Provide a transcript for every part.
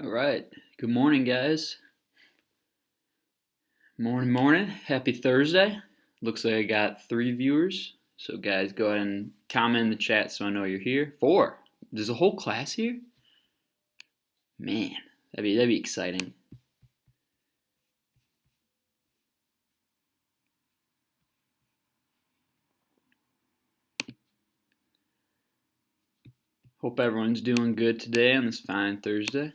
All right. Good morning, guys. Morning, morning. Happy Thursday. Looks like I got 3 viewers. So, guys, go ahead and comment in the chat so I know you're here. 4. There's a whole class here? Man, that'd be exciting. Hope everyone's doing good today on this fine Thursday.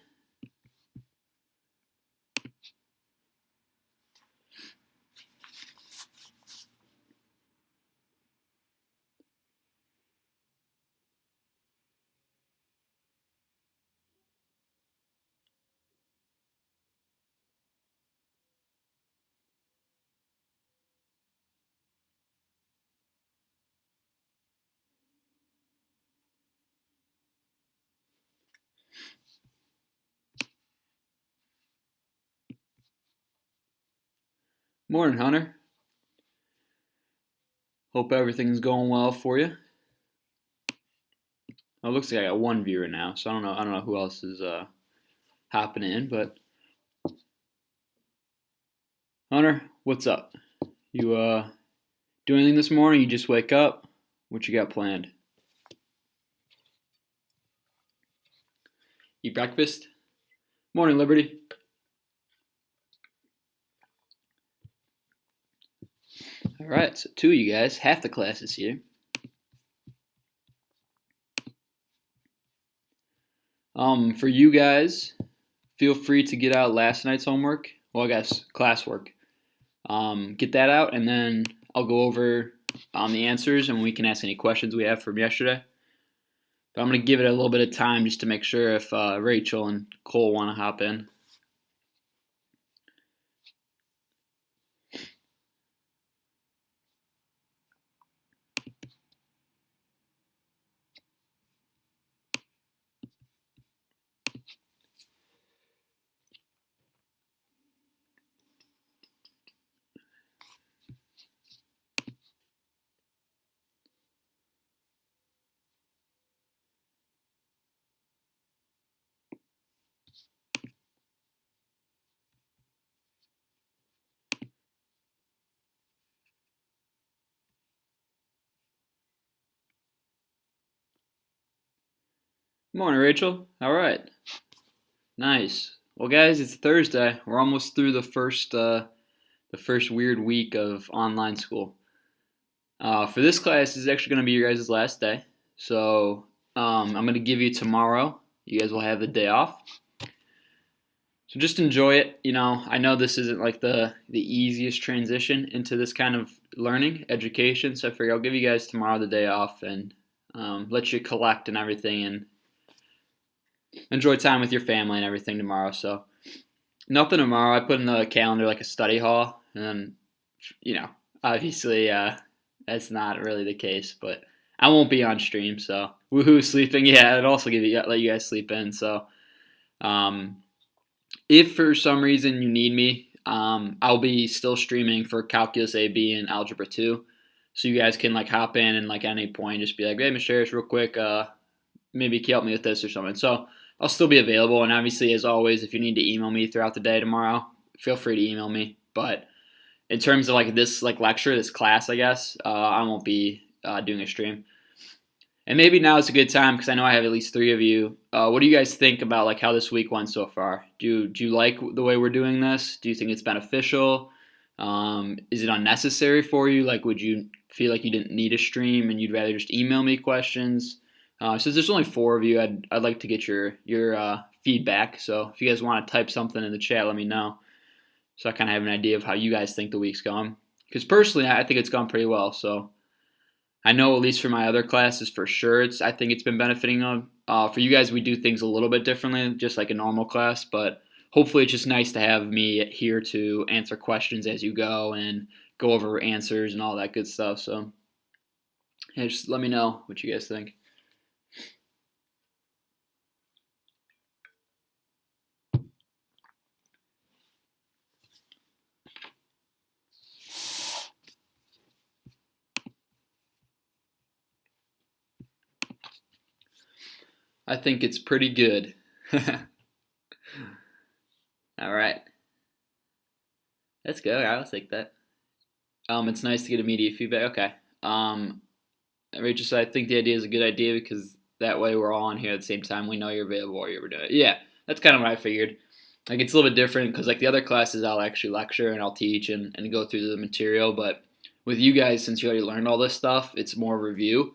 Morning, Hunter. Hope everything's going well for you. Oh, it looks like I got 1 viewer now, so I don't know who else is hopping in, but Hunter, what's up? You do anything this morning? You just wake up? What you got planned? Eat breakfast? Morning, Liberty. All right, so 2 of you guys, half the class is here. For you guys, feel free to get out last night's homework. Well, I guess classwork. Get that out, and then I'll go over the answers, and we can ask any questions we have from yesterday. But I'm going to give it a little bit of time just to make sure if Rachel and Cole want to hop in. Morning, Rachel. All right. Nice. Well, guys, it's Thursday. We're almost through the first weird week of online school. For this class, this is actually going to be your guys' last day. So I'm going to give you tomorrow. You guys will have the day off. So just enjoy it. I know this isn't like the easiest transition into this kind of learning, education. So I figure I'll give you guys tomorrow the day off and let you collect and everything and enjoy time with your family and everything tomorrow. So nothing tomorrow. I put in the calendar like a study hall, and then, obviously that's not really the case, but I won't be on stream, so woohoo sleeping. Yeah, I'd also let you guys sleep in. So um, if for some reason you need me, I'll be still streaming for Calculus AB and Algebra 2, so you guys can like hop in and like at any point just be like, hey, Mr. Harris, real quick, maybe can you help me with this or something. So I'll still be available, and obviously, as always, if you need to email me throughout the day tomorrow, feel free to email me. But in terms of like this like lecture, this class, I guess I won't be doing a stream. And maybe now is a good time because I know I have at least 3 of you. What do you guys think about like how this week went so far? Do you like the way we're doing this? Do you think it's beneficial? Is it unnecessary for you? Like, would you feel like you didn't need a stream and you'd rather just email me questions? Since there's only 4 of you, I'd like to get your feedback. So if you guys want to type something in the chat, let me know. So I kind of have an idea of how you guys think the week's going. Because personally, I think it's gone pretty well. So I know at least for my other classes, for sure, I think it's been benefiting them. For you guys, we do things a little bit differently, just like a normal class. But hopefully, it's just nice to have me here to answer questions as you go and go over answers and all that good stuff. So yeah, just let me know what you guys think. I think it's pretty good. All right. That's good. All right, I'll take that. It's nice to get immediate feedback. Okay. Rachel said, I think the idea is a good idea because that way we're all on here at the same time. We know you're available or you're doing it. Yeah, that's kind of what I figured. Like, it's a little bit different because, like, the other classes I'll actually lecture and I'll teach and go through the material. But with you guys, since you already learned all this stuff, it's more review.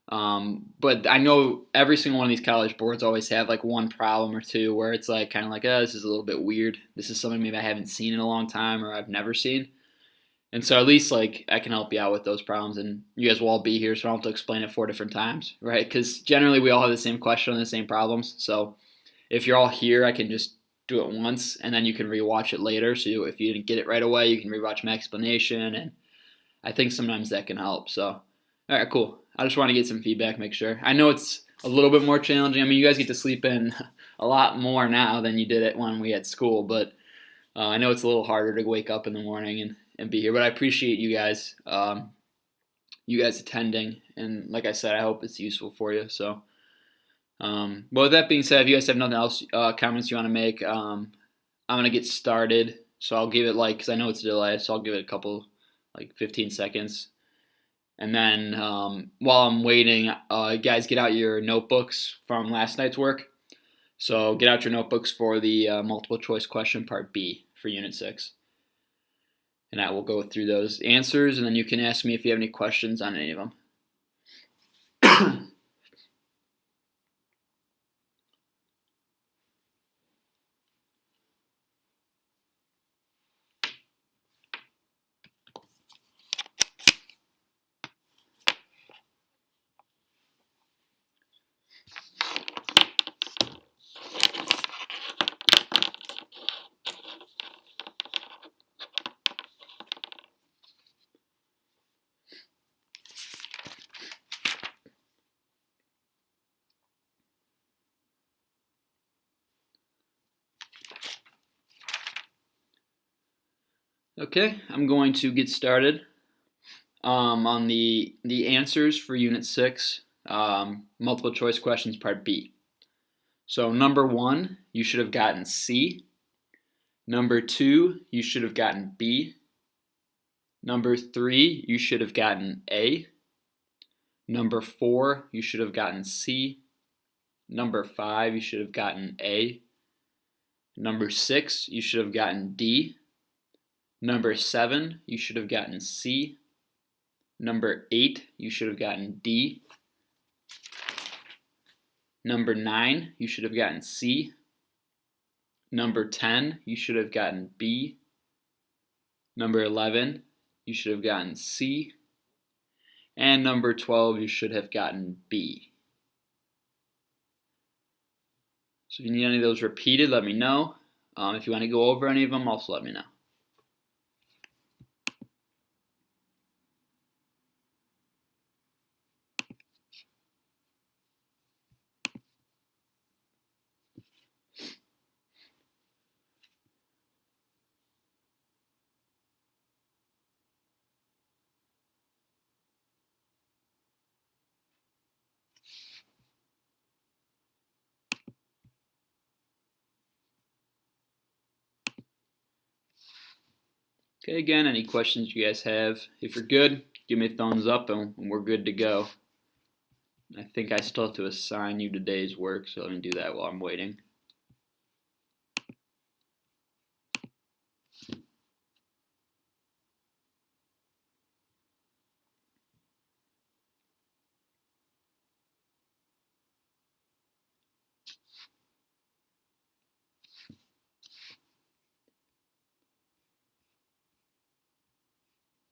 But I know every single one of these college boards always have like one problem or two where it's like kind of like, oh, this is a little bit weird. This is something maybe I haven't seen in a long time or I've never seen. And so at least like I can help you out with those problems, and you guys will all be here, so I don't have to explain it 4 different times, right? Because generally we all have the same question and the same problems. So if you're all here, I can just do it once, and then you can rewatch it later. So if you didn't get it right away, you can rewatch my explanation, and I think sometimes that can help. So all right, cool. I just want to get some feedback, make sure. I know it's a little bit more challenging. I mean, you guys get to sleep in a lot more now than you did it when we had school, but I know it's a little harder to wake up in the morning and be here, but I appreciate you guys attending, and like I said, I hope it's useful for you. So, well, with that being said, if you guys have nothing else, comments you want to make, I'm gonna get started. So I'll give it like, because I know it's a delay, so I'll give it a couple, like 15 seconds, and then while I'm waiting, guys, get out your notebooks from last night's work. So get out your notebooks for the multiple choice question part B for Unit 6. And I will go through those answers, and then you can ask me if you have any questions on any of them. Okay, I'm going to get started on the answers for Unit 6, multiple choice questions part B. So number 1, you should have gotten C. Number 2, you should have gotten B. Number 3, you should have gotten A. Number 4, you should have gotten C. Number 5, you should have gotten A. Number 6, you should have gotten D. Number 7, you should have gotten C. Number 8, you should have gotten D. Number 9, you should have gotten C. Number 10, you should have gotten B. Number 11, you should have gotten C. And number 12, you should have gotten B. So if you need any of those repeated, let me know. If you want to go over any of them, also let me know. Okay, again, any questions you guys have? If you're good, give me a thumbs up and we're good to go. I think I still have to assign you today's work, so let me do that while I'm waiting.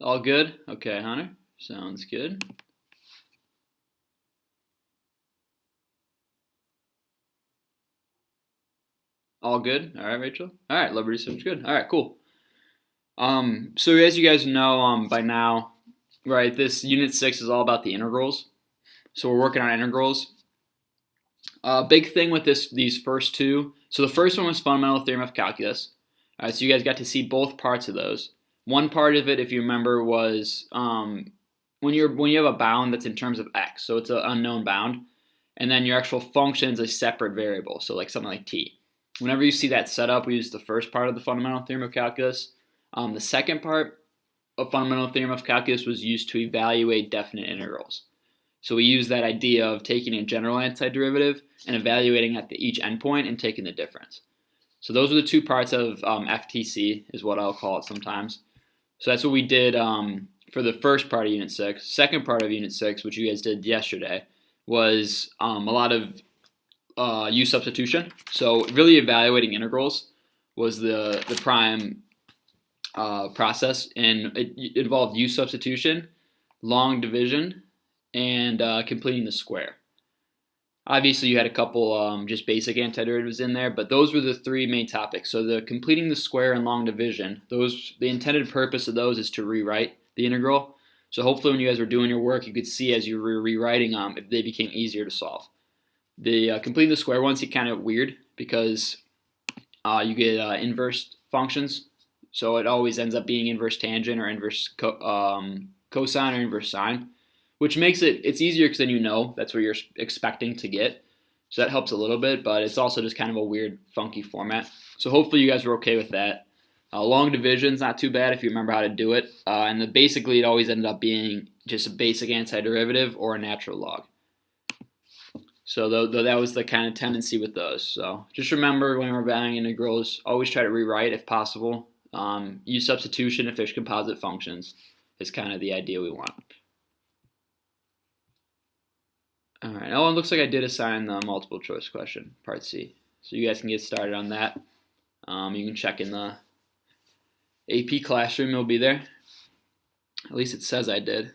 All good? Okay, Hunter. Sounds good. All good? All right, Rachel? All right, Liberty sounds good. All right, cool. So as you guys know by now, right, this Unit 6 is all about the integrals. So we're working on integrals. Big thing with these first two. So the first one was fundamental theorem of calculus. All right, so you guys got to see both parts of those. One part of it, if you remember, was when you have a bound that's in terms of x, so it's an unknown bound, and then your actual function is a separate variable, so like something like t. Whenever you see that setup, we use the first part of the fundamental theorem of calculus. The second part of fundamental theorem of calculus was used to evaluate definite integrals. So we use that idea of taking a general antiderivative and evaluating at each endpoint and taking the difference. So those are the two parts of FTC, is what I'll call it sometimes. So that's what we did for the first part of Unit 6. Second part of Unit 6, which you guys did yesterday, was a lot of U substitution. So really evaluating integrals was the prime process, and it involved U substitution, long division, and completing the square. Obviously, you had a couple just basic antiderivatives in there, but those were the three main topics. So the completing the square and long division, the intended purpose of those is to rewrite the integral. So hopefully when you guys were doing your work, you could see as you were rewriting them, they became easier to solve. The completing the square ones get kind of weird because you get inverse functions. So it always ends up being inverse tangent or inverse cosine or inverse sine, which makes it's easier because then you know that's what you're expecting to get. So that helps a little bit, but it's also just kind of a weird, funky format. So hopefully you guys were okay with that. Long division's not too bad if you remember how to do it. And basically it always ended up being just a basic antiderivative or a natural log. So that was the kind of tendency with those. So just remember when we're valuing integrals, always try to rewrite if possible. Use substitution if there's composite functions is kind of the idea we want. All right. Oh, it looks like I did assign the multiple choice question, part C. So you guys can get started on that. You can check in the AP Classroom. It'll be there. At least it says I did.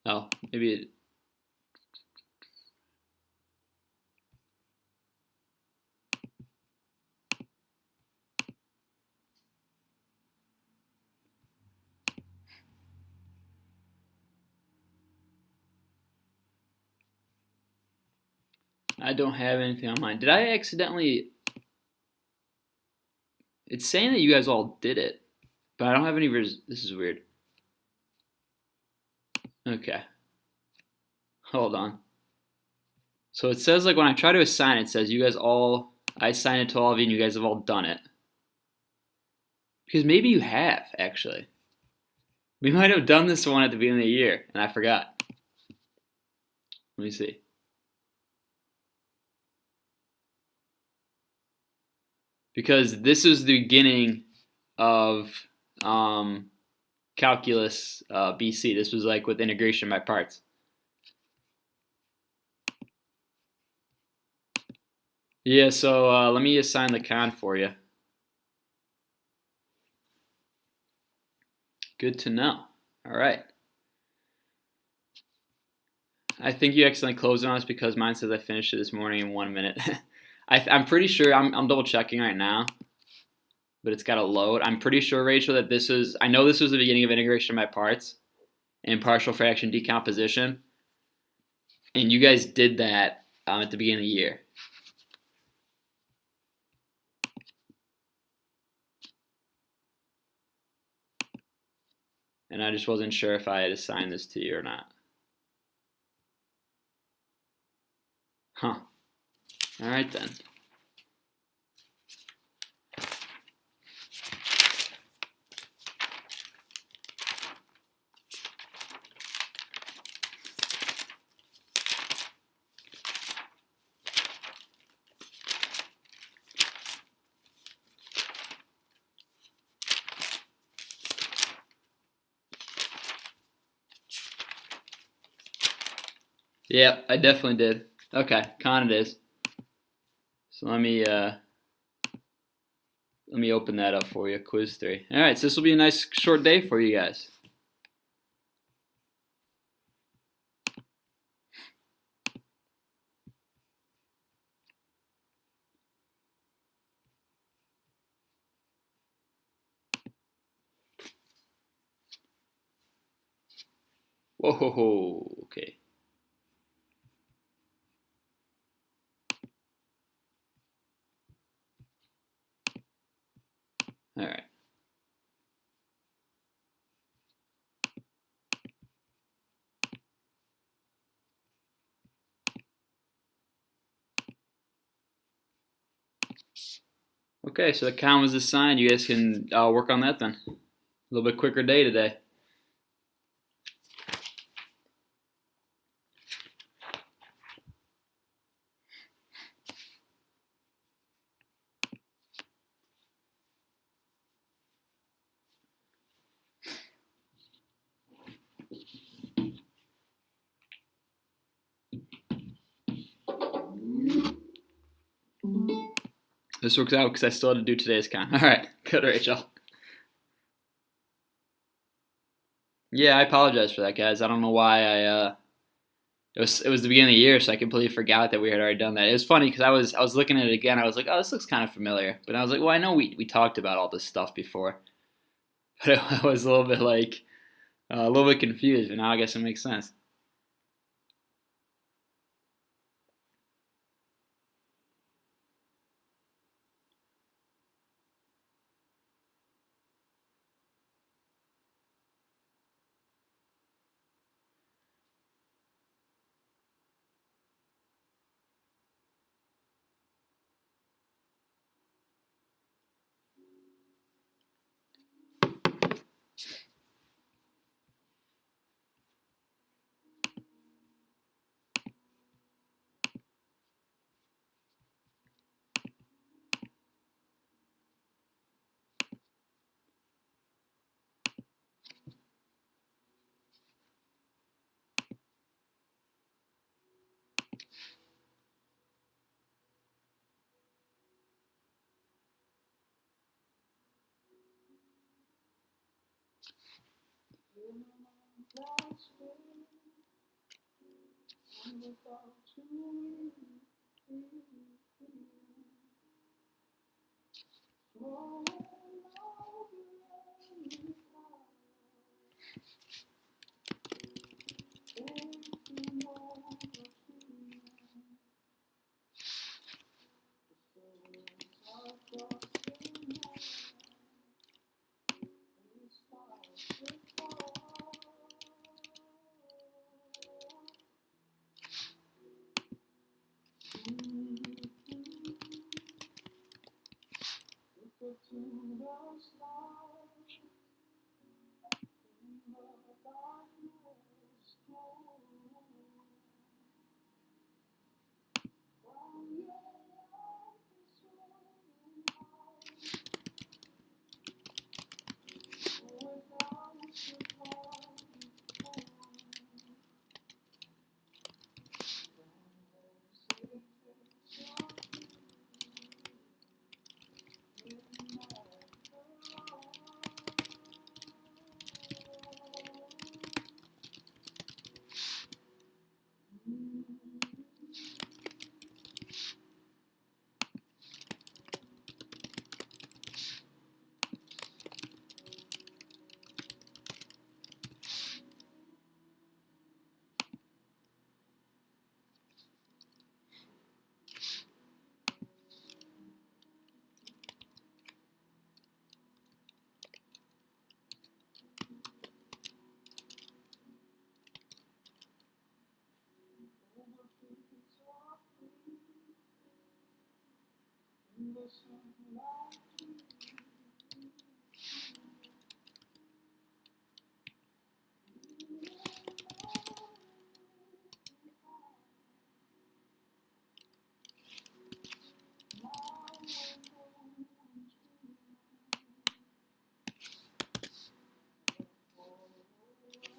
Oh, maybe it. I don't have anything on mine. Did I accidentally? It's saying that you guys all did it, but I don't have any. This is weird. Okay. Hold on. So it says like when I try to assign it says you guys all, I assign it to all of you and you guys have all done it. Because maybe you have, actually. We might have done this one at the beginning of the year and I forgot. Let me see. Because this is the beginning of calculus BC. This was like with integration by parts. Yeah, so let me assign the con for you. Good to know. All right. I think you accidentally closed on us because mine says I finished it this morning in 1 minute. I'm pretty sure, I'm double checking right now, but it's got to load. I'm pretty sure, Rachel, that I know this was the beginning of integration by parts and partial fraction decomposition. And you guys did that at the beginning of the year. And I just wasn't sure if I had assigned this to you or not. Huh. All right then. Yeah, I definitely did. Okay, con it is. So let me open that up for you, quiz 3. All right, so this will be a nice short day for you guys. Whoa, ho, ho. Okay. All right. Okay, so the count was assigned. You guys can work on that then. A little bit quicker day today. This works out because I still had to do today's count. All right, good, Rachel. Yeah, I apologize for that, guys. I don't know why it was the beginning of the year, so I completely forgot that we had already done that. It was funny because I was looking at it again. I was like, oh, this looks kind of familiar, but I was like, well, I know we talked about all this stuff before, but I was a little bit like a little bit confused. But now I guess it makes sense.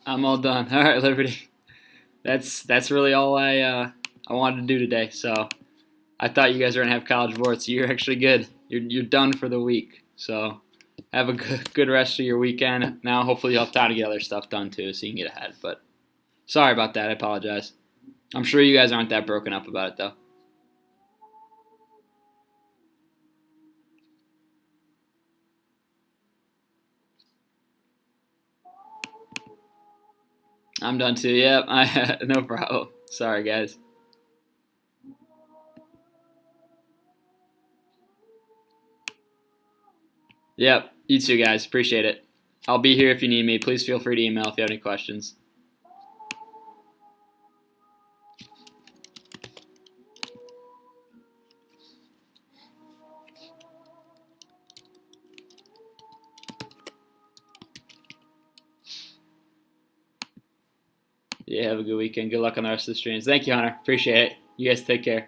I'm all done. All right, Liberty. That's really all I wanted to do today. So I thought you guys were gonna have college boards. So you're actually good. You're done for the week. So have a good rest of your weekend. Now hopefully you'll have time to get other stuff done too, so you can get ahead. But sorry about that. I apologize. I'm sure you guys aren't that broken up about it though. I'm done too. Yep. No problem. Sorry, guys. Yep. You too, guys. Appreciate it. I'll be here if you need me. Please feel free to email if you have any questions. Yeah, have a good weekend. Good luck on the rest of the streams. Thank you, Hunter. Appreciate it. You guys take care.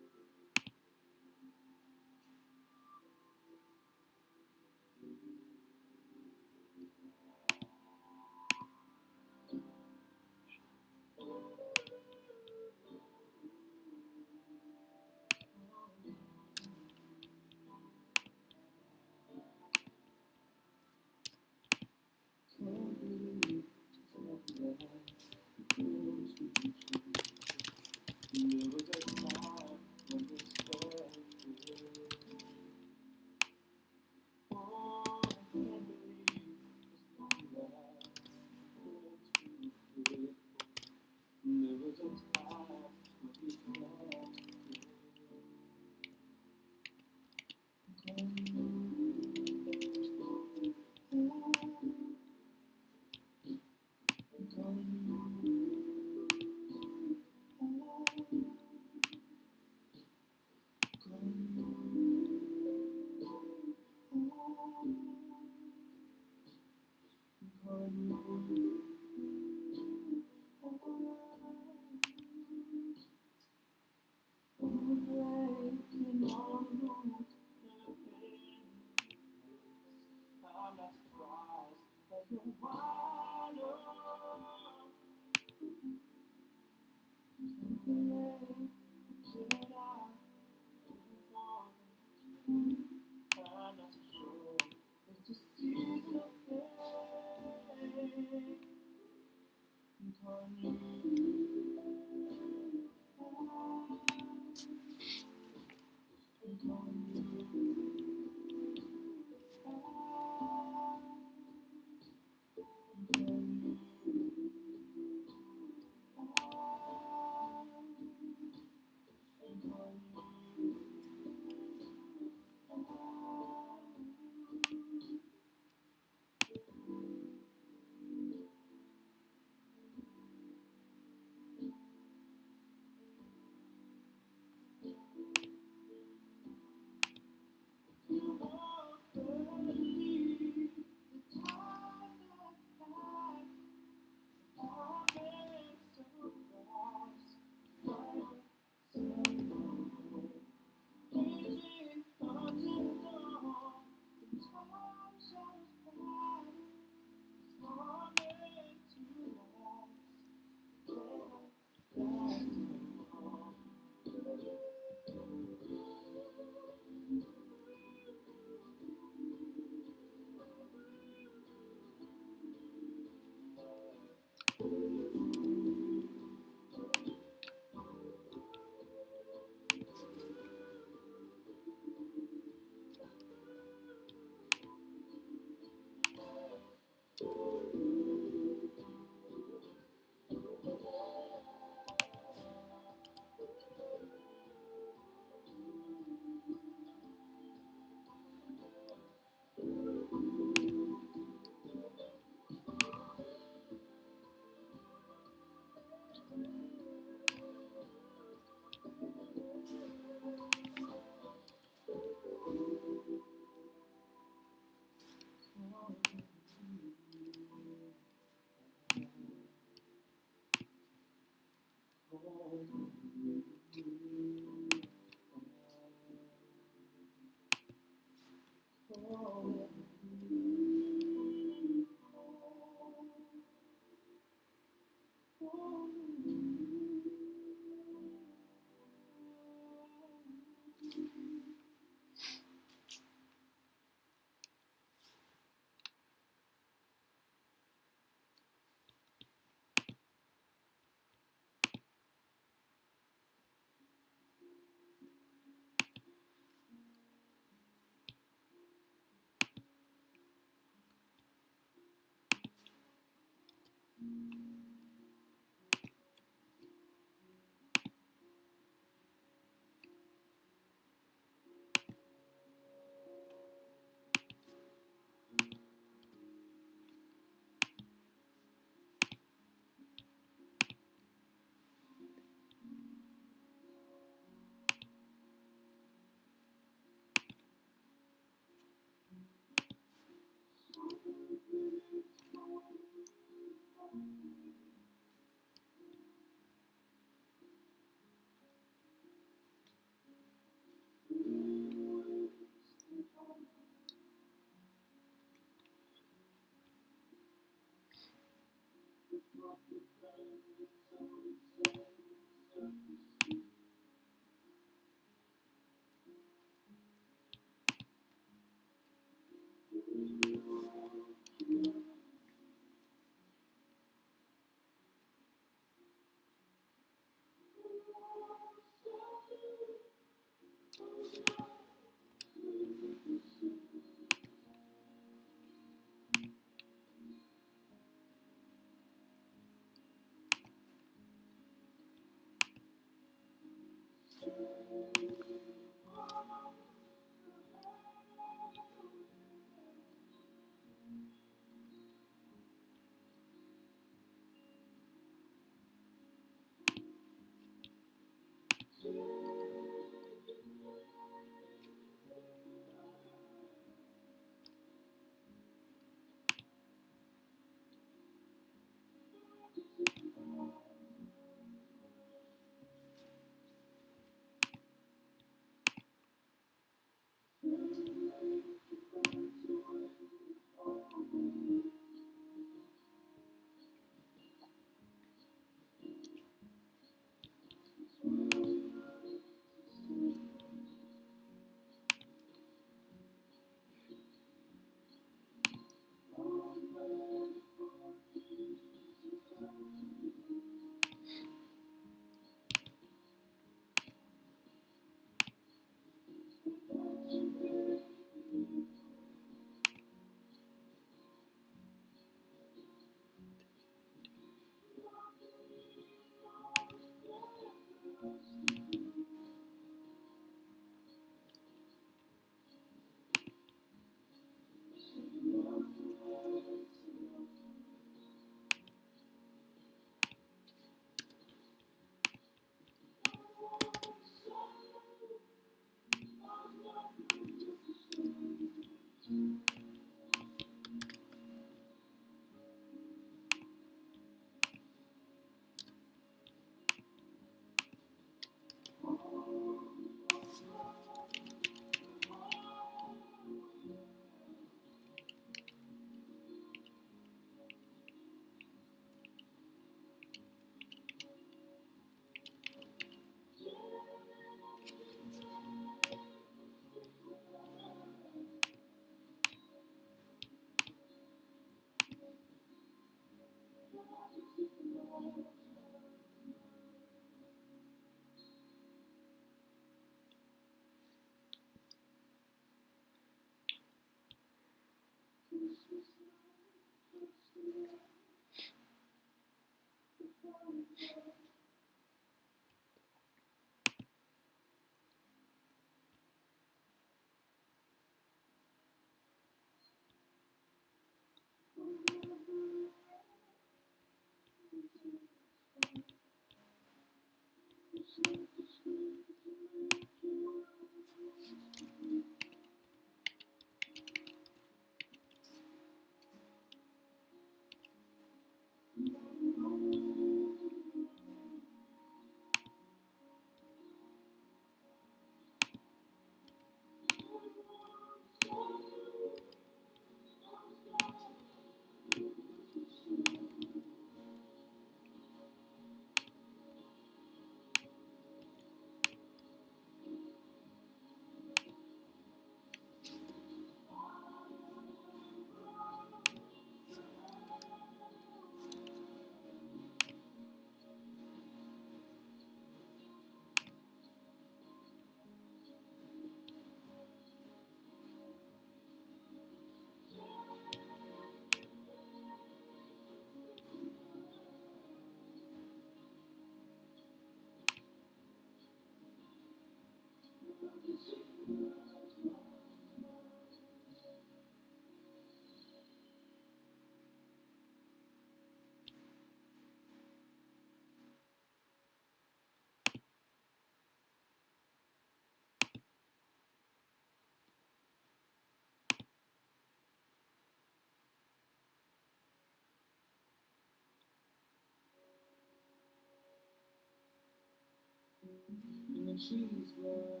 And the trees were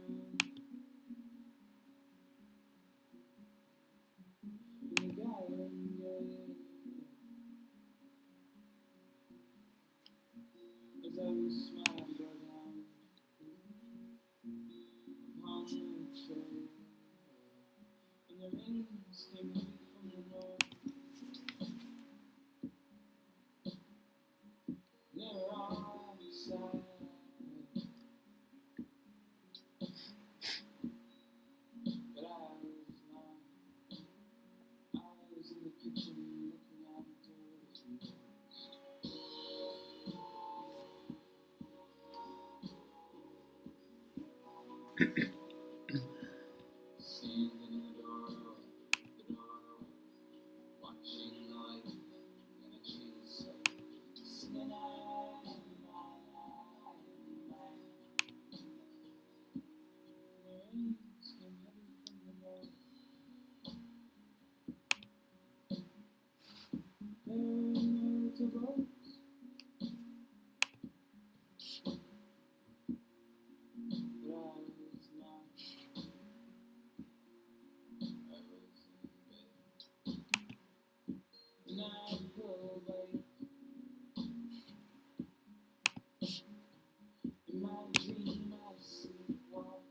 in the garden, as I was smiling down upon the trail, and the rains came heavy from the north. They were all sad, but I was not. I was in the kitchen looking out the door. Standing in the doorway, watching the light and the trees singing out. The rains came heavy from the north. There were no boats, but I was not. I was in bed, and I pulled away. In my dream, I sleepwalk,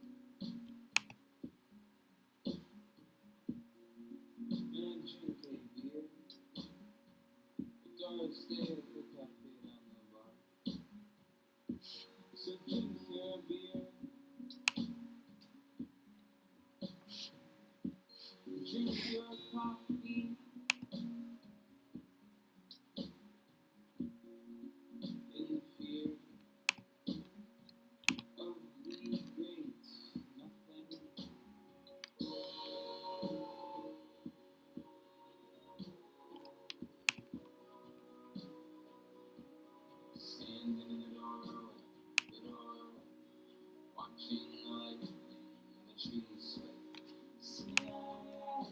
and I drink a beer. The doors stay at the cafe down the bar. So drink your beer, drink your coffee, in the fear of regret, nothing. Standing in the doorway, watching the light and the trees sway. Singing out.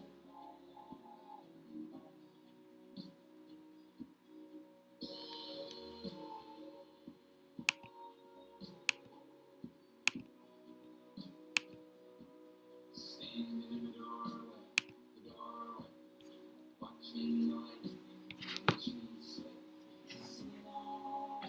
Standing in the doorway, watching the light and the trees sway. Singing out.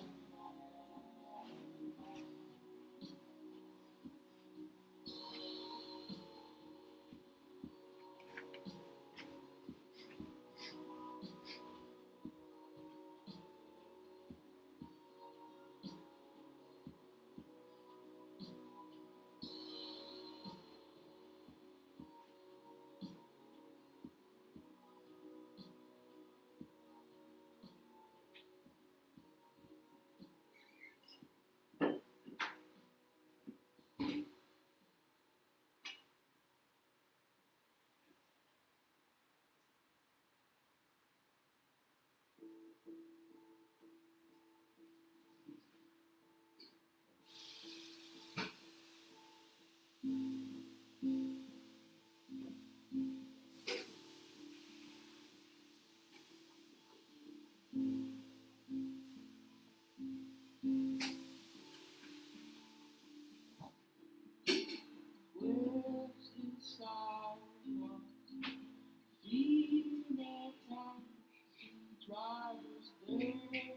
Where's the sidewalk? Feet at times, drivers there.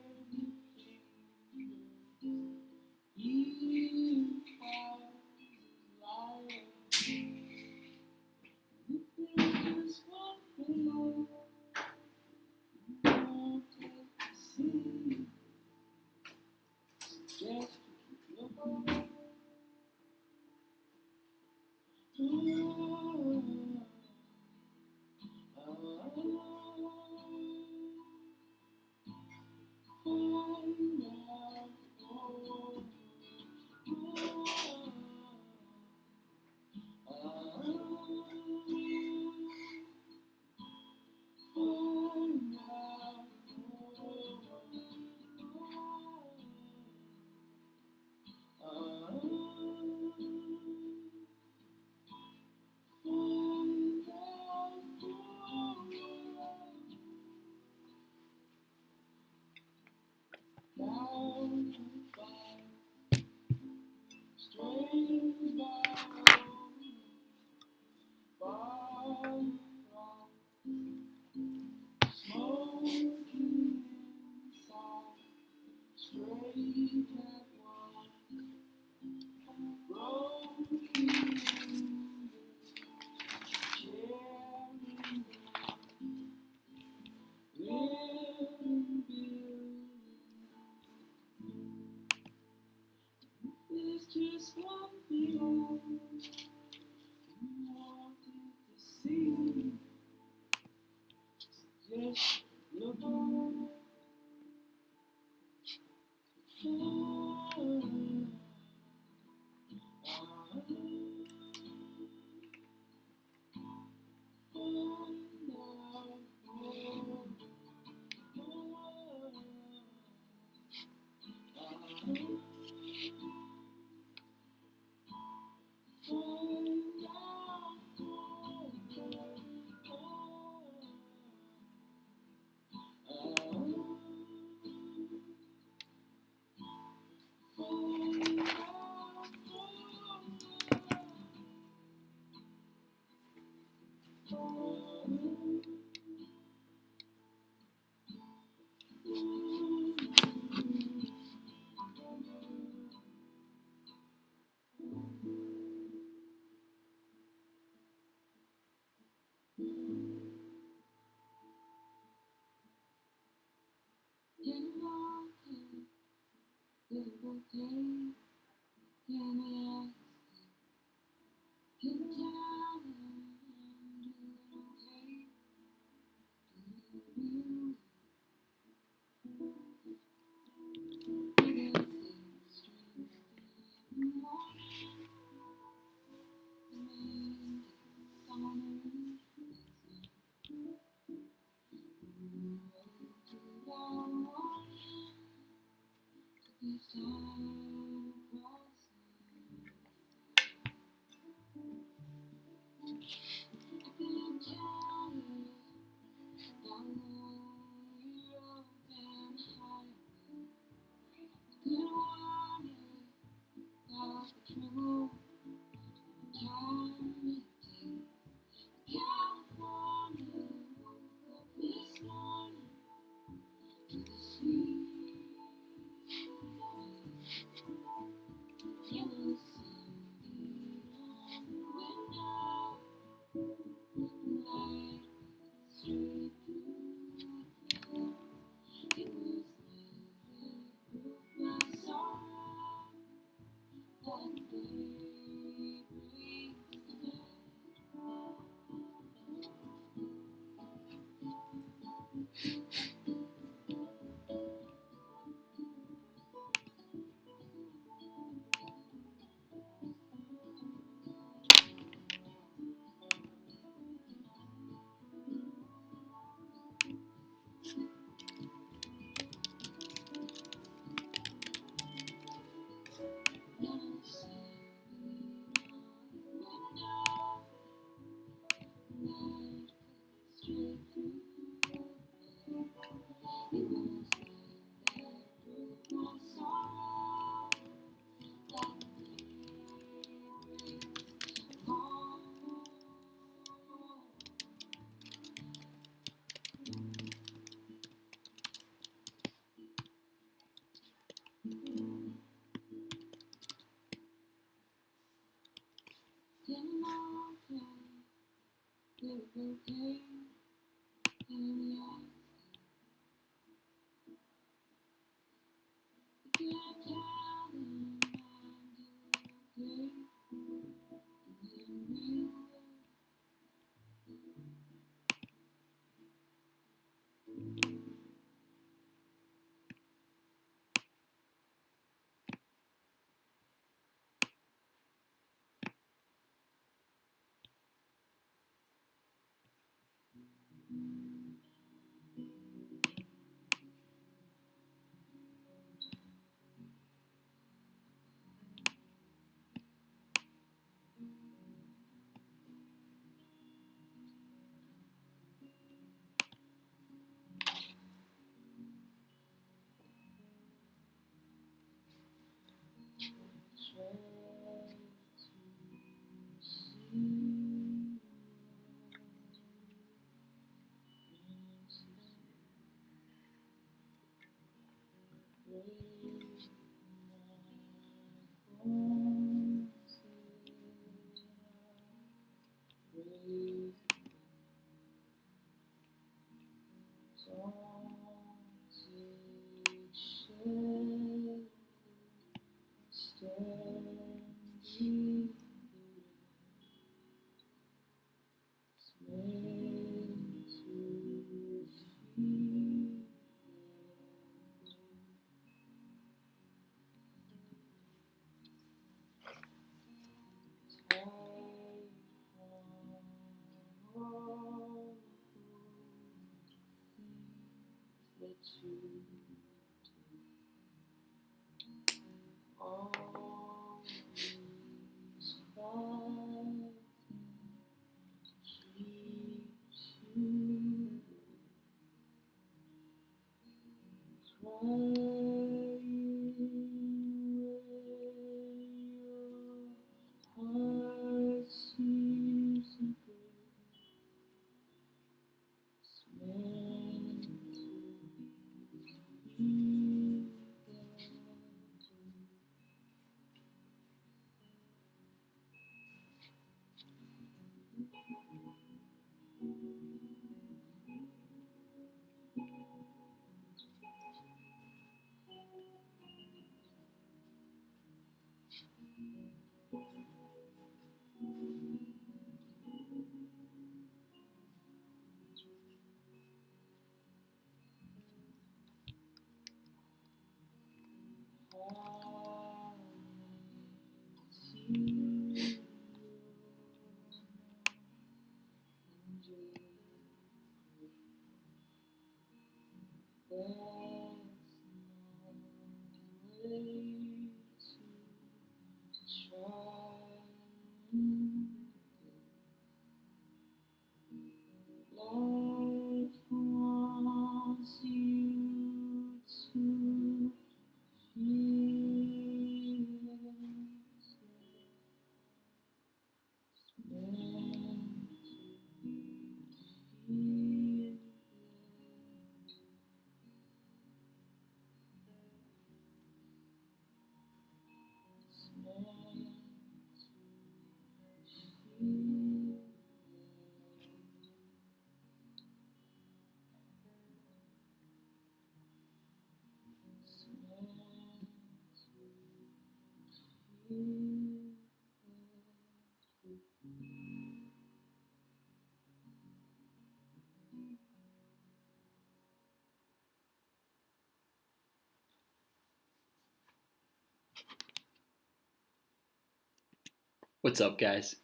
What's up, guys?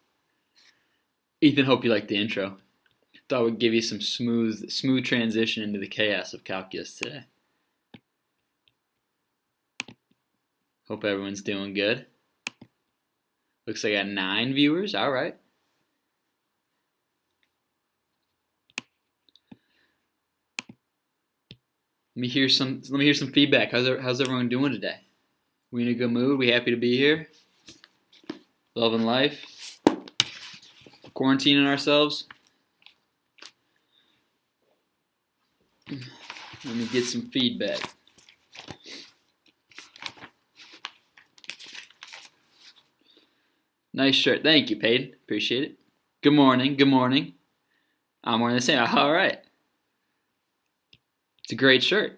Ethan, hope you liked the intro. Thought we'd give you some smooth transition into the chaos of calculus today. Hope everyone's doing good. Looks like I got 9 viewers. All right. Let me hear some feedback. How's everyone doing today? We in a good mood? We happy to be here? Loving life? Quarantining ourselves? Let me get some feedback. Nice shirt. Thank you, Peyton. Appreciate it. Good morning. Good morning. I'm wearing the same. All right. It's a great shirt.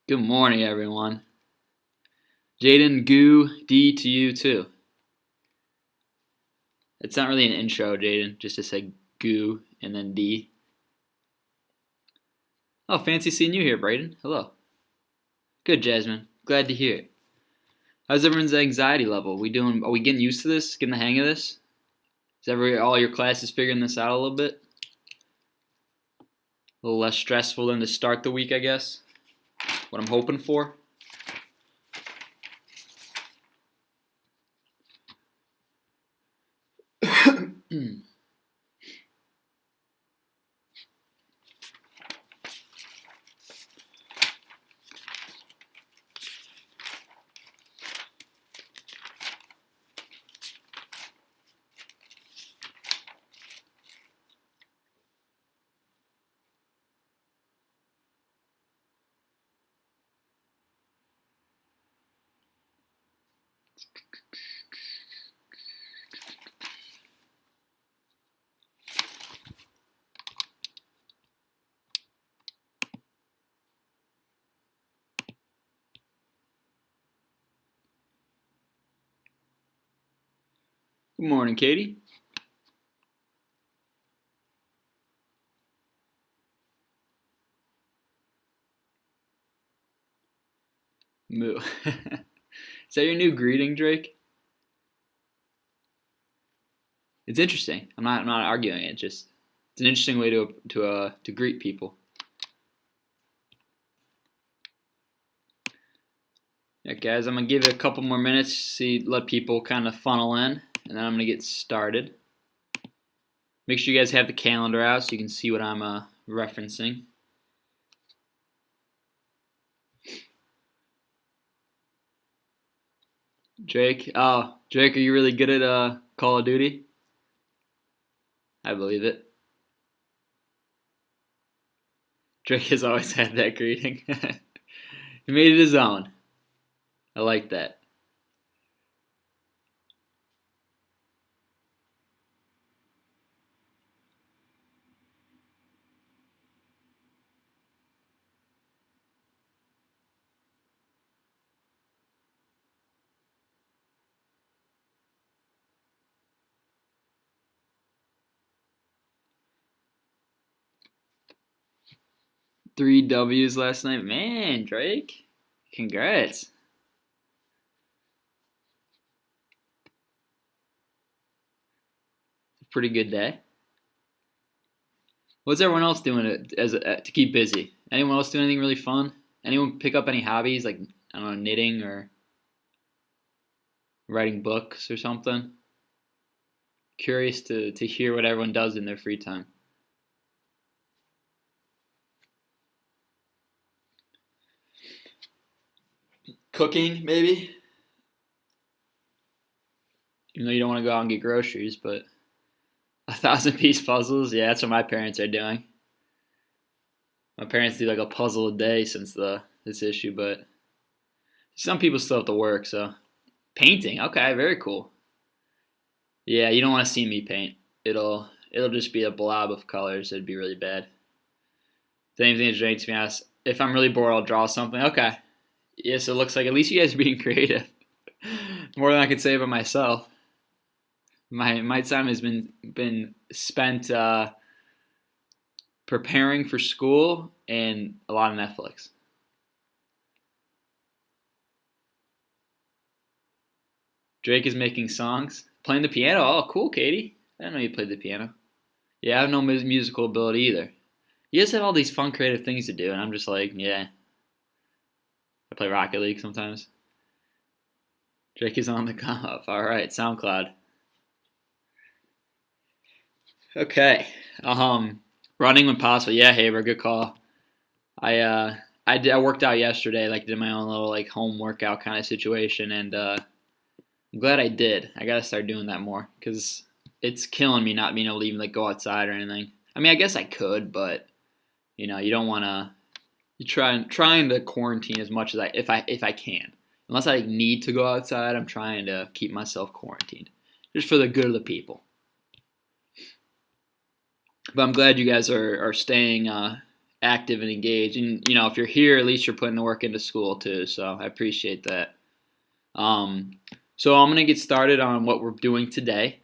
Good morning, everyone. Jaden, goo, D to you too. It's not really an intro, Jaden, just to say goo and then D. Oh, fancy seeing you here, Brayden. Hello. Good, Jasmine. Glad to hear it. How's everyone's anxiety level? Are we getting used to this? Getting the hang of this? Is all your classes figuring this out a little bit? A little less stressful than to start the week, I guess. What I'm hoping for. Good morning, Katie. Moo. Is that your new greeting, Drake? It's interesting. I'm not arguing it. It's an interesting way to greet people. Yeah, guys, I'm going to give it a couple more minutes, let people kind of funnel in, and then I'm going to get started. Make sure you guys have the calendar out so you can see what I'm referencing. Drake, are you really good at Call of Duty? I believe it. Drake has always had that greeting. He made it his own. I like that. Three W's last night. Man, Drake, congrats. Pretty good day. What's everyone else doing to keep busy? Anyone else do anything really fun? Anyone pick up any hobbies like, I don't know, knitting or writing books or something? Curious to hear what everyone does in their free time. Cooking, maybe? Even though you don't want to go out and get groceries, but 1,000-piece puzzles, yeah, that's what my parents are doing. My parents do like a puzzle a day since this issue, but some people still have to work, so painting, okay, very cool. Yeah, you don't want to see me paint. It'll just be a blob of colors. It'd be really bad. Same thing as Jake, to be honest. If I'm really bored, I'll draw something. Okay. Yes, it looks like at least you guys are being creative. More than I could say about myself. My time has been spent preparing for school and a lot of Netflix. Drake is making songs, playing the piano. Oh, cool, Katie. I didn't know you played the piano. Yeah, I have no musical ability either. You guys have all these fun, creative things to do, and I'm just like, yeah. I play Rocket League sometimes. Drake is on the come up. All right, SoundCloud. Okay. Running when possible. Yeah, Haber, good call. I worked out yesterday, like did my own little like home workout kind of situation, and I'm glad I did. I gotta start doing that more because it's killing me not being able to even like go outside or anything. I mean, I guess I could, but you don't want to. You trying to quarantine as much as if I can. Unless I need to go outside, I'm trying to keep myself quarantined, just for the good of the people. But I'm glad you guys are staying active and engaged. And if you're here, at least you're putting the work into school too. So I appreciate that. So I'm gonna get started on what we're doing today.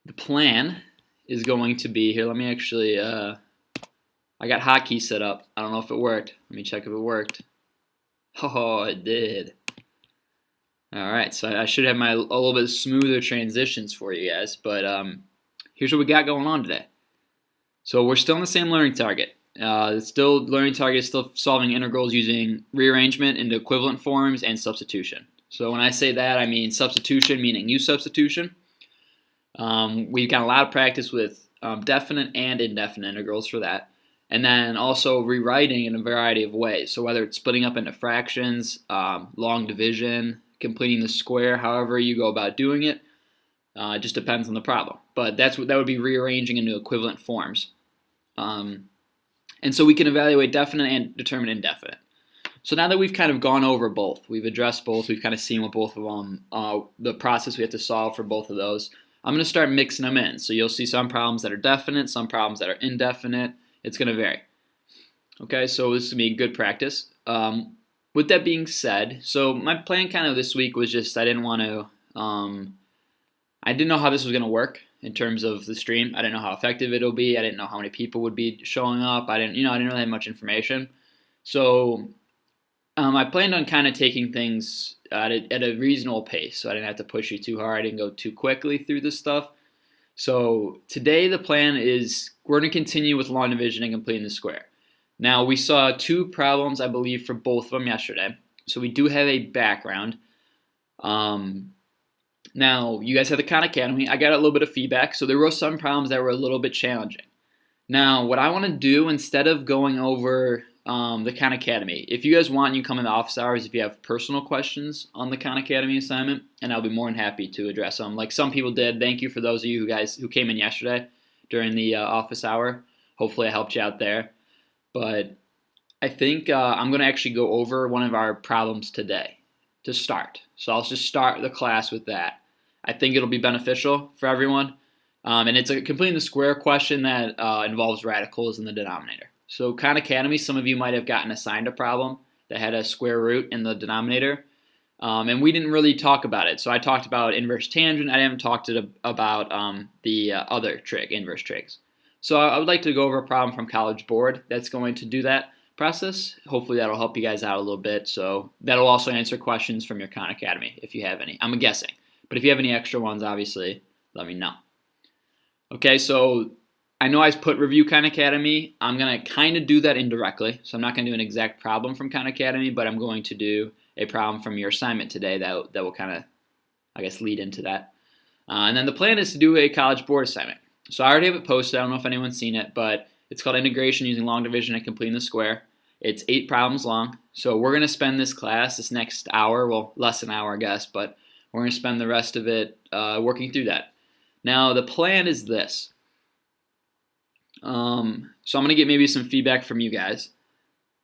The plan is going to be here. Let me actually. I got hotkeys set up. I don't know if it worked. Let me check if it worked. Oh, it did. All right, so I should have a little bit smoother transitions for you guys. But here's what we got going on today. So we're still in the same learning target. Learning target is still solving integrals using rearrangement into equivalent forms and substitution. So when I say that, I mean substitution, meaning U substitution. We've got a lot of practice with definite and indefinite integrals for that. And then also rewriting in a variety of ways. So whether it's splitting up into fractions, long division, completing the square, however you go about doing it, it just depends on the problem. But that would be rearranging into equivalent forms. And so we can evaluate definite and determine indefinite. So now that we've kind of gone over both, we've addressed both, we've kind of seen what both of them, the process we have to solve for both of those, I'm going to start mixing them in. So you'll see some problems that are definite, some problems that are indefinite. It's going to vary. Okay, so this will be good practice. With that being said, so my plan kind of this week was just I didn't know how this was going to work in terms of the stream. I didn't know how effective it'll be. I didn't know how many people would be showing up. I didn't really have much information. So I planned on kind of taking things at a reasonable pace, so I didn't have to push you too hard. I didn't go too quickly through this stuff. So today the plan is we're going to continue with long division and completing the square. Now we saw two problems, I believe, for both of them yesterday. So we do have a background. Now, you guys have the Khan Academy. I got a little bit of feedback, so there were some problems that were a little bit challenging. Now, what I want to do, instead of going over the Khan Academy, if you guys want, you come in the office hours if you have personal questions on the Khan Academy assignment, and I'll be more than happy to address them. Like some people did. Thank you for those of you who came in yesterday during the office hour. Hopefully I helped you out there. But I think I'm going to actually go over one of our problems today to start. So I'll just start the class with that. I think it'll be beneficial for everyone. And it's a completing the square question that involves radicals in the denominator. So Khan Academy, some of you might have gotten assigned a problem that had a square root in the denominator. And we didn't really talk about it. So I talked about inverse tangent. I haven't talked about the other trig, inverse trigs. So I would like to go over a problem from College Board that's going to do that process. Hopefully that'll help you guys out a little bit. So that'll also answer questions from your Khan Academy if you have any. I'm guessing. But if you have any extra ones, obviously, let me know. Okay, so I know I put review Khan Academy. I'm going to kind of do that indirectly. So I'm not going to do an exact problem from Khan Academy, but I'm going to do a problem from your assignment today that will kind of, I guess, lead into that. And then the plan is to do a College Board assignment. So I already have it posted. I don't know if anyone's seen it, but it's called Integration Using Long Division and Completing the Square. It's 8 problems long. So we're going to spend this next hour, well, less than an hour, I guess, but we're going to spend the rest of it working through that. Now, the plan is this. So I'm going to get maybe some feedback from you guys.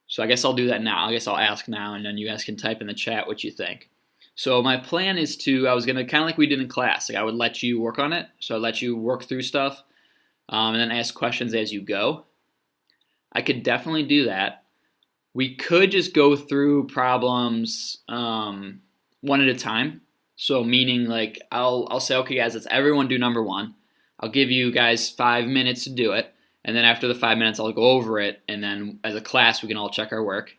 So I guess I'll do that now. I guess I'll ask now, and then you guys can type in the chat what you think. So my plan is I was going to, kind of like we did in class, like I would let you work on it. So I'd let you work through stuff and then ask questions as you go. I could definitely do that. We could just go through problems one at a time. So meaning like I'll say, okay guys, let's everyone do number 1. I'll give you guys 5 minutes to do it. And then after the 5 minutes, I'll go over it. And then as a class, we can all check our work.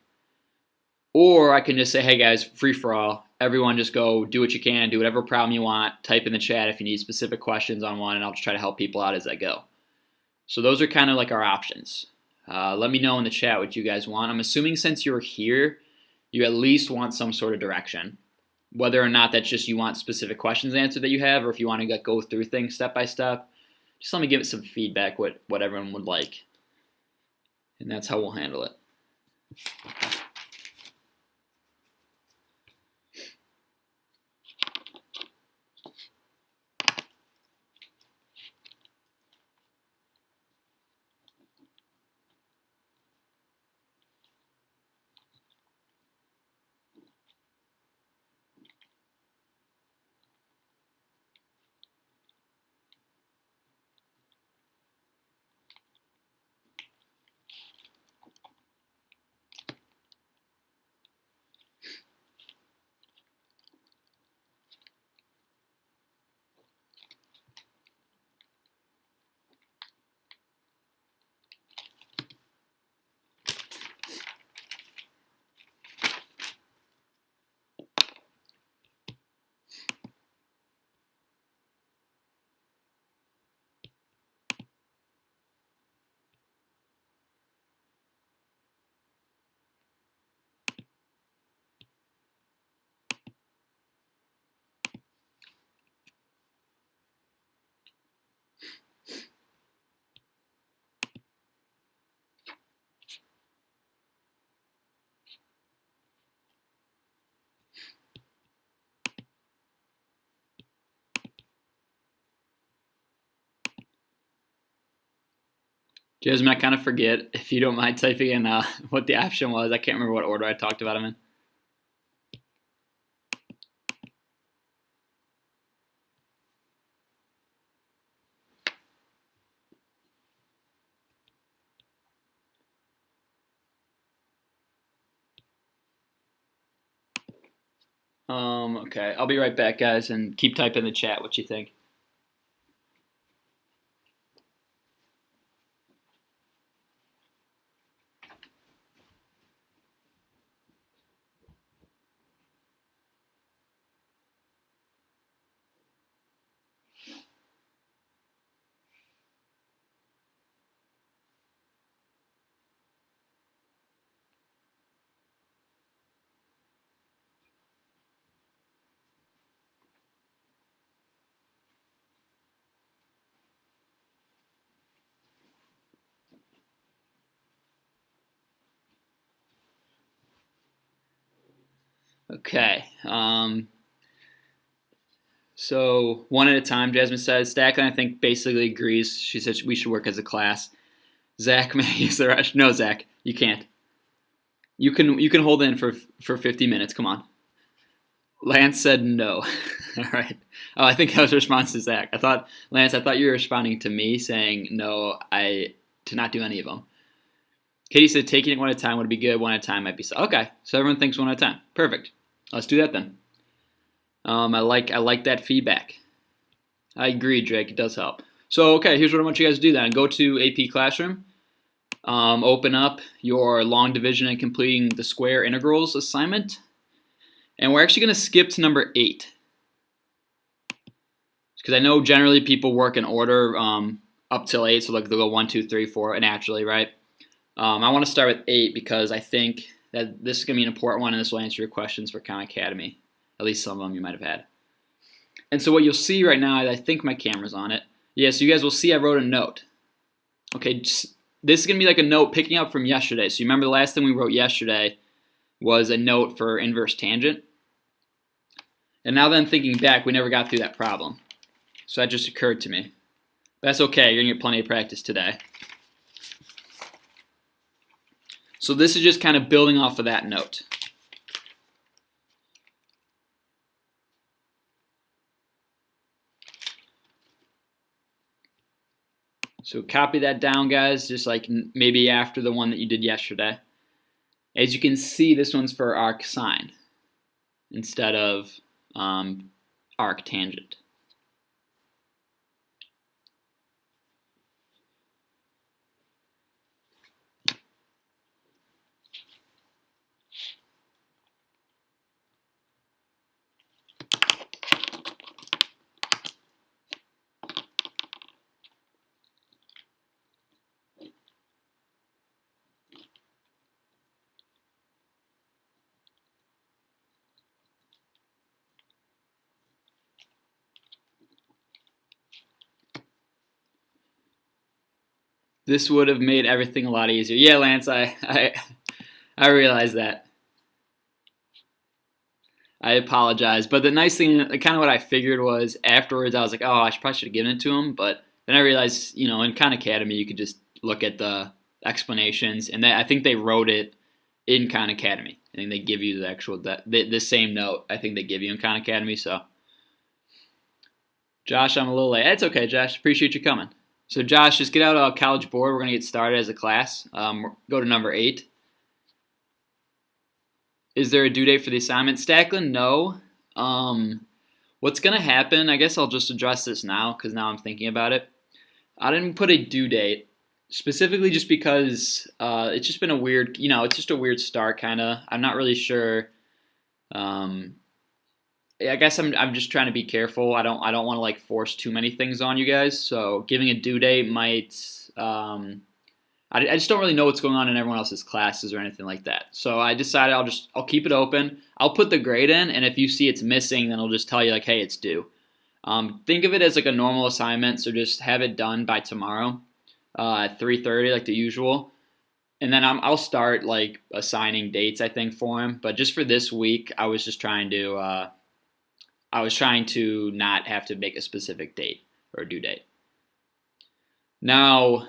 Or I can just say, hey guys, free for all. Everyone just go do what you can, do whatever problem you want. Type in the chat if you need specific questions on one, and I'll just try to help people out as I go. So those are kind of like our options. Let me know in the chat what you guys want. I'm assuming since you're here, you at least want some sort of direction. Whether or not that's just you want specific questions answered that you have, or if you want to go through things step by step. Just let me give it some feedback what everyone would like. And that's how we'll handle it. Jasmine, I kind of forget, if you don't mind typing in what the option was. I can't remember what order I talked about them in. Okay, I'll be right back, guys, and keep typing in the chat what you think. Okay. So one at a time, Jasmine says. Stacklin, I think, basically agrees. She said we should work as a class. Zach may use the rush. No, Zach, you can't. You can hold in for 50 minutes. Come on. Lance said no. All right. Oh, I think that was a response to Zach. Lance, I thought you were responding to me saying no, to not do any of them. Katie said taking it one at a time would be good. One at a time might be so. Okay, so everyone thinks one at a time. Perfect. Let's do that then. I like that feedback. I agree, Drake. It does help. So okay, here's what I want you guys to do then. Go to AP Classroom. Open up your long division and completing the square integrals assignment. And we're actually going to skip to number 8. Because I know generally people work in order up till 8. So like they'll go 1, 2, 3, 4 naturally, right? I want to start with 8 because I think that this is going to be an important one and this will answer your questions for Khan Academy. At least some of them you might have had. And so what you'll see right now, I think my camera's on it. Yeah, so you guys will see I wrote a note. Okay, this is going to be like a note picking up from yesterday. So you remember the last thing we wrote yesterday was a note for inverse tangent. And now that I'm thinking back, we never got through that problem. So that just occurred to me. But that's okay, you're going to get plenty of practice today. So this is just kind of building off of that note. So copy that down, guys, just like maybe after the one that you did yesterday. As you can see, this one's for arc sine instead of arc tangent. This would have made everything a lot easier. Yeah, Lance, I realize that. I apologize. But the nice thing, kind of what I figured was afterwards, I was like, oh, I probably should have given it to him. But then I realized, in Khan Academy, you could just look at the explanations. And I think they wrote it in Khan Academy. I think they give you the actual, the same note I think they give you in Khan Academy. So, Josh, I'm a little late. It's okay, Josh. Appreciate you coming. So, Josh, just get out of College Board. We're going to get started as a class. Go to number 8. Is there a due date for the assignment? Stacklin, no. What's going to happen, I guess I'll just address this now because now I'm thinking about it. I didn't put a due date, specifically just because it's just been a weird, it's just a weird start kind of. I'm not really sure. I guess I'm just trying to be careful. I don't want to like force too many things on you guys. So giving a due date might I just don't really know what's going on in everyone else's classes or anything like that. So I decided I'll keep it open. I'll put the grade in, and if you see it's missing, then I'll just tell you like, hey, it's due. Think of it as like a normal assignment. So just have it done by tomorrow at 3:30, like the usual. And then I'll start like assigning dates, I think, for him. But just for this week, I was just trying to not have to make a specific date or due date. Now,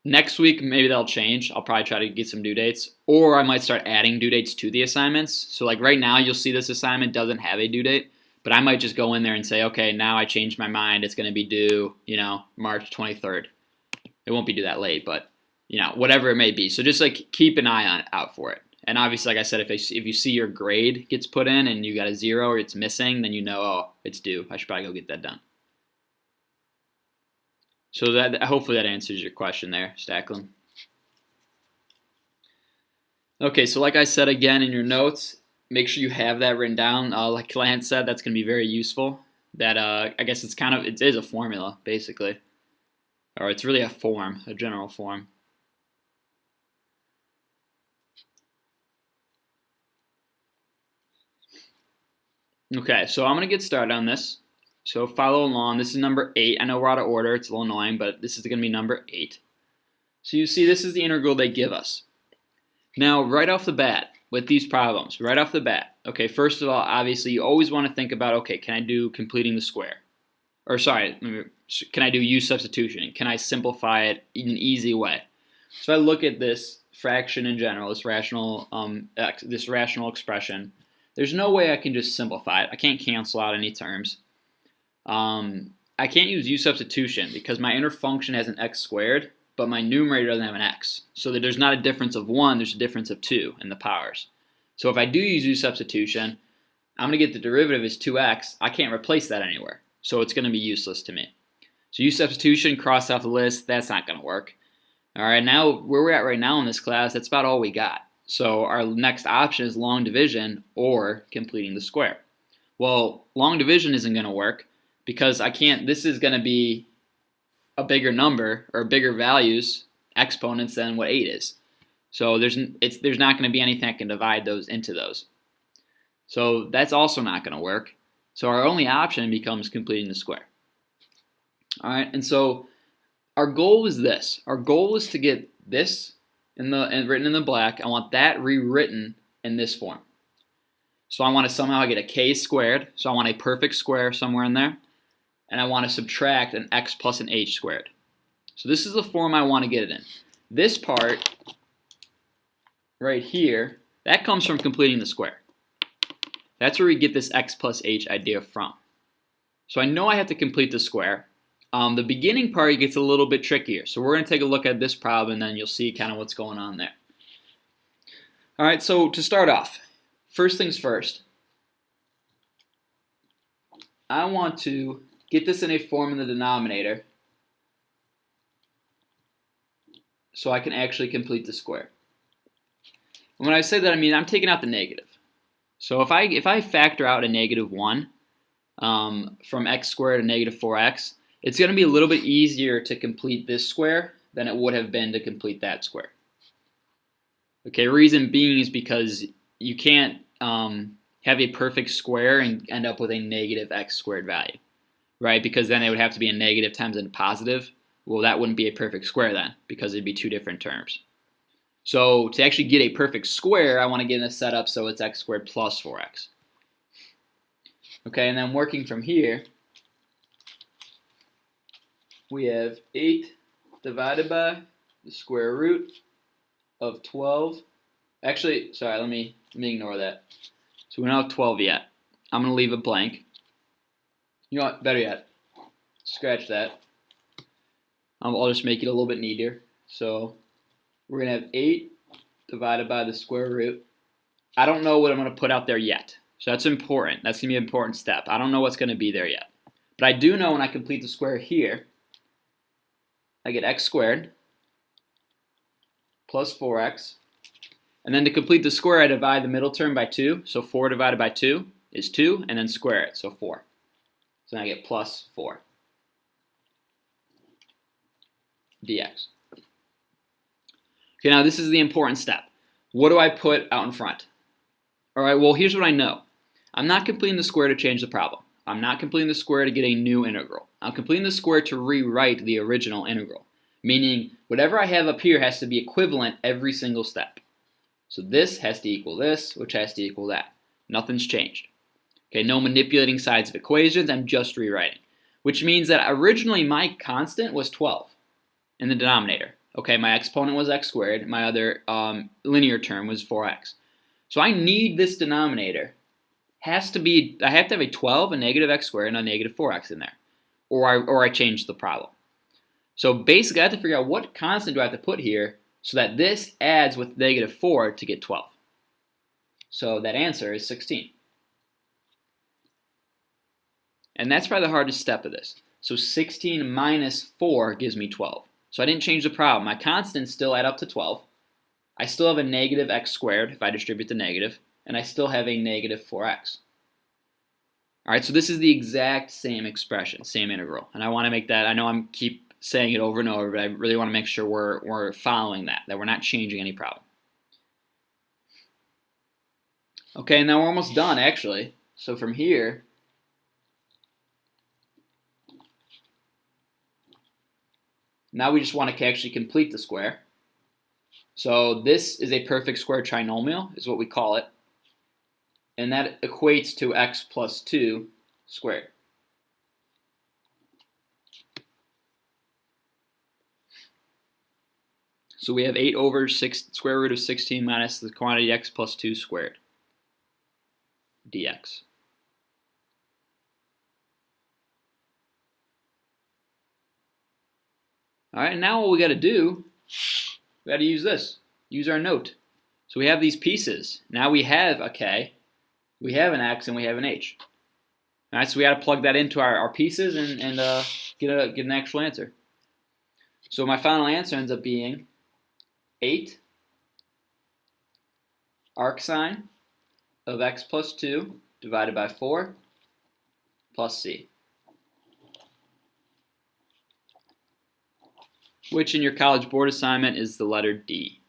next week, maybe that'll change. I'll probably try to get some due dates. Or I might start adding due dates to the assignments. So like right now, you'll see this assignment doesn't have a due date. But I might just go in there and say, okay, now I changed my mind. It's going to be due, March 23rd. It won't be due that late, but, whatever it may be. So just like keep an eye out for it. And obviously, like I said, if you see your grade gets put in and you got a 0 or it's missing, then oh, it's due. I should probably go get that done. So hopefully that answers your question there, Stacklin. Okay, so like I said again in your notes, make sure you have that written down. Like Lance said, that's going to be very useful. That I guess it is a formula basically, or it's really a general form. Okay, so I'm going to get started on this. So follow along. This is number 8. I know we're out of order. It's a little annoying, but this is going to be number 8. So you see this is the integral they give us. Now, right off the bat, with these problems right off the bat. Okay, first of all, obviously you always want to think about, okay, can I do completing the square? Or sorry, can I do use substitution? Can I simplify it in an easy way? So I look at this fraction in general, this rational expression. There's no way I can just simplify it. I can't cancel out any terms. I can't use substitution because my inner function has an x squared, but my numerator doesn't have an x. So that there's not a difference of 1, there's a difference of 2 in the powers. So if I do use substitution, I'm going to get the derivative as 2x. I can't replace that anywhere. So it's going to be useless to me. So use substitution, cross off the list, that's not going to work. All right, now where we're at right now in this class, that's about all we got. So our next option is long division or completing the square. Well, long division isn't going to work because I can't, this is going to be a bigger number or bigger values, exponents than what 8 is. So there's not going to be anything that can divide those into those. So that's also not going to work. So our only option becomes completing the square. All right, and so our goal is this. Our goal is to get this written in the black. I want that rewritten in this form. So I want to somehow get a k squared. So I want a perfect square somewhere in there. And I want to subtract an x plus an h squared. So this is the form I want to get it in. This part right here, that comes from completing the square. That's where we get this x plus h idea from. So I know I have to complete the square. The beginning part gets a little bit trickier. So we're going to take a look at this problem and then you'll see kind of what's going on there. All right, so to start off, first things first, I want to get this in a form in the denominator so I can actually complete the square. And when I say that, I mean I'm taking out the negative. So if I factor out a -1 from x squared to -4x, it's going to be a little bit easier to complete this square than it would have been to complete that square. Okay, reason being is because you can't have a perfect square and end up with a -x squared value, right? Because then it would have to be a negative times a positive. Well, that wouldn't be a perfect square then because it'd be two different terms. So to actually get a perfect square, I want to get it set up so it's x squared plus 4x. Okay, and then working from here, we have 8 divided by the square root of 12. Actually, sorry, let me ignore that. So we don't have 12 yet. I'm going to leave it blank. You know what? Better yet, scratch that. I'll just make it a little bit neater. So we're going to have 8 divided by the square root. I don't know what I'm going to put out there yet. So that's important. That's going to be an important step. I don't know what's going to be there yet. But I do know when I complete the square here, I get x squared plus 4x. And then to complete the square, I divide the middle term by 2. So 4 divided by 2 is 2, and then square it, so 4. So now I get plus 4 dx. Okay, now this is the important step. What do I put out in front? All right, well, here's what I know. I'm not completing the square to change the problem. I'm not completing the square to get a new integral. I'm completing the square to rewrite the original integral, meaning whatever I have up here has to be equivalent every single step. So this has to equal this, which has to equal that. Nothing's changed. Okay, no manipulating sides of equations, I'm just rewriting. Which means that originally my constant was 12 in the denominator. Okay, my exponent was x squared, my other linear term was 4x. So I need this denominator. I have to have a 12, a -x squared, and a -4x in there. Or I change the problem. So basically I have to figure out what constant do I have to put here so that this adds with -4 to get 12. So that answer is 16. And that's probably the hardest step of this. So 16 minus 4 gives me 12. So I didn't change the problem. My constants still add up to 12. I still have a -x squared if I distribute the negative, and I still have a -4x. All right, so this is the exact same expression, same integral. And I want to make that, I know I'm keep saying it over and over, but I really want to make sure we're following that we're not changing any problem. Okay, now we're almost done actually. So from here, now we just want to actually complete the square. So this is a perfect square trinomial, is what we call it. And that equates to x plus 2 squared. So we have 8 over square root of 16 minus the quantity x plus 2 squared dx. All right, now what we got to do, we got to use this. Use our note. So we have these pieces. Now we have a k, we have an x, and we have an h. All right, so we got to plug that into our pieces and get an actual answer. So my final answer ends up being 8 arcsine of x plus 2 divided by 4 plus c, which in your college board assignment is the letter D.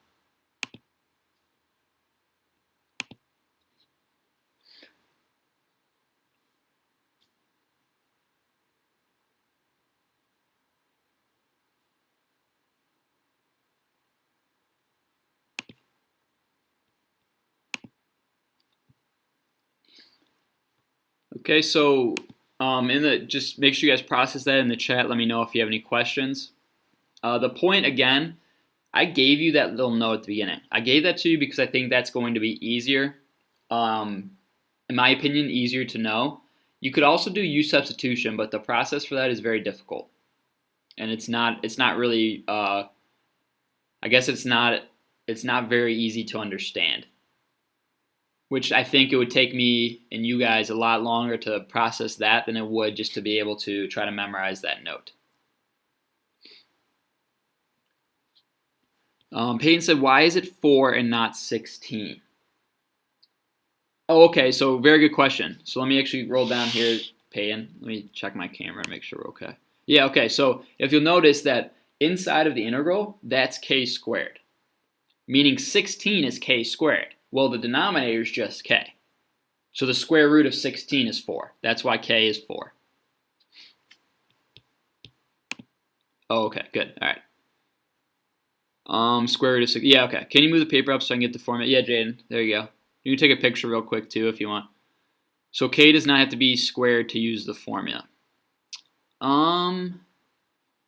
Okay, so just make sure you guys process that in the chat. Let me know if you have any questions. The point again, I gave you that little note at the beginning. I gave that to you because I think that's going to be easier. In my opinion, easier to know. You could also do U substitution, but the process for that is very difficult, and it's not really. I guess it's not very easy to understand. Which I think it would take me and you guys a lot longer to process that than it would just to be able to try to memorize that note. Peyton said, why is it 4 and not 16? Oh, okay, so very good question. So let me actually roll down here, Peyton. Let me check my camera and make sure we're okay. Yeah, okay, so if you'll notice that inside of the integral, that's k squared, meaning 16 is k squared. Well, the denominator is just k. So the square root of 16 is 4. That's why k is 4. Oh, okay, good. All right. Square root of 6. Yeah, okay. Can you move the paper up so I can get the format? Yeah, Jaden. There you go. You can take a picture real quick, too, if you want. So k does not have to be squared to use the formula.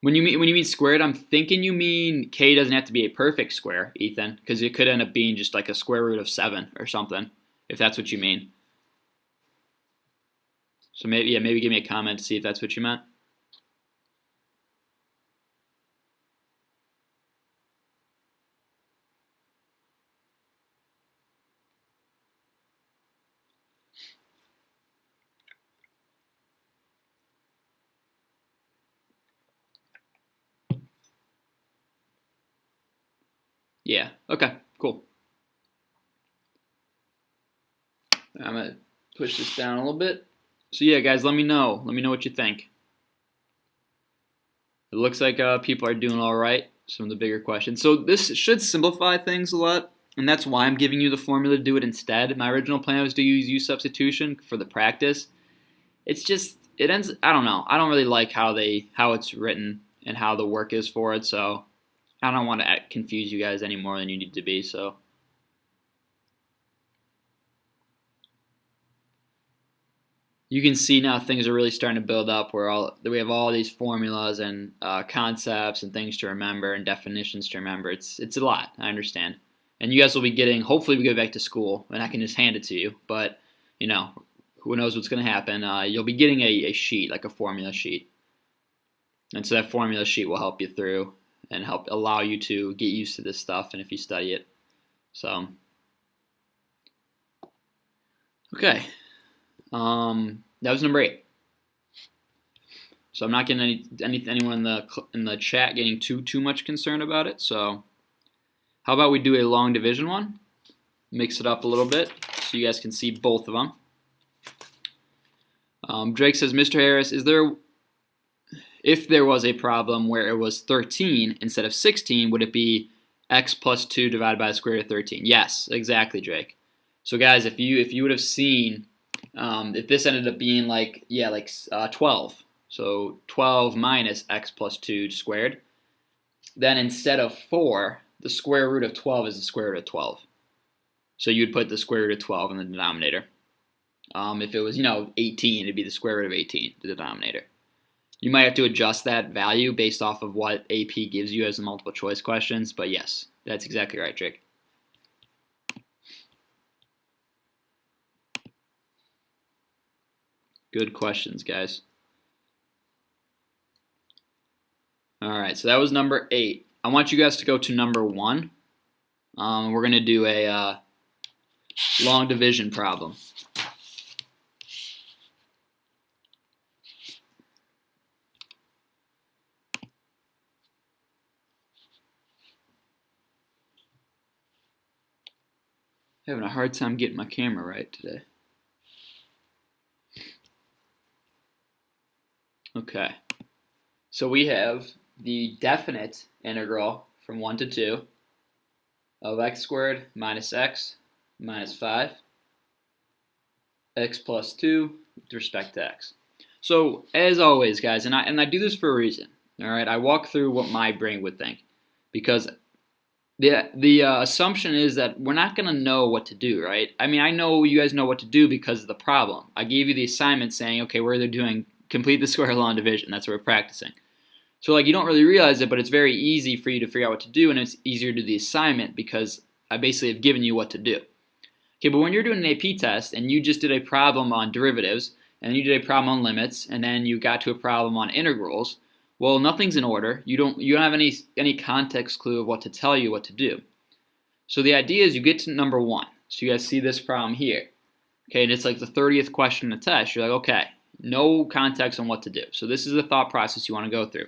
When you mean squared, I'm thinking you mean k doesn't have to be a perfect square, Ethan, because it could end up being just like a square root of 7 or something, if that's what you mean. So maybe give me a comment to see if that's what you meant. Yeah, okay, cool. I'm going to push this down a little bit. So yeah, guys, let me know. Let me know what you think. It looks like people are doing all right. Some of the bigger questions. So this should simplify things a lot, and that's why I'm giving you the formula to do it instead. My original plan was to use U substitution for the practice. It's just I don't know. I don't really like how it's written and how the work is for it. So I don't want to confuse you guys any more than you need to be. So. You can see now things are really starting to build up where we have all these formulas and concepts and things to remember and definitions to remember. It's a lot, I understand. And you guys will be getting, hopefully we go back to school and I can just hand it to you. But, who knows what's going to happen. You'll be getting a sheet, like a formula sheet. And so that formula sheet will help you through and help allow you to get used to this stuff and if you study it. So, okay. That was number 8. So I'm not getting anyone in the chat getting too much concerned about it. So how about we do a long division one? Mix it up a little bit so you guys can see both of them. Drake says, Mr. Harris, if there was a problem where it was 13 instead of 16, would it be x plus 2 divided by the square root of 13? Yes, exactly, Drake. So guys, if you would have seen, if this ended up being like 12, so 12 minus x plus 2 squared, then instead of 4, the square root of 12 is the square root of 12. So you'd put the square root of 12 in the denominator. If it was, 18, it'd be the square root of 18, the denominator. You might have to adjust that value based off of what AP gives you as the multiple choice questions, but yes, that's exactly right, Jake. Good questions, guys. All right, so that was number 8. I want you guys to go to number 1. We're going to do a long division problem. Having a hard time getting my camera right today. Okay, so we have the definite integral from 1 to 2 of x squared minus x minus 5 x plus 2 with respect to x. So as always, guys, and I do this for a reason. All right, I walk through what my brain would think, because the assumption is that we're not going to know what to do, right? I mean, I know you guys know what to do because of the problem. I gave you the assignment saying, okay, we're either doing complete the square law and division. That's what we're practicing. So you don't really realize it, but it's very easy for you to figure out what to do, and it's easier to do the assignment because I basically have given you what to do. Okay, but when you're doing an AP test and you just did a problem on derivatives, and you did a problem on limits, and then you got to a problem on integrals, well, nothing's in order. You don't have any context clue of what to tell you what to do. So the idea is you get to number 1. So you guys see this problem here. Okay, and it's like the 30th question in the test. You're like, okay, no context on what to do. So this is the thought process you want to go through.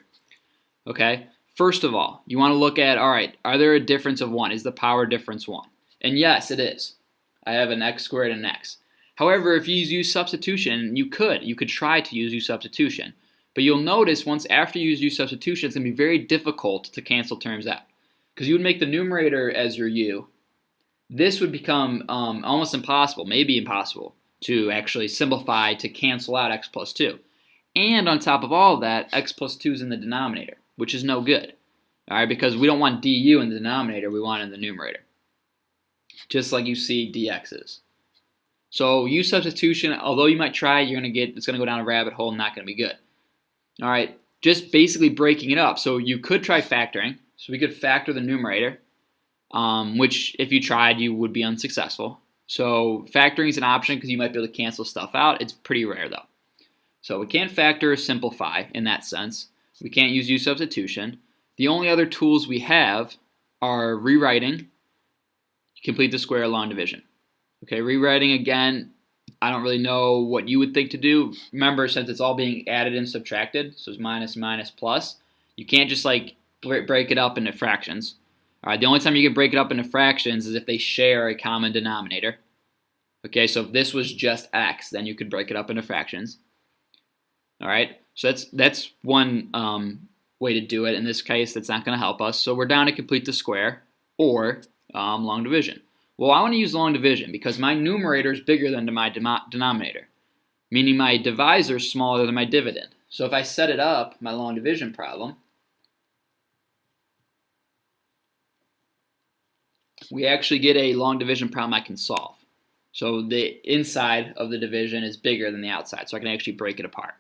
Okay, first of all, you want to look at, all right, are there a difference of 1? Is the power difference 1? And yes, it is. I have an x squared and an x. However, if you use substitution, you could try to use substitution. But you'll notice once after you use substitution, it's going to be very difficult to cancel terms out. Because you would make the numerator as your u. This would become almost impossible, maybe impossible, to actually simplify to cancel out x plus 2. And on top of all of that, x plus 2 is in the denominator, which is no good. All right, because we don't want du in the denominator, we want it in the numerator. Just like you see dx is. So use substitution, although you might try, it's going to go down a rabbit hole and not going to be good. All right, just basically breaking it up. So you could try factoring. So we could factor the numerator, which if you tried, you would be unsuccessful. So factoring is an option because you might be able to cancel stuff out. It's pretty rare though. So we can't factor or simplify in that sense. We can't use substitution. The only other tools we have are rewriting, complete the square long division. Okay, rewriting again, I don't really know what you would think to do. Remember, since it's all being added and subtracted, so it's minus, minus, plus, you can't just break it up into fractions. All right, the only time you can break it up into fractions is if they share a common denominator. Okay, so if this was just x, then you could break it up into fractions. All right, so that's one way to do it. In this case, that's not going to help us. So we're down to complete the square or long division. Well, I want to use long division because my numerator is bigger than my denominator, meaning my divisor is smaller than my dividend. So if I set it up, my long division problem, we actually get a long division problem I can solve. So the inside of the division is bigger than the outside, so I can actually break it apart.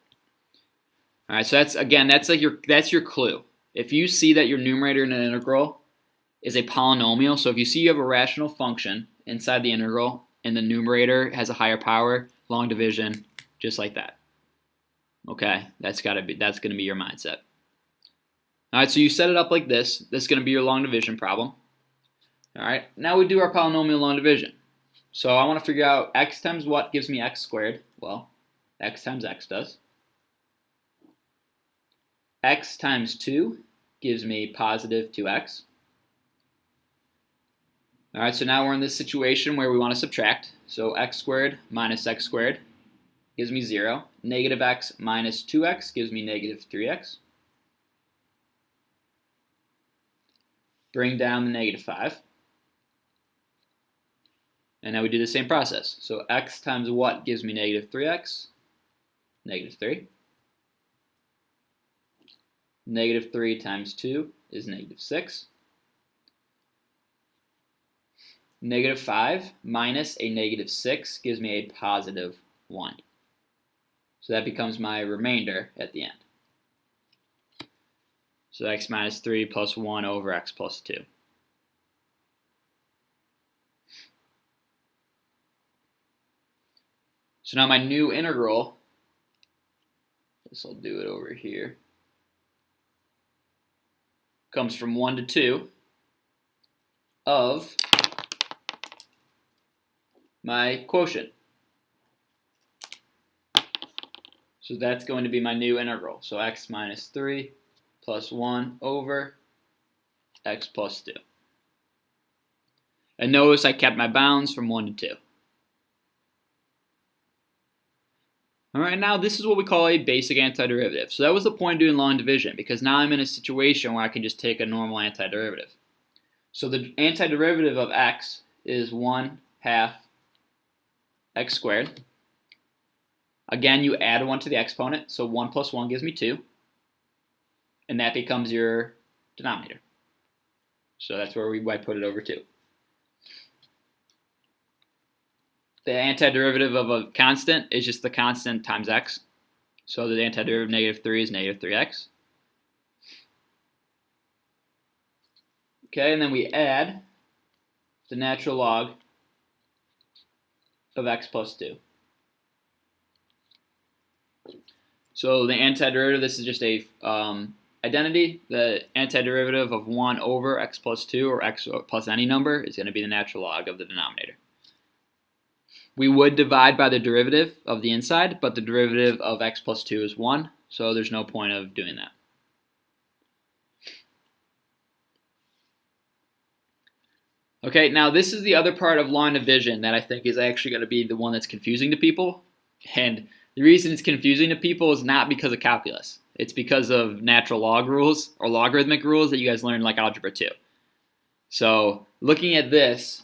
All right, so that's your clue. If you see that your numerator in an integral is a polynomial, so if you see you have a rational function inside the integral and the numerator has a higher power, long division, just like that. Okay, that's going to be your mindset. All right, so you set it up like this. This is going to be your long division problem. All right, now we do our polynomial long division. So I want to figure out x times what gives me x squared. Well, x times x does. X times 2 gives me positive 2x. All right, so now we're in this situation where we want to subtract. So x squared minus x squared gives me 0. Negative x minus 2x gives me negative 3x. Bring down the negative 5. And now we do the same process. So x times what gives me negative 3x? Negative 3. Negative 3 times 2 is negative 6. Negative 5 minus a negative 6 gives me a positive 1. So that becomes my remainder at the end. So x minus 3 plus 1 over x plus 2. So now my new integral, this will do it over here, comes from 1 to 2 of my quotient. So that's going to be my new integral. So x minus 3 plus 1 over x plus 2. And notice I kept my bounds from 1 to 2. All right, now this is what we call a basic antiderivative. So that was the point of doing long division, because now I'm in a situation where I can just take a normal antiderivative. So the antiderivative of x is 1/2 x squared. Again, you add 1 to the exponent, so 1 plus 1 gives me 2. And that becomes your denominator. So that's where I put it over 2. The antiderivative of a constant is just the constant times x. So the antiderivative of negative 3 is negative 3x. Okay, and then we add the natural log of x plus 2. So the antiderivative, this is just a identity. The antiderivative of 1 over x plus 2, or x plus any number, is going to be the natural log of the denominator. We would divide by the derivative of the inside, but the derivative of x plus 2 is 1, so there's no point of doing that. Okay, now this is the other part of long division that I think is actually going to be the one that's confusing to people. And the reason it's confusing to people is not because of calculus. It's because of natural log rules or logarithmic rules that you guys learned like Algebra 2. So looking at this,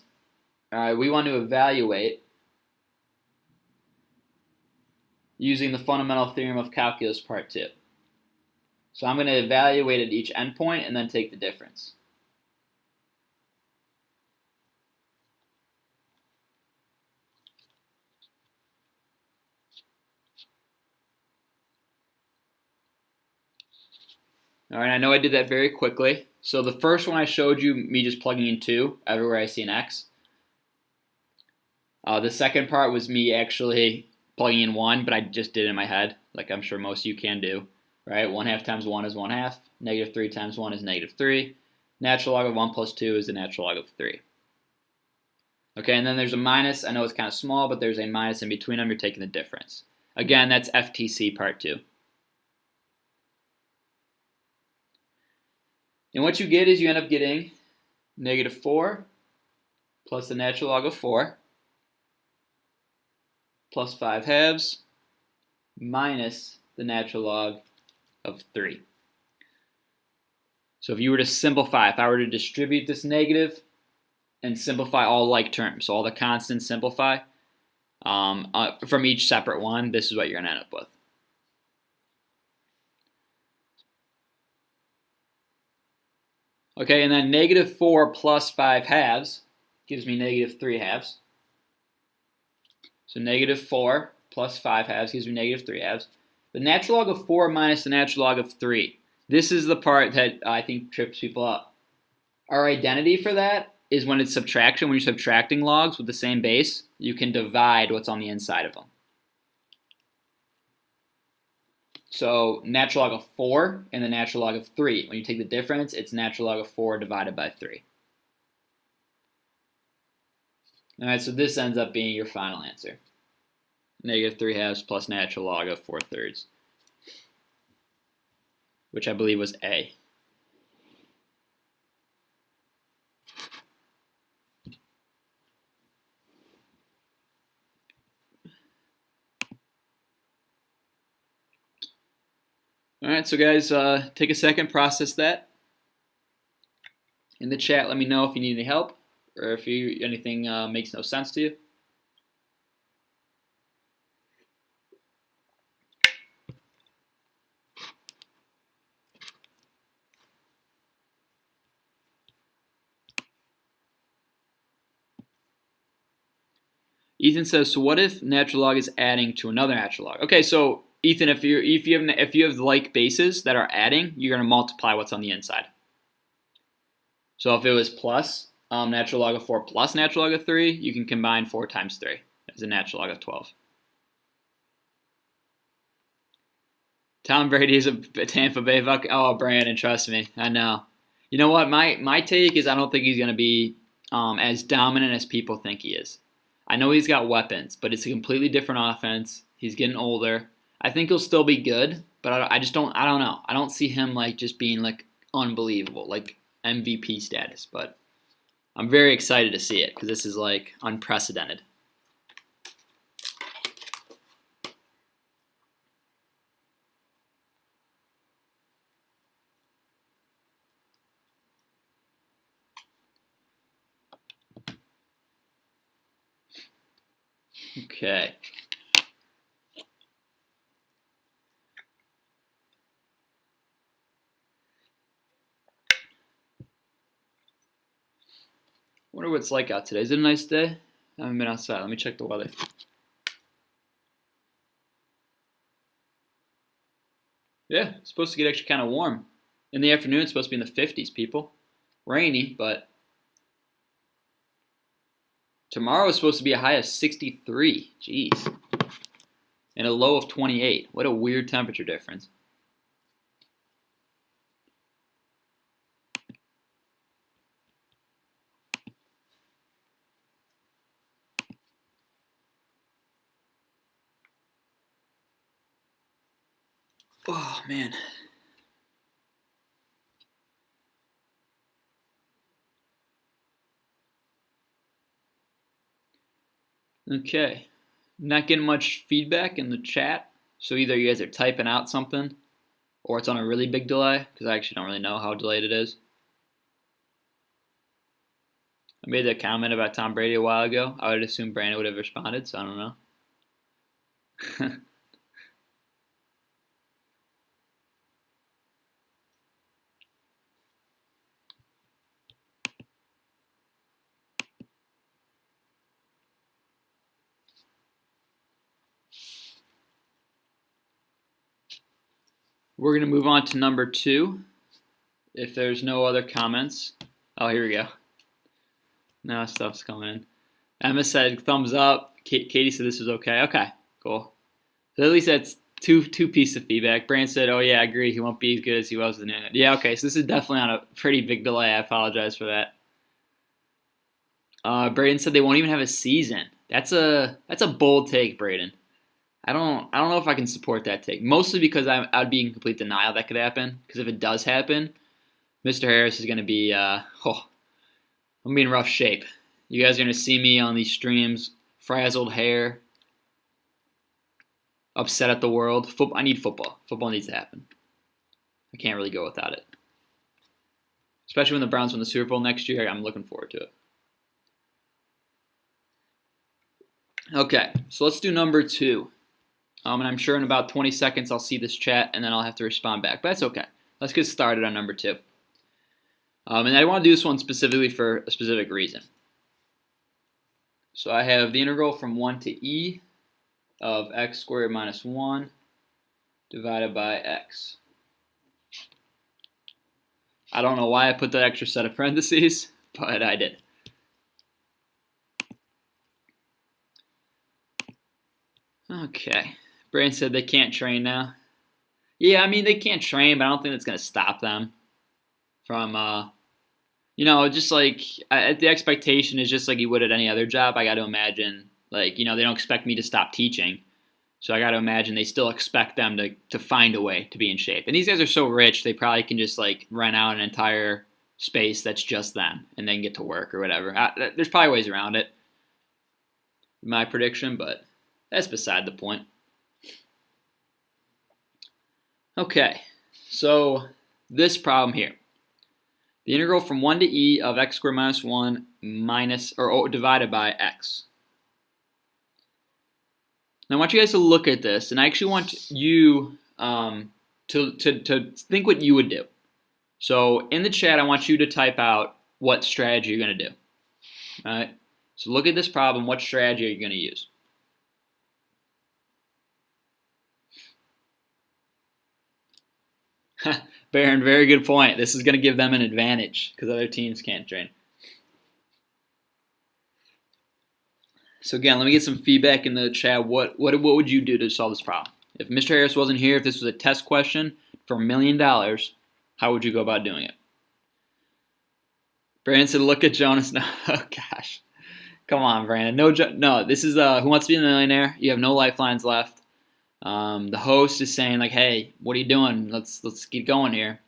we want to evaluate using the fundamental theorem of calculus part 2. So I'm going to evaluate at each endpoint and then take the difference. All right, I know I did that very quickly. So the first one I showed you, me just plugging in 2 everywhere I see an x. The second part was me actually plugging in 1, but I just did it in my head, like I'm sure most of you can do. Right? 1/2 times 1 is 1/2. Negative 3 times 1 is negative 3. Natural log of 1 plus 2 is the natural log of 3. Okay, and then there's a minus. I know it's kind of small, but there's a minus in between them. You're taking the difference. Again, that's FTC part 2. And what you get is you end up getting negative 4 plus the natural log of 4 plus 5/2 minus the natural log of 3. So if you were to simplify, if I were to distribute this negative and simplify all like terms, so all the constants simplify from each separate one, this is what you're going to end up with. Okay, and then negative 4 plus 5/2 gives me negative 3/2. So negative 4 plus 5/2 gives me negative 3/2. The natural log of 4 minus the natural log of 3. This is the part that I think trips people up. Our identity for that is when it's subtraction. When you're subtracting logs with the same base, you can divide what's on the inside of them. So natural log of 4 and the natural log of 3. When you take the difference, it's natural log of 4 divided by 3. All right, so this ends up being your final answer. Negative 3/2 plus natural log of 4/3, which I believe was A. All right, so guys, take a second, process that. In the chat, let me know if you need any help or if anything makes no sense to you. Ethan says, so what if natural log is adding to another natural log? Okay, so Ethan, if you have like bases that are adding, you're going to multiply what's on the inside. So if it was plus natural log of 4 plus natural log of 3, you can combine 4 times 3 as a natural log of 12. Tom Brady is a Tampa Bay Buccaneers. Oh, Brandon, trust me, I know. You know what? My take is I don't think he's going to be as dominant as people think he is. I know he's got weapons, but it's a completely different offense. He's getting older. I think he'll still be good, but I just don't. I don't know. I don't see him like just being like unbelievable, like MVP status. But I'm very excited to see it because this is like unprecedented. Okay. Wonder what it's like out today. Is it a nice day? I haven't been outside. Let me check the weather. Yeah, it's supposed to get actually kind of warm. In the afternoon, it's supposed to be in the 50s, people. Rainy, but tomorrow is supposed to be a high of 63. Jeez. And a low of 28. What a weird temperature difference. Oh, man. Okay. Not getting much feedback in the chat. So either you guys are typing out something or it's on a really big delay because I actually don't really know how delayed it is. I made that comment about Tom Brady a while ago. I would assume Brandon would have responded, so I don't know. We're going to move on to number 2. If there's no other comments. Oh, here we go. Now stuff's coming in. Emma said thumbs up. Katie said this was okay. Okay, cool. So at least that's two pieces of feedback. Brand said, oh yeah, I agree. He won't be as good as he was in it. Yeah, okay. So this is definitely on a pretty big delay. I apologize for that. Braden said they won't even have a season. That's a bold take, Braden. I don't know if I can support that take. Mostly because I'd be in complete denial that could happen. Because if it does happen, Mr. Harris is going to be I'm gonna be in rough shape. You guys are going to see me on these streams, frazzled hair, upset at the world. I need football. Football needs to happen. I can't really go without it. Especially when the Browns win the Super Bowl next year. I'm looking forward to it. Okay, so let's do number 2. And I'm sure in about 20 seconds I'll see this chat and then I'll have to respond back. But that's okay. Let's get started on number 2. And I want to do this one specifically for a specific reason. So I have the integral from 1 to e of x squared minus 1 divided by x. I don't know why I put that extra set of parentheses, but I did. Okay. Brain said they can't train now. Yeah, I mean, they can't train, but I don't think that's going to stop them from, just like, the expectation is just like you would at any other job. I got to imagine, like, they don't expect me to stop teaching. So I got to imagine they still expect them to find a way to be in shape. And these guys are so rich, they probably can just, like, rent out an entire space that's just them and then get to work or whatever. There's probably ways around it, my prediction, but that's beside the point. Okay, so this problem here. The integral from 1 to e of x squared minus 1 divided by x. Now I want you guys to look at this, and I actually want you to think what you would do. So in the chat, I want you to type out what strategy you're going to do. All right? So look at this problem. What strategy are you going to use? Baron, very good point. This is going to give them an advantage because other teams can't train. So again, let me get some feedback in the chat. What would you do to solve this problem? If Mr. Harris wasn't here, if this was a test question for $1 million, how would you go about doing it? Brandon said, look at Jonas. No, oh gosh. Come on, Brandon. No, this is Who Wants to Be a Millionaire? You have no lifelines left. The host is saying, like, hey, what are you doing? Let's get going here.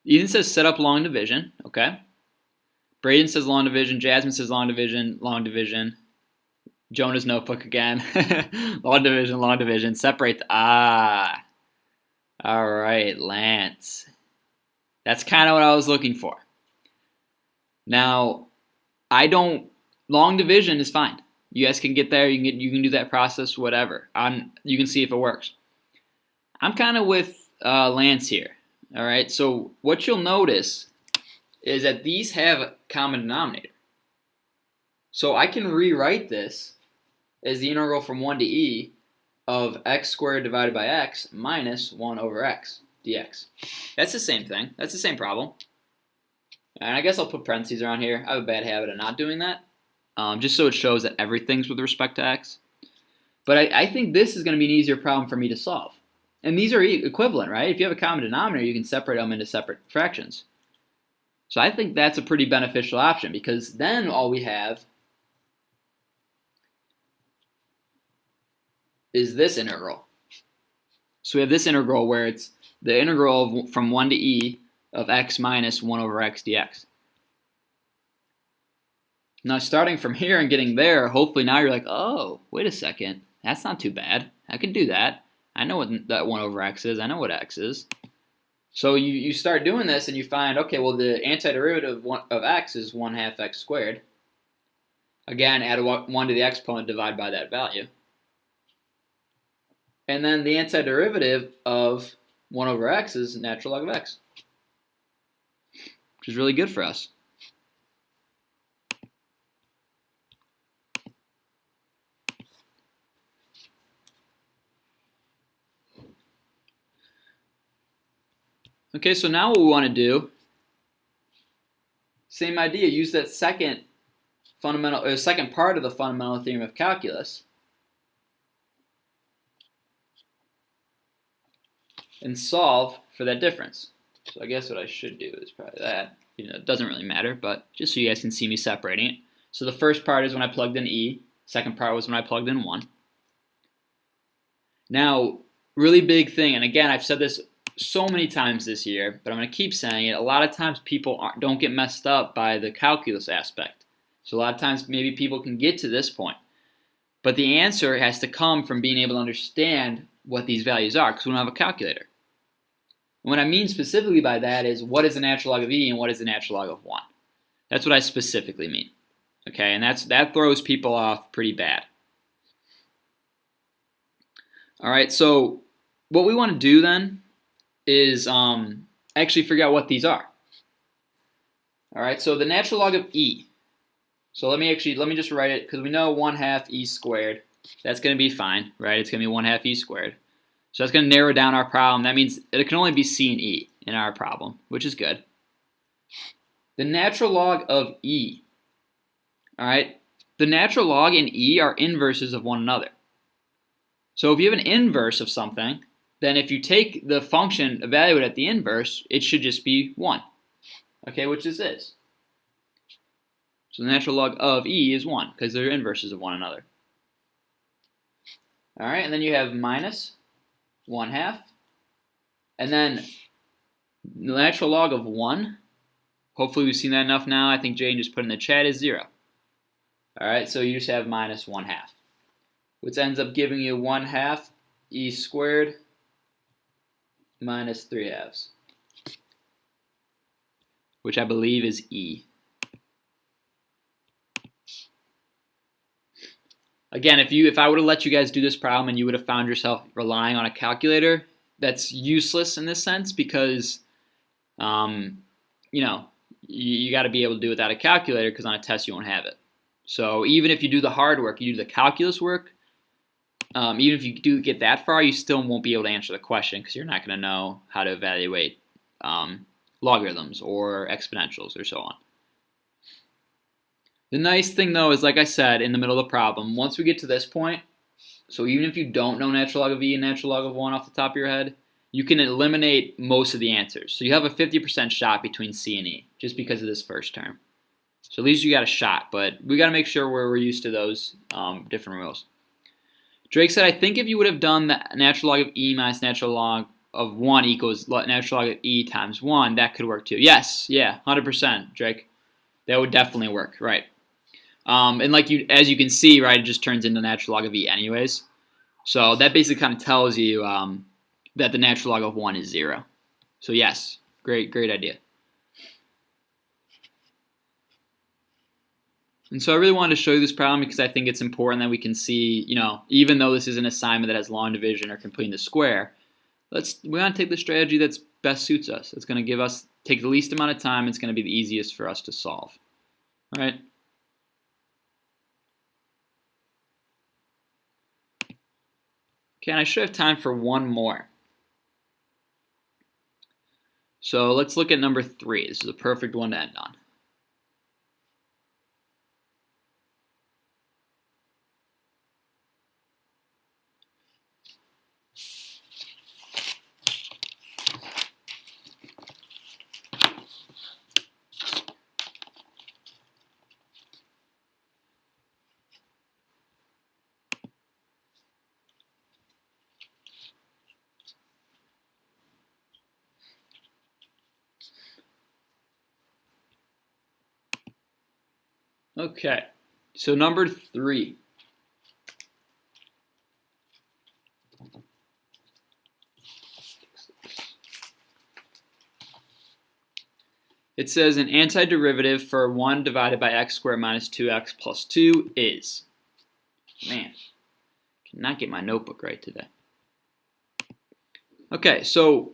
Ethan says set up long division. Okay. Braden says long division. Jasmine says long division. Long division. Jonah's notebook again. Long division, long division. Separate all right, Lance. That's kind of what I was looking for. Now, long division is fine. You guys can get there. You can do that process, whatever. You can see if it works. I'm kind of with Lance here. All right. So what you'll notice is that these have a common denominator. So I can rewrite this as the integral from 1 to e of x squared divided by x minus 1 over x dx. That's the same thing. That's the same problem. And I guess I'll put parentheses around here. I have a bad habit of not doing that, just so it shows that everything's with respect to x. But I think this is going to be an easier problem for me to solve. And these are equivalent, right? If you have a common denominator, you can separate them into separate fractions. So I think that's a pretty beneficial option because then all we have is this integral. So we have this integral where it's the integral from 1 to e of x minus 1 over x dx. Now starting from here and getting there, hopefully now you're like, oh, wait a second. That's not too bad. I can do that. I know what that 1 over x is. I know what x is. So you start doing this and you find, okay, well the antiderivative of x is 1/2 x squared. Again, add 1 to the exponent, divide by that value. And then the antiderivative of 1 over x is natural log of x, which is really good for us. Okay, so now what we want to do, same idea, use that second part of the fundamental theorem of calculus and solve for that difference. So I guess what I should do is probably that. It doesn't really matter, but just so you guys can see me separating it. So the first part is when I plugged in e. Second part was when I plugged in 1. Now, really big thing, and again, I've said this so many times this year, but I'm going to keep saying it. A lot of times people don't get messed up by the calculus aspect. So a lot of times maybe people can get to this point. But the answer has to come from being able to understand what these values are because we don't have a calculator. And what I mean specifically by that is what is the natural log of e and what is the natural log of 1. That's what I specifically mean. Okay, and that throws people off pretty bad. All right, so what we want to do then is actually figure out what these are. All right, so the natural log of e. So let me just write it because we know 1/2 e squared. That's going to be fine, right? It's going to be 1/2 e squared. So that's going to narrow down our problem. That means it can only be c and e in our problem, which is good. The natural log of e. All right, the natural log and e are inverses of one another. So if you have an inverse of something, then if you take the function evaluated at the inverse, it should just be 1, okay, which is this. So the natural log of e is 1 because they're inverses of one another. All right, and then you have minus 1/2, and then the natural log of 1, hopefully we've seen that enough now, I think Jane just put in the chat, is 0. All right, so you just have minus 1/2, which ends up giving you 1/2 e squared minus 3/2, which I believe is e. Again, if I would have let you guys do this problem and you would have found yourself relying on a calculator, that's useless in this sense because, you got to be able to do it without a calculator because on a test you won't have it. So even if you do the hard work, you do the calculus work, even if you do get that far, you still won't be able to answer the question because you're not going to know how to evaluate logarithms or exponentials or so on. The nice thing though is, like I said, in the middle of the problem, once we get to this point, so even if you don't know natural log of e and natural log of 1 off the top of your head, you can eliminate most of the answers. So you have a 50% shot between c and e just because of this first term. So at least you got a shot, but we got to make sure we're used to those different rules. Drake said, I think if you would have done the natural log of e minus natural log of 1 equals natural log of e times 1, that could work too. Yes, yeah, 100%, Drake. That would definitely work, right. And as you can see, right, it just turns into natural log of e anyways. So that basically kind of tells you that the natural log of 1 is 0. So yes, great idea. And so I really wanted to show you this problem because I think it's important that we can see, even though this is an assignment that has long division or completing the square, we want to take the strategy that best suits us. It's going to take the least amount of time. It's going to be the easiest for us to solve. All right. Okay, and I should have time for one more. So let's look at number 3. This is a perfect one to end on. Okay, so number 3. It says an antiderivative for 1 divided by x squared minus 2x plus 2 is. Man, cannot get my notebook right today. Okay, so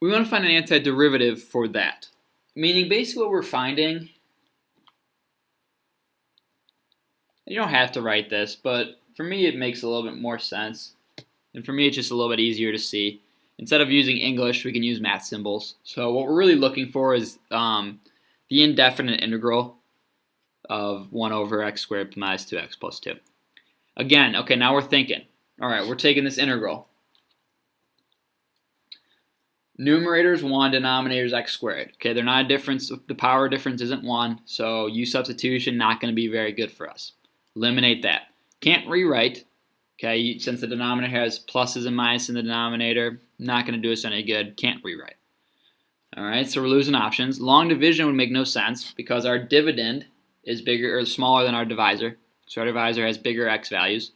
we want to find an antiderivative for that. Meaning basically what we're finding, you don't have to write this, but for me it makes a little bit more sense. And for me it's just a little bit easier to see. Instead of using English, we can use math symbols. So what we're really looking for is the indefinite integral of 1 over x squared minus 2x plus 2. Again, okay, now we're thinking. All right, we're taking this integral. Numerator is 1, denominator is x squared. Okay, they're not a difference. The power difference isn't 1, so u substitution not going to be very good for us. Eliminate that. Can't rewrite. Okay, since the denominator has pluses and minuses in the denominator, not going to do us any good. Can't rewrite. All right, so we're losing options. Long division would make no sense because our dividend is bigger or smaller than our divisor. So our divisor has bigger x values.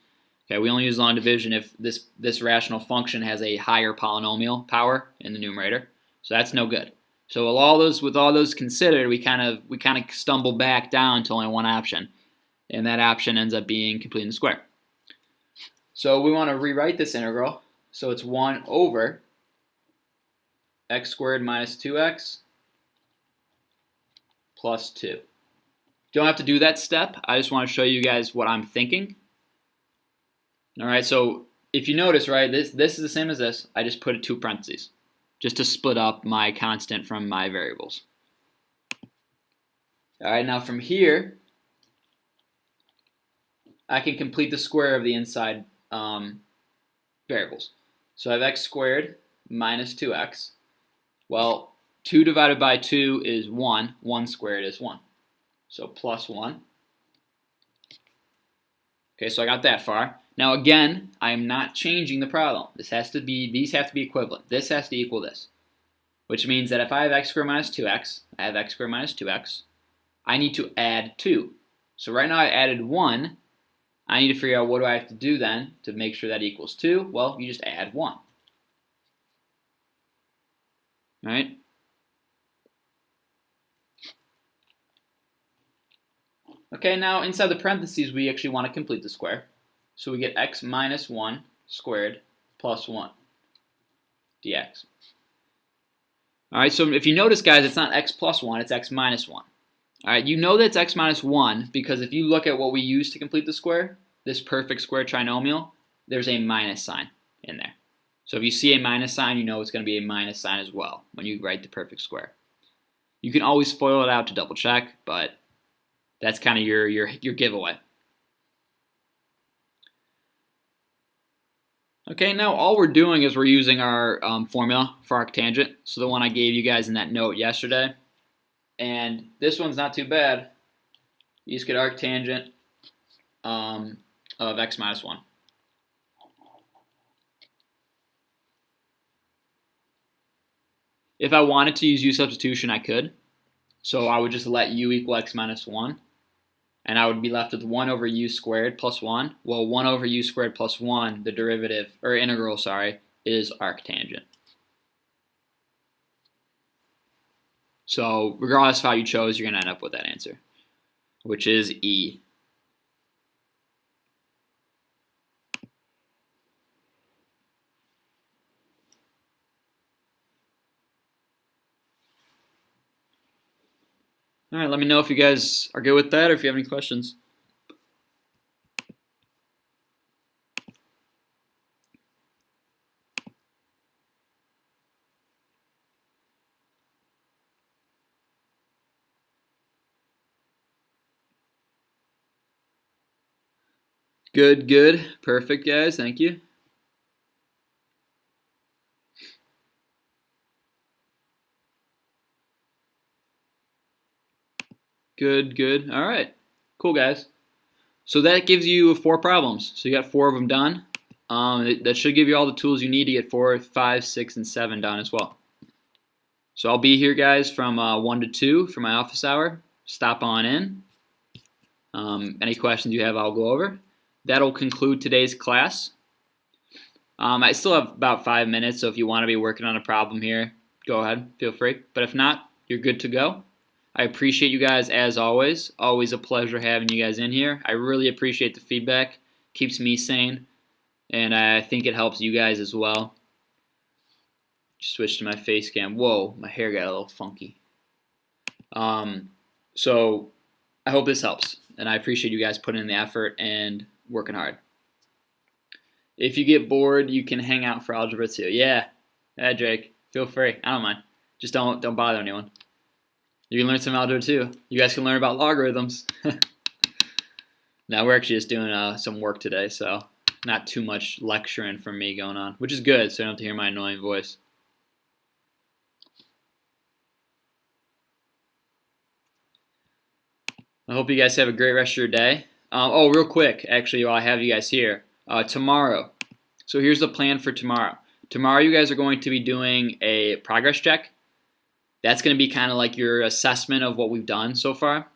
Okay, we only use long division if this rational function has a higher polynomial power in the numerator. So that's no good. So with all those considered, we kind of stumble back down to only one option, and that option ends up being completing the square. So we want to rewrite this integral. So it's 1 over x squared minus 2x plus 2. Don't have to do that step. I just want to show you guys what I'm thinking. All right, so if you notice, right, this is the same as this. I just put it 2 parentheses just to split up my constant from my variables. All right, now from here, I can complete the square of the inside variables. So I have x squared minus 2x. Well, 2 divided by 2 is 1. 1 squared is 1. So plus 1. Okay, so I got that far. Now again, I am not changing the problem. These have to be equivalent. This has to equal this. Which means that if I have x squared minus 2x, I have x squared minus 2x, I need to add 2. So right now I added 1. I need to figure out what do I have to do then to make sure that equals 2. Well, you just add 1. All right? Okay, now inside the parentheses, we actually want to complete the square. So we get x minus 1 squared plus 1 dx. All right, so if you notice, guys, it's not x plus 1, it's x minus 1. All right, you know that's x minus 1 because if you look at what we use to complete the square, this perfect square trinomial, there's a minus sign in there. So if you see a minus sign, you know it's going to be a minus sign as well when you write the perfect square. You can always FOIL it out to double check, but that's kind of your giveaway. Okay, now all we're doing is we're using our formula for arctangent, so the one I gave you guys in that note yesterday. And this one's not too bad. You just get arctangent of x minus 1. If I wanted to use u substitution, I could. So I would just let u equal x minus 1. And I would be left with 1 over u squared plus 1. Well, 1 over u squared plus 1, the derivative, or integral, sorry, is arctangent. So regardless of how you chose, you're going to end up with that answer, which is E. All right, let me know if you guys are good with that or if you have any questions. Good, good. Perfect, guys. Thank you. Good, good. All right. Cool, guys. So that gives you 4 problems. So you got 4 of them done. That should give you all the tools you need to get 4, 5, 6, and 7 done as well. So I'll be here, guys, from 1 to 2 for my office hour. Stop on in. Any questions you have, I'll go over. That'll conclude today's class. I still have about 5 minutes, so if you want to be working on a problem here, go ahead, feel free. But if not, you're good to go. I appreciate you guys as always. Always a pleasure having you guys in here. I really appreciate the feedback. Keeps me sane, and I think it helps you guys as well. Just switch to my face cam. Whoa, my hair got a little funky. So I hope this helps, and I appreciate you guys putting in the effort and working hard. If you get bored, you can hang out for Algebra 2. Yeah, Jake, feel free. I don't mind. Just don't bother anyone. You can learn some Algebra 2. You guys can learn about logarithms. Now we're actually just doing some work today, so not too much lecturing from me going on, which is good, so you don't have to hear my annoying voice. I hope you guys have a great rest of your day. Oh, real quick, actually, while I have you guys here, tomorrow. So here's the plan for tomorrow. Tomorrow you guys are going to be doing a progress check. That's going to be kind of like your assessment of what we've done so far.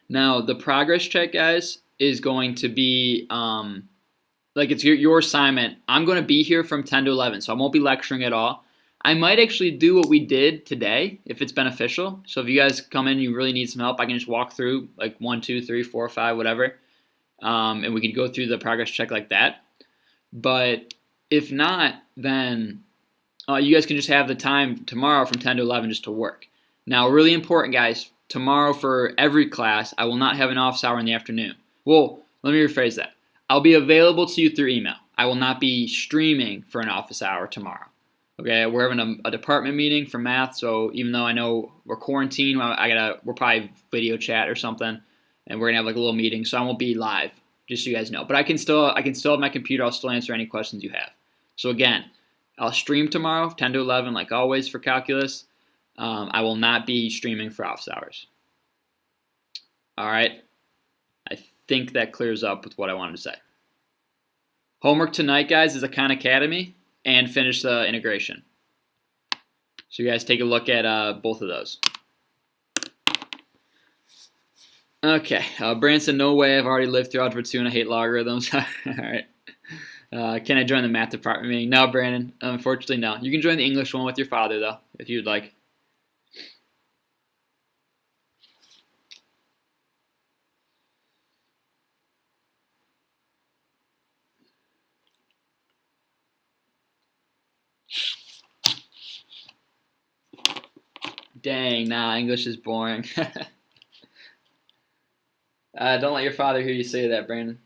Now, the progress check, guys, is going to be like it's your assignment. I'm going to be here from 10 to 11, so I won't be lecturing at all. I might actually do what we did today if it's beneficial. So if you guys come in and you really need some help, I can just walk through like 1, 2, 3, 4, 5, whatever. And we can go through the progress check like that. But if not, then you guys can just have the time tomorrow from 10 to 11 just to work. Now, really important, guys, tomorrow for every class, I will not have an office hour in the afternoon. Well, let me rephrase that. I'll be available to you through email. I will not be streaming for an office hour tomorrow. Okay, we're having a department meeting for math, so even though I know we're quarantined, we're probably video chat or something, and we're gonna have like a little meeting, so I won't be live, just so you guys know. But I can still have my computer. I'll still answer any questions you have. So again, I'll stream tomorrow, 10 to 11, like always for calculus. I will not be streaming for office hours. All right, I think that clears up with what I wanted to say. Homework tonight, guys, is a Khan Academy and finish the integration. So you guys take a look at both of those. Okay, Branson, no way. I've already lived through Algebra 2 and I hate logarithms. All right. Can I join the math department meeting? No, Brandon. Unfortunately, no. You can join the English one with your father, though, if you'd like. Dang, nah, English is boring. Don't let your father hear you say that, Brandon.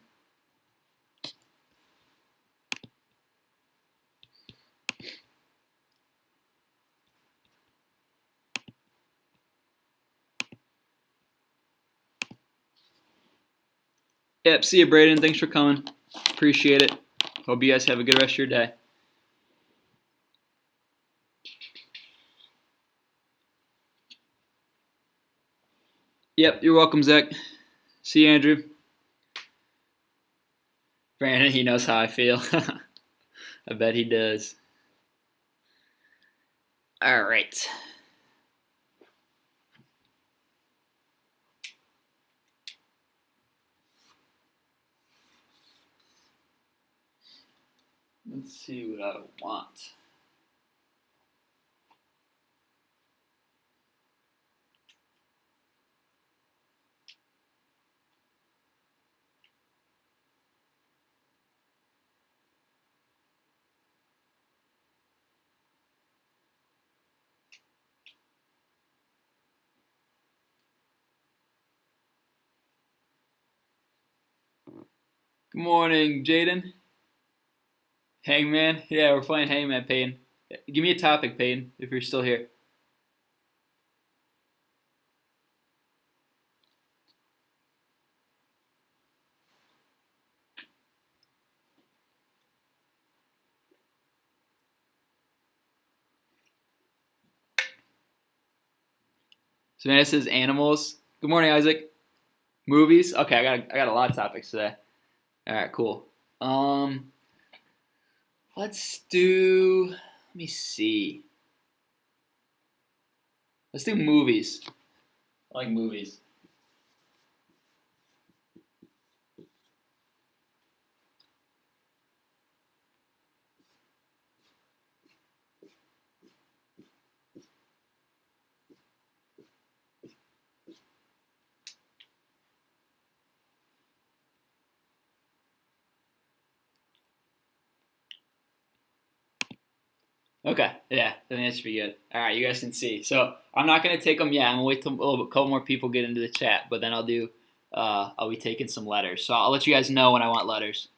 Yep, see you, Braden. Thanks for coming. Appreciate it. Hope you guys have a good rest of your day. Yep, you're welcome, Zach. See you, Andrew. Brandon, he knows how I feel. I bet he does. All right. Let's see what I want. Good morning, Jaden. Hangman? Yeah, we're playing Hangman, Payne. Give me a topic, Payne, if you're still here. Savannah says animals. Good morning, Isaac. Movies? Okay, I got a lot of topics today. All right, cool. Let's do. Let me see. Let's do movies. I like movies. Okay, yeah, I think that should be good. All right, you guys can see. So I'm not gonna take them yet. I'm gonna wait till a couple more people get into the chat, but then I'll do. I'll be taking some letters. So I'll let you guys know when I want letters.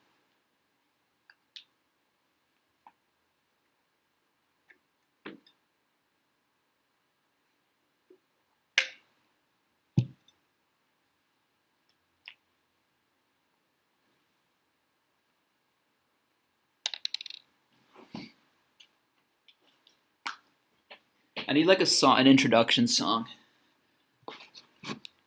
I need like a song, an introduction song.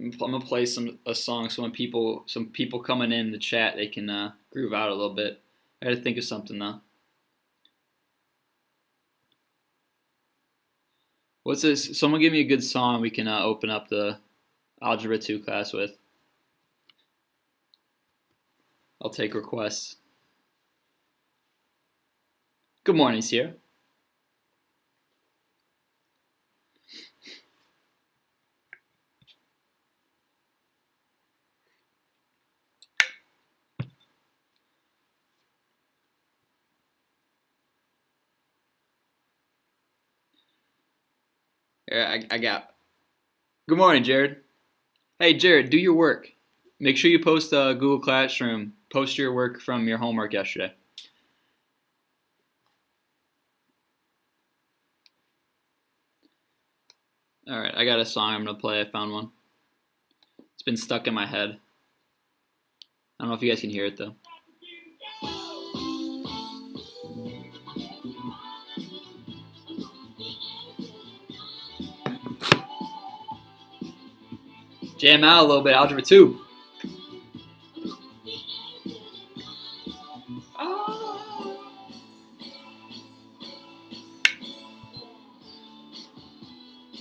I'm gonna play a song so when some people coming in the chat, they can groove out a little bit. I gotta think of something though. What's this? Someone give me a good song we can open up the Algebra 2 class with. I'll take requests. Good morning, Sierra. Yeah, I got. Good morning, Jared. Hey, Jared, do your work. Make sure you post Google Classroom. Post your work from your homework yesterday. All right, I got a song I'm gonna play. I found one. It's been stuck in my head. I don't know if you guys can hear it though. Jam out a little bit, Algebra 2.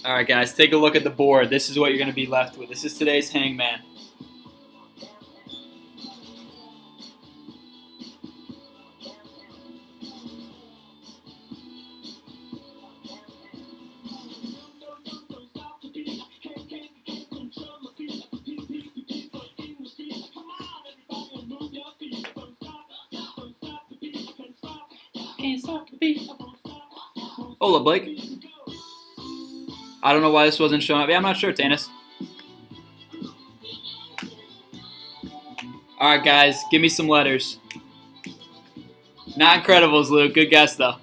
All right, guys, take a look at the board. This is what you're going to be left with. This is today's Hangman. Can't stop the beat. Hola, Blake. I don't know why this wasn't showing up. Yeah, I'm not sure, Tanis. All right, guys, give me some letters. Not Incredibles, Luke. Good guess, though.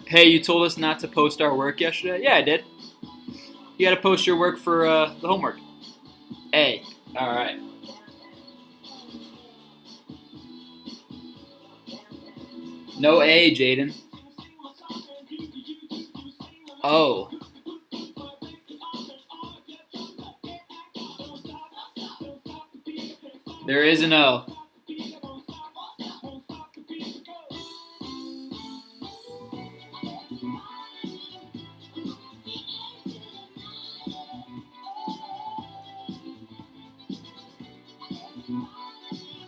Hey, you told us not to post our work yesterday? Yeah, I did. You got to post your work for the homework. A. All right. No A, Jaden. Oh. There is an O.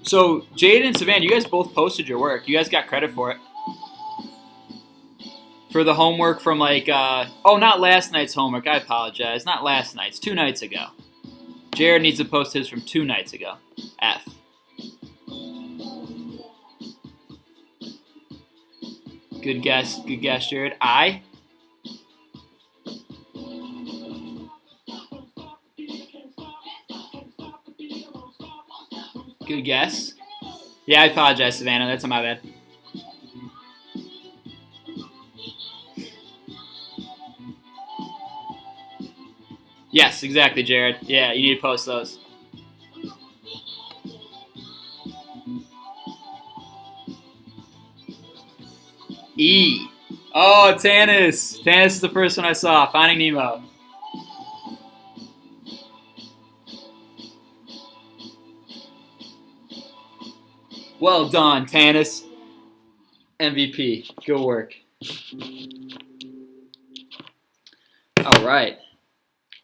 So, Jaden and Savannah, you guys both posted your work. You guys got credit for it. For the homework from not last night's homework. I apologize. Not last night's. 2 nights ago. Jared needs to post his from 2 nights ago. F. Good guess, Jared. I. Good guess. Yeah, I apologize, Savannah. That's on my bad. Yes, exactly, Jared. Yeah, you need to post those. E. Oh, Tanis. Tanis is the first one I saw. Finding Nemo. Well done, Tanis. MVP. Good work. All right.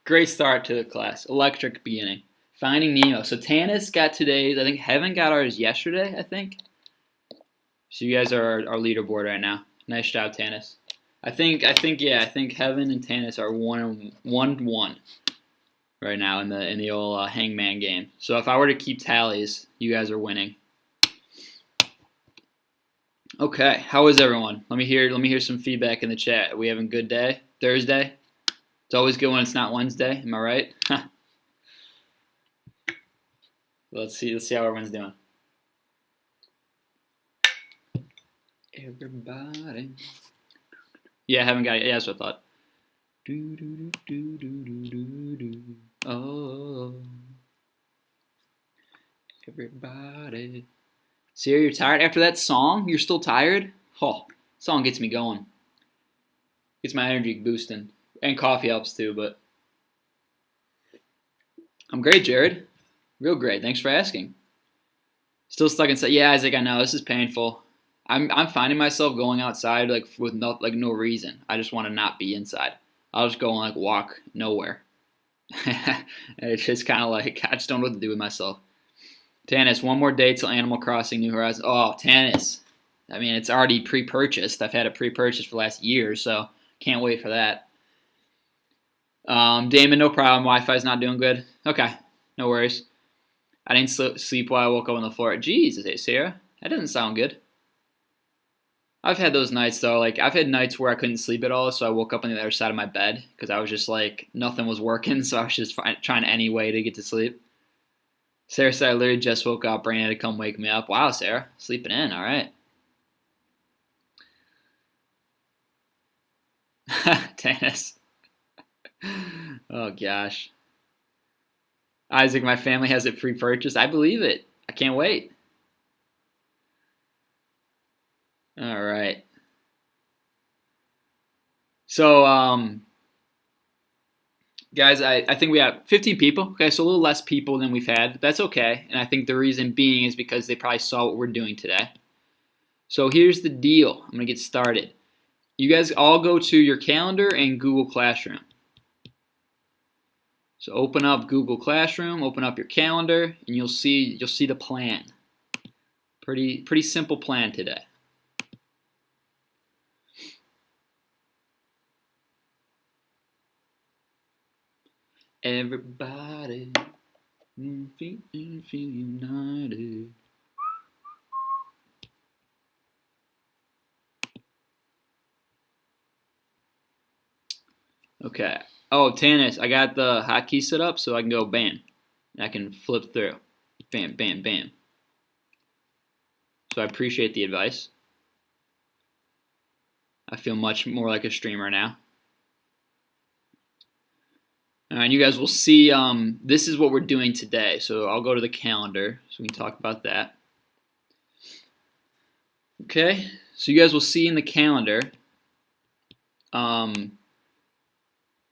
Great start to the class. Electric beginning. Finding Nemo. So Tanis got today's. I think Heaven got ours yesterday, I think. So you guys are our leaderboard right now. Nice job, Tanis. I think Heaven and Tanis are 1-1 right now in the old hangman game. So if I were to keep tallies, you guys are winning. Okay, how is everyone? Let me hear some feedback in the chat. Are we having a good day? Thursday? It's always good when it's not Wednesday. Am I right? Let's see how everyone's doing. Everybody. Yeah, I haven't got it. Yeah, that's what I thought. Oh, everybody. Sarah, you're tired after that song? You're still tired? Oh, song gets me going. Gets my energy boosting. And coffee helps too, but I'm great, Jared. Real great. Thanks for asking. Still stuck inside. Yeah, Isaac, I know this is painful. I'm finding myself going outside with no reason. I just want to not be inside. I'll just go and walk nowhere. And it's just kind of I just don't know what to do with myself. Tanis, one more day till Animal Crossing New Horizons. Oh, Tanis. I mean, it's already pre-purchased. I've had it pre-purchased for the last year, so can't wait for that. Damon, no problem. Wi-Fi's not doing good. Okay, no worries. I didn't sleep while I woke up on the floor. Jeez, Sarah, that doesn't sound good. I've had those nights though. I've had nights where I couldn't sleep at all, so I woke up on the other side of my bed because I was just nothing was working, so I was just trying any way to get to sleep. Sarah said I literally just woke up. Brandon had to come wake me up. Wow, Sarah, sleeping in. All right. Tennis. Oh gosh. Isaac, my family has it pre-purchased. I believe it. I can't wait. All right. So, guys, I think we have 15 people. Okay, so a little less people than we've had. That's okay. And I think the reason being is because they probably saw what we're doing today. So here's the deal. I'm going to get started. You guys all go to your calendar and Google Classroom. So open up Google Classroom, open up your calendar, and you'll see the plan. Pretty simple plan today. Everybody. Feel united. Okay. Oh, Tanis, I got the hotkey set up so I can go bam. I can flip through. Bam, bam, bam. So I appreciate the advice. I feel much more like a streamer now. All right, you guys will see. This is what we're doing today. So I'll go to the calendar so we can talk about that. Okay, so you guys will see in the calendar.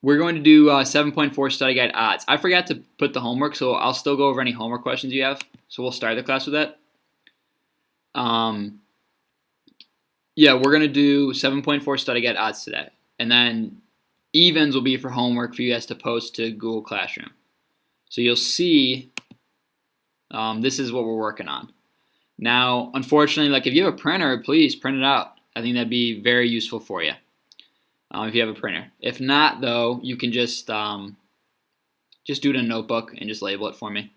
We're going to do 7.4 study guide odds. I forgot to put the homework, so I'll still go over any homework questions you have. So we'll start the class with that. Yeah, we're going to do 7.4 study guide odds today. And then evens will be for homework for you guys to post to Google Classroom. So you'll see this is what we're working on. Now, unfortunately, like if you have a printer, please print it out. I think that'd be very useful for you if you have a printer. If not, though, you can just do it in a notebook and just label it for me.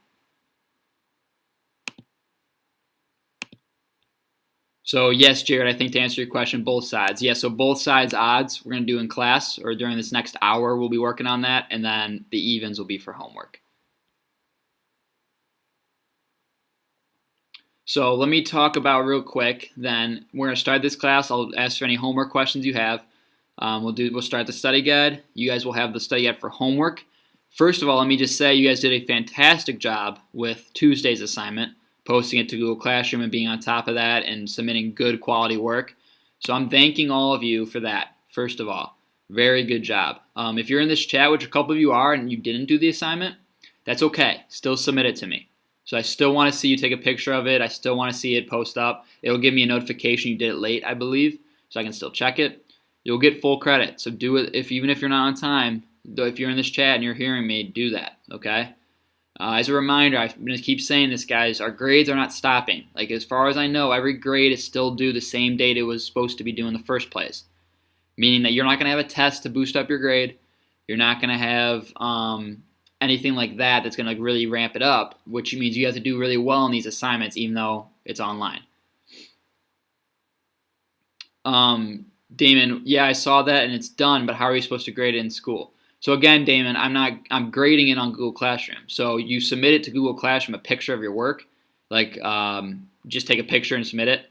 So yes, Jared, I think to answer your question, both sides. Yeah, so both sides odds we're going to do in class or during this next hour we'll be working on that, and then the evens will be for homework. So let me talk about real quick. Then we're going to start this class. I'll ask for any homework questions you have. We'll start the study guide. You guys will have the study guide for homework. First of all, let me just say you guys did a fantastic job with Tuesday's assignment, posting it to Google Classroom and being on top of that and submitting good quality work. So I'm thanking all of you for that, first of all. Very good job. If you're in this chat, which a couple of you are, and you didn't do the assignment, that's okay. Still submit it to me. So I still want to see you take a picture of it. I still want to see it post up. It'll give me a notification you did it late, I believe, so I can still check it. You'll get full credit. So do it even if you're not on time. If you're in this chat and you're hearing me, do that, okay? As a reminder, I'm going to keep saying this, guys. Our grades are not stopping. Like, as far as I know, every grade is still due the same date it was supposed to be due in the first place. Meaning that you're not going to have a test to boost up your grade. You're not going to have anything like that that's going to really ramp it up, which means you have to do really well in these assignments, even though it's online. Damon, yeah, I saw that and it's done, but how are you supposed to grade it in school? So again, Damon, I'm grading it on Google Classroom. So you submit it to Google Classroom, a picture of your work, like just take a picture and submit it.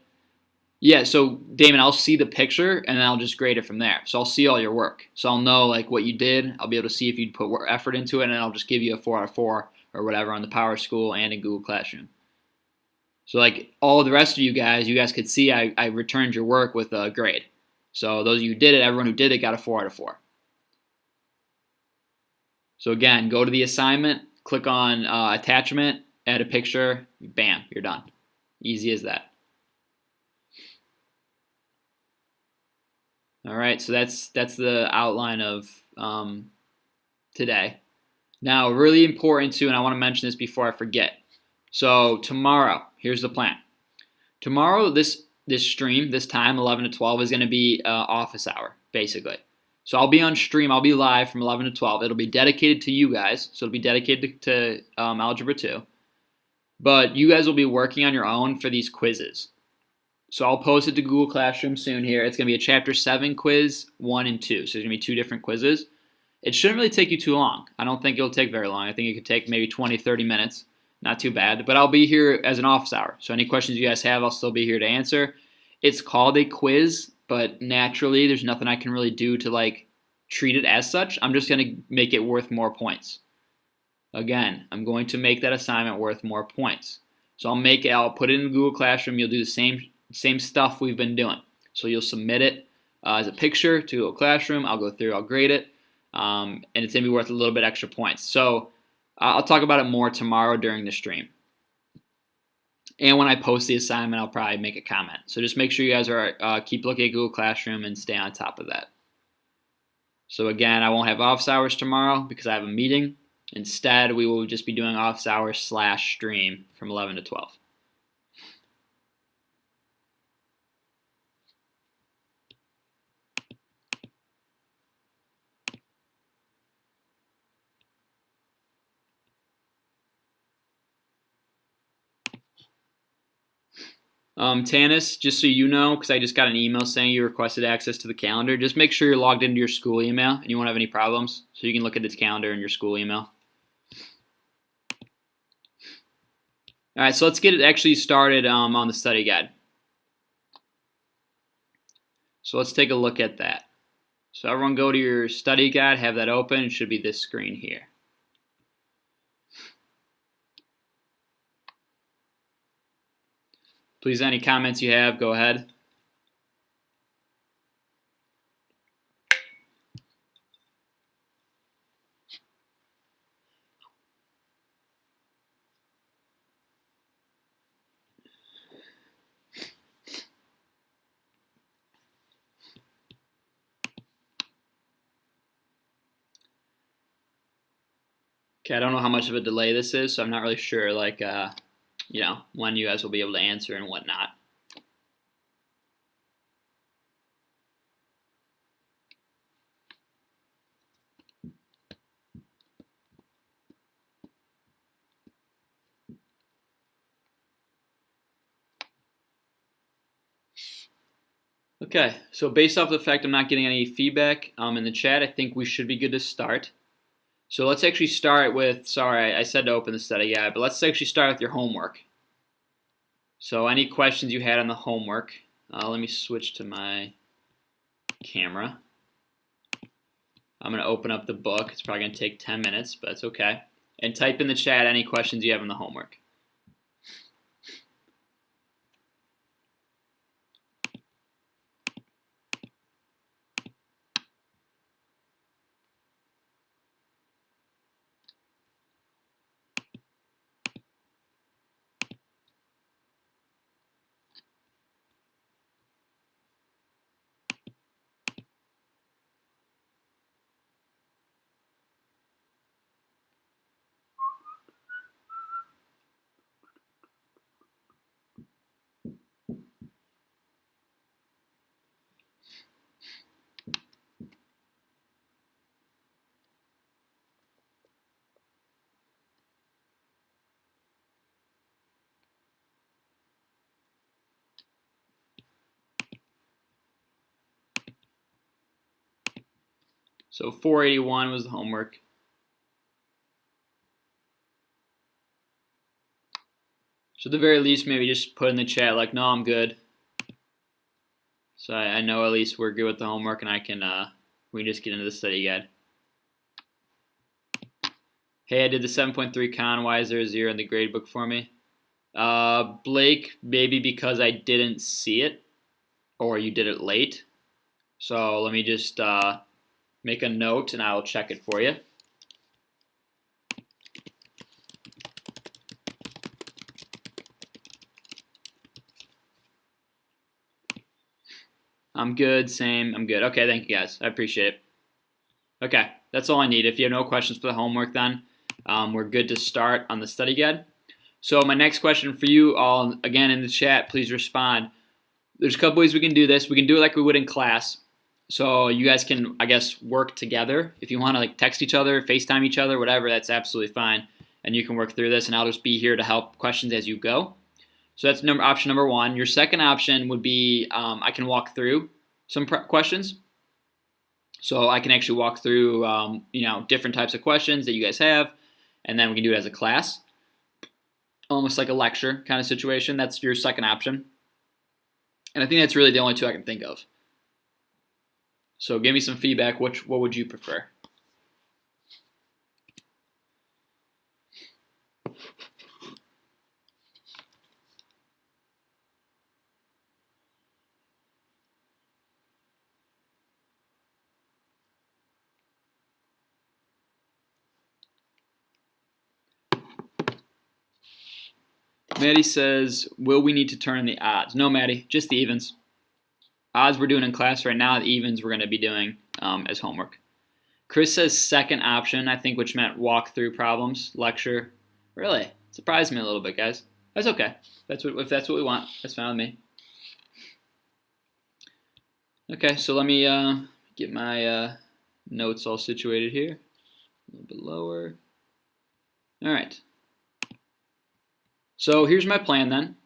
Yeah, so Damon, I'll see the picture and then I'll just grade it from there. So I'll see all your work. So I'll know like what you did. I'll be able to see if you put effort into it, and then I'll just give you a 4 out of 4 or whatever on the Power School and in Google Classroom. So like all the rest of you guys could see I returned your work with a grade. So those of you who did it, everyone who did it got a 4 out of 4. So again, go to the assignment, click on attachment, add a picture, bam, you're done. Easy as that. All right, so that's the outline of today. Now, really important too, and I want to mention this before I forget. So tomorrow, here's the plan. Tomorrow, this stream, this time, 11 to 12, is going to be office hour, basically. So I'll be on stream. I'll be live from 11 to 12. It'll be dedicated to you guys, so it'll be dedicated to Algebra 2. But you guys will be working on your own for these quizzes. So I'll post it to Google Classroom soon here. It's going to be a Chapter 7 quiz, 1 and 2. So there's going to be 2 different quizzes. It shouldn't really take you too long. I don't think it'll take very long. I think it could take maybe 20, 30 minutes. Not too bad. But I'll be here as an office hour. So any questions you guys have, I'll still be here to answer. It's called a quiz, but naturally there's nothing I can really do to like treat it as such. I'm just going to make it worth more points. Again, I'm going to make that assignment worth more points. So I'll put it in Google Classroom. You'll do the same stuff we've been doing. So you'll submit it as a picture to Google Classroom. I'll go through, I'll grade it, and it's going to be worth a little bit extra points. So I'll talk about it more tomorrow during the stream. And when I post the assignment, I'll probably make a comment. So just make sure you guys are keep looking at Google Classroom and stay on top of that. So again, I won't have office hours tomorrow because I have a meeting. Instead, we will just be doing office hours / stream from 11 to 12. Tanis, just so you know, because I just got an email saying you requested access to the calendar, just make sure you're logged into your school email and you won't have any problems, so you can look at this calendar in your school email. All right, so let's get it actually started on the study guide. So let's take a look at that. So everyone go to your study guide, have that open. It should be this screen here. Please, any comments you have, go ahead. Okay, I don't know how much of a delay this is, so I'm not really sure, like, when you guys will be able to answer and whatnot. Okay, so based off the fact I'm not getting any feedback in the chat, I think we should be good to start. So let's actually start with, sorry, I said to open the study guide, but let's actually start with your homework. So any questions you had on the homework, let me switch to my camera. I'm going to open up the book. It's probably going to take 10 minutes, but it's okay. And type in the chat any questions you have on the homework. So 481 was the homework. So at the very least, maybe just put in the chat like, no, I'm good. So I know at least we're good with the homework, and we can just get into the study guide. Hey, I did the 7.3 con. Why is there a 0 in the grade book for me? Blake, maybe because I didn't see it, or you did it late. So let me just make a note, and I'll check it for you. I'm good, same, I'm good. Okay, thank you guys. I appreciate it. Okay, that's all I need. If you have no questions for the homework then, we're good to start on the study guide. So my next question for you all, again in the chat, please respond. There's a couple ways we can do this. We can do it like we would in class. So you guys can, I guess, work together. If you want to like text each other, FaceTime each other, whatever, that's absolutely fine. And you can work through this, and I'll just be here to help questions as you go. So that's option number one. Your second option would be I can walk through some questions. So I can actually walk through different types of questions that you guys have, and then we can do it as a class. Almost like a lecture kind of situation. That's your second option. And I think that's really the only two I can think of. So give me some feedback. What would you prefer? Maddie says, will we need to turn in the odds? No, Maddie, just the evens. Odds we're doing in class right now, the evens we're going to be doing as homework. Chris says second option, I think, which meant walk through problems, lecture. Really? Surprised me a little bit, guys. That's okay. If that's what we want, that's fine with me. Okay, so let me get my notes all situated here. A little bit lower. All right. So here's my plan then.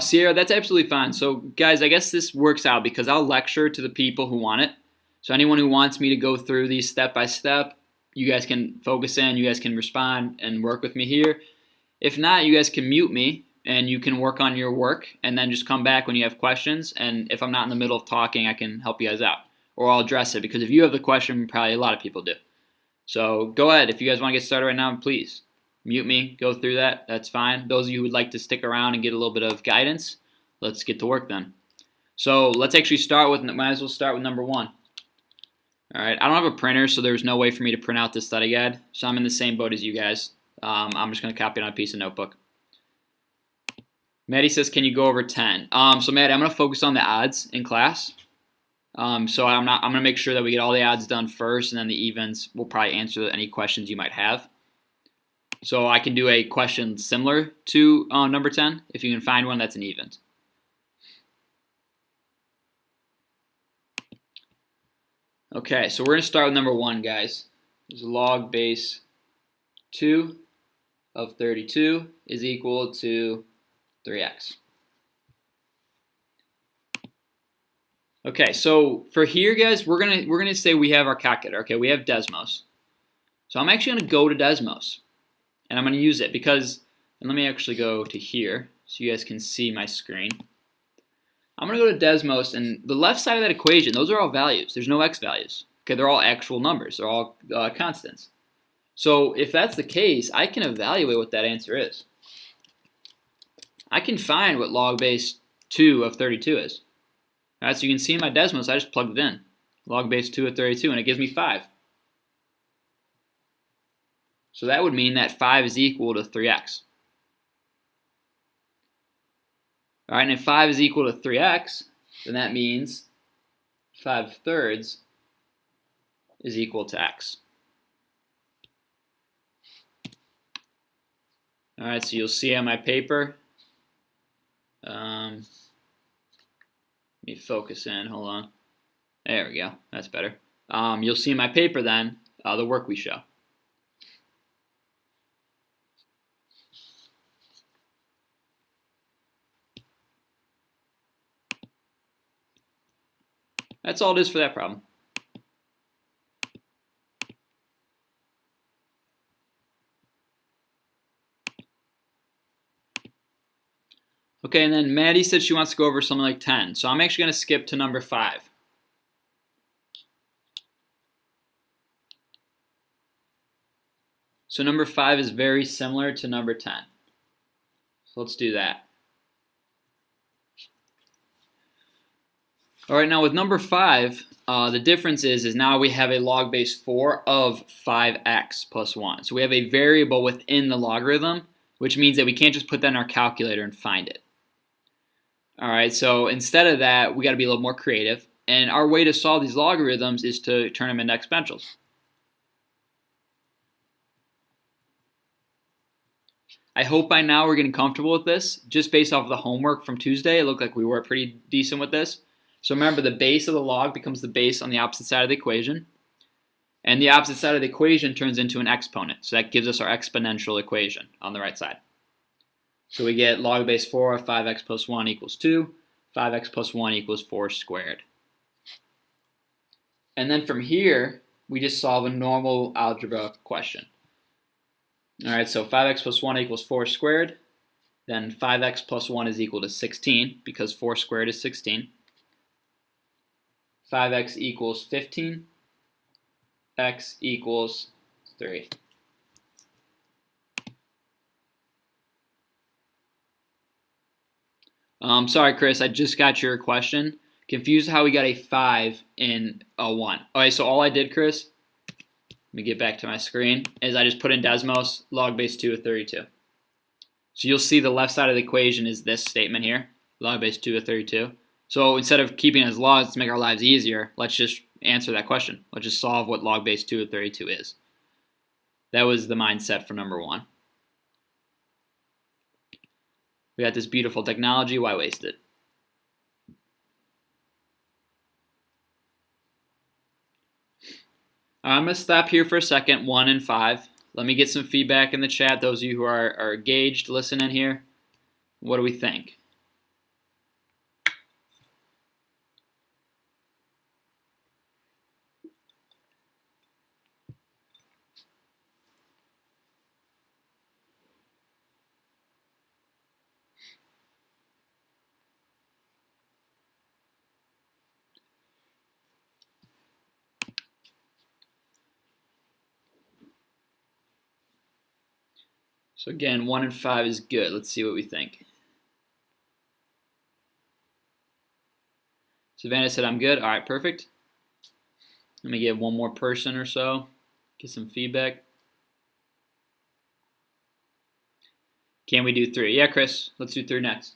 Sierra, that's absolutely fine. So, guys, I guess this works out because I'll lecture to the people who want it. So, anyone who wants me to go through these step by step, you guys can focus in, you guys can respond and work with me here. If not, you guys can mute me and you can work on your work and then just come back when you have questions. And if I'm not in the middle of talking, I can help you guys out or I'll address it because if you have the question, probably a lot of people do. So go ahead. If you guys want to get started right now, please mute me, go through that. That's fine. Those of you who would like to stick around and get a little bit of guidance, let's get to work then. So let's actually start with, might as well start with number 1. All right, I don't have a printer, so there's no way for me to print out the study guide. So I'm in the same boat as you guys. I'm just going to copy it on a piece of notebook. Maddie says, can you go over 10? So Maddie, I'm going to focus on the odds in class. So I'm going to make sure that we get all the odds done first, and then the evens will probably answer any questions you might have. So I can do a question similar to number 10, if you can find one that's an even. Okay, so we're going to start with number 1, guys. Is log base 2 of 32 is equal to 3x. Okay, so for here, guys, we're gonna say we have our calculator. Okay, we have Desmos. So I'm actually gonna go to Desmos, and I'm gonna use it because. And let me actually go to here so you guys can see my screen. I'm gonna go to Desmos, and the left side of that equation, those are all values. There's no x values. Okay, they're all actual numbers. They're all constants. So if that's the case, I can evaluate what that answer is. I can find what log base 2 of 32 is. All right, so you can see in my Desmos, I just plugged it in. Log base 2 of 32, and it gives me 5. So that would mean that 5 is equal to 3x. All right, and if 5 is equal to 3x, then that means 5/3 is equal to x. All right, so you'll see on my paper. Let me focus in, hold on. There we go, that's better. You'll see in my paper then the work we show. That's all it is for that problem. Okay, and then Maddie said she wants to go over something like 10. So I'm actually going to skip to number 5. So number 5 is very similar to number 10. So let's do that. All right, now with number 5, the difference is now we have a log base 4 of 5x plus 1. So we have a variable within the logarithm, which means that we can't just put that in our calculator and find it. All right, so instead of that, we got to be a little more creative. And our way to solve these logarithms is to turn them into exponentials. I hope by now we're getting comfortable with this. Just based off of the homework from Tuesday, it looked like we were pretty decent with this. So remember, the base of the log becomes the base on the opposite side of the equation. And the opposite side of the equation turns into an exponent. So that gives us our exponential equation on the right side. So we get log base 4 of 5x plus 1 equals 2. 5x plus 1 equals 4 squared. And then from here, we just solve a normal algebra question. All right, so 5x plus 1 equals 4 squared. Then 5x plus 1 is equal to 16 because 4 squared is 16. 5x equals 15. X equals 3. Sorry, Chris, I just got your question. Confused how we got a 5 in a 1. Okay, so all I did, Chris, let me get back to my screen, is I just put in Desmos log base 2 of 32. So you'll see the left side of the equation is this statement here, log base 2 of 32. So instead of keeping it as logs to make our lives easier, let's just answer that question. Let's just solve what log base 2 of 32 is. That was the mindset for number 1. We got this beautiful technology, why waste it? I'm going to stop here for a second, 1 and 5. Let me get some feedback in the chat, those of you who are engaged, listening here. What do we think? So again, 1 and 5 is good. Let's see what we think. Savannah said I'm good. All right, perfect. Let me get one more person or so, get some feedback. Can we do 3? Yeah, Chris, let's do 3 next.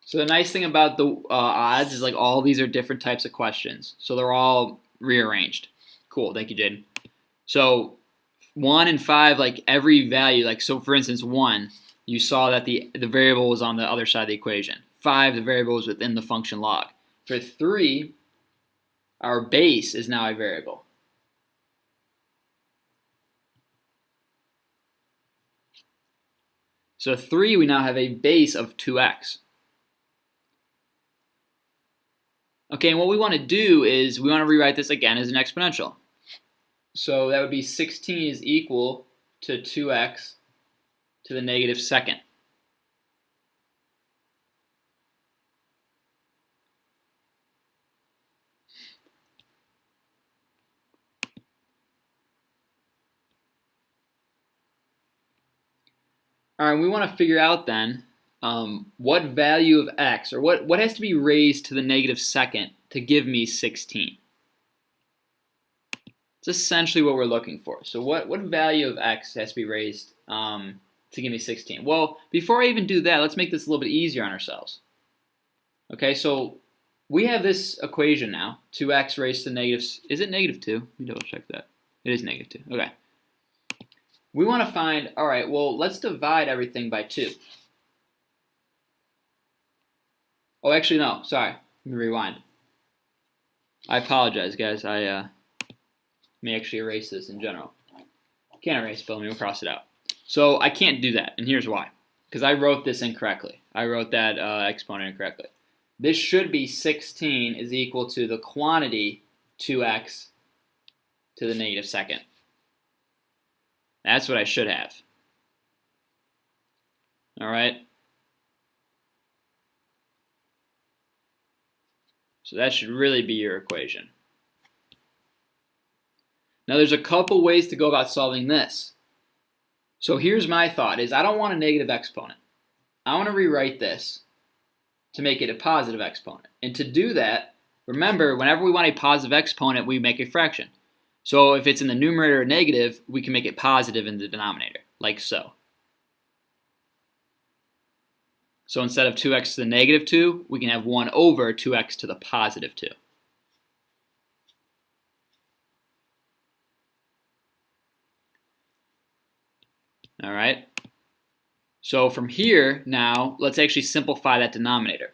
So the nice thing about the odds is like all these are different types of questions. So they're all rearranged. Cool, thank you, Jaden. So 1 and 5, like every value, like so for instance 1, you saw that the variable was on the other side of the equation. 5, the variable was within the function log. For 3, our base is now a variable. So 3, we now have a base of 2x. Okay, and what we want to do is we want to rewrite this again as an exponential. So that would be 16 is equal to 2x to the negative second. All right, we want to figure out then what value of x, or what has to be raised to the negative second to give me 16. It's essentially what we're looking for. So what value of x has to be raised to give me 16? Well, before I even do that, let's make this a little bit easier on ourselves. Okay, so we have this equation now, 2x raised to negative, is it negative 2? Let me double check that. It is negative 2, okay. We want to find, all right, well, let's divide everything by 2. Oh, actually, no, sorry. Let me rewind. I apologize, guys. I may actually erase this in general. Can't erase, but let me cross it out. So I can't do that, and here's why. Because I wrote this incorrectly. I wrote that exponent incorrectly. This should be 16 is equal to the quantity 2x to the negative second. That's what I should have. All right? So that should really be your equation. Now there's a couple ways to go about solving this. So here's my thought is I don't want a negative exponent. I want to rewrite this to make it a positive exponent. And to do that, remember, whenever we want a positive exponent, we make a fraction. So if it's in the numerator or negative, we can make it positive in the denominator, like so. So instead of 2x to the negative 2, we can have 1 over 2x to the positive 2. All right. So from here, now, let's actually simplify that denominator.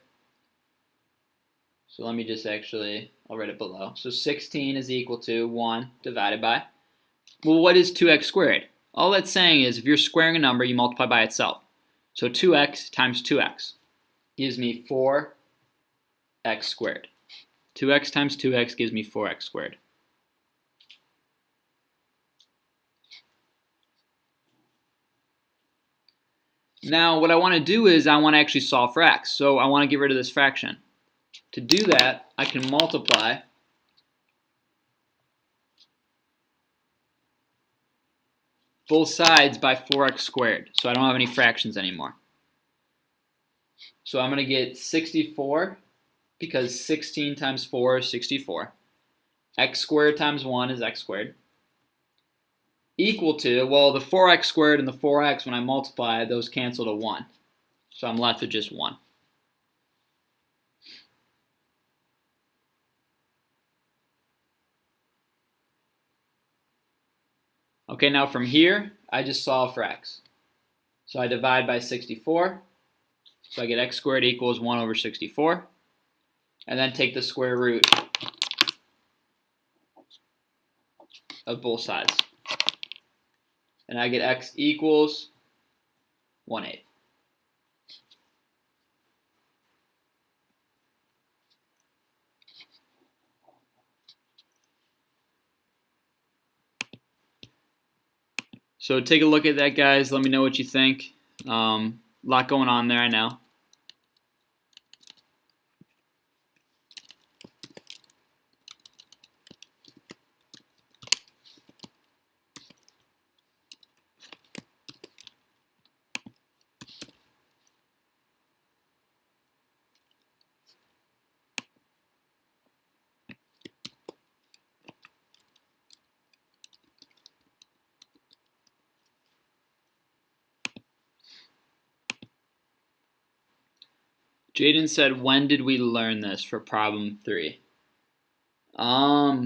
So let me just actually, I'll write it below. So 16 is equal to 1 divided by, well, what is 2x squared? All that's saying is if you're squaring a number, you multiply by itself. So 2x times 2x gives me 4x squared. 2x times 2x gives me 4x squared. Now what I want to do is I want to actually solve for x. So I want to get rid of this fraction. To do that, I can multiply both sides by 4x squared. So I don't have any fractions anymore. So I'm going to get 64 because 16 times 4 is 64. X squared times 1 is x squared. Equal to, well, the 4x squared and the 4x, when I multiply, those cancel to 1. So I'm left with just 1. Okay, now from here, I just solve for x. So I divide by 64. So I get x squared equals 1 over 64. And then take the square root of both sides. And I get x equals 1/8. So take a look at that, guys. Let me know what you think. A lot going on there, I know. Jaden said, when did we learn this for problem 3? I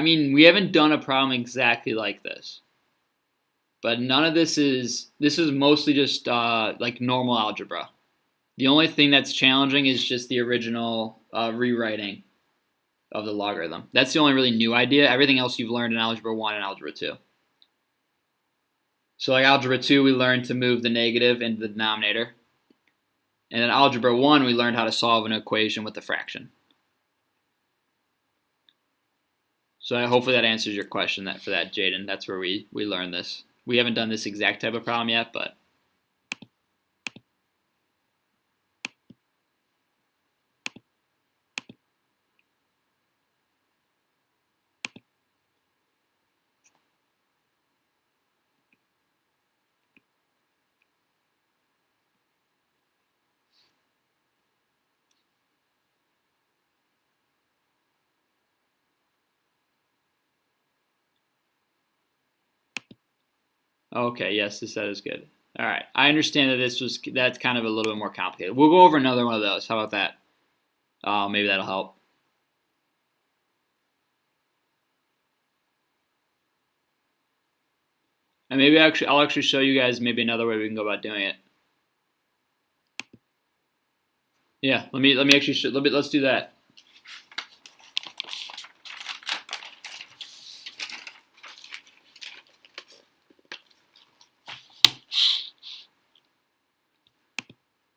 mean, we haven't done a problem exactly like this. But none of this is mostly just like normal algebra. The only thing that's challenging is just the original rewriting of the logarithm. That's the only really new idea. Everything else you've learned in Algebra 1 and Algebra 2. So like Algebra 2, we learned to move the negative into the denominator. And in Algebra 1, we learned how to solve an equation with a fraction. So hopefully that answers your question for that, Jaden. That's where we learned this. We haven't done this exact type of problem yet, but... Okay, yes, this set is good. All right, I understand that that's kind of a little bit more complicated. We'll go over another one of those. How about that? Maybe that'll help. And maybe I'll actually show you guys maybe another way we can go about doing it. Yeah, let me actually let's do that.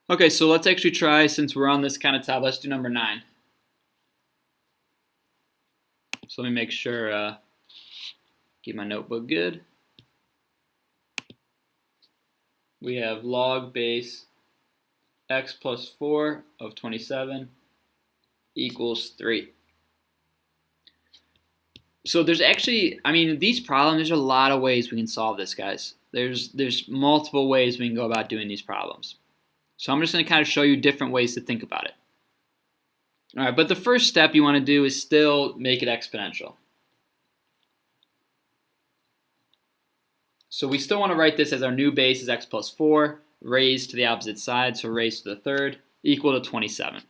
Okay, so let's actually try, since we're on this kind of tab, let's do number 9. So let me make sure, keep my notebook good. We have log base x plus 4 of 27 equals 3. So there's actually, I mean, these problems, there's a lot of ways we can solve this, guys. There's multiple ways we can go about doing these problems. So I'm just going to kind of show you different ways to think about it. All right, but the first step you want to do is still make it exponential. So we still want to write this as our new base is x plus 4 raised to the opposite side, so raised to the third, equal to 27.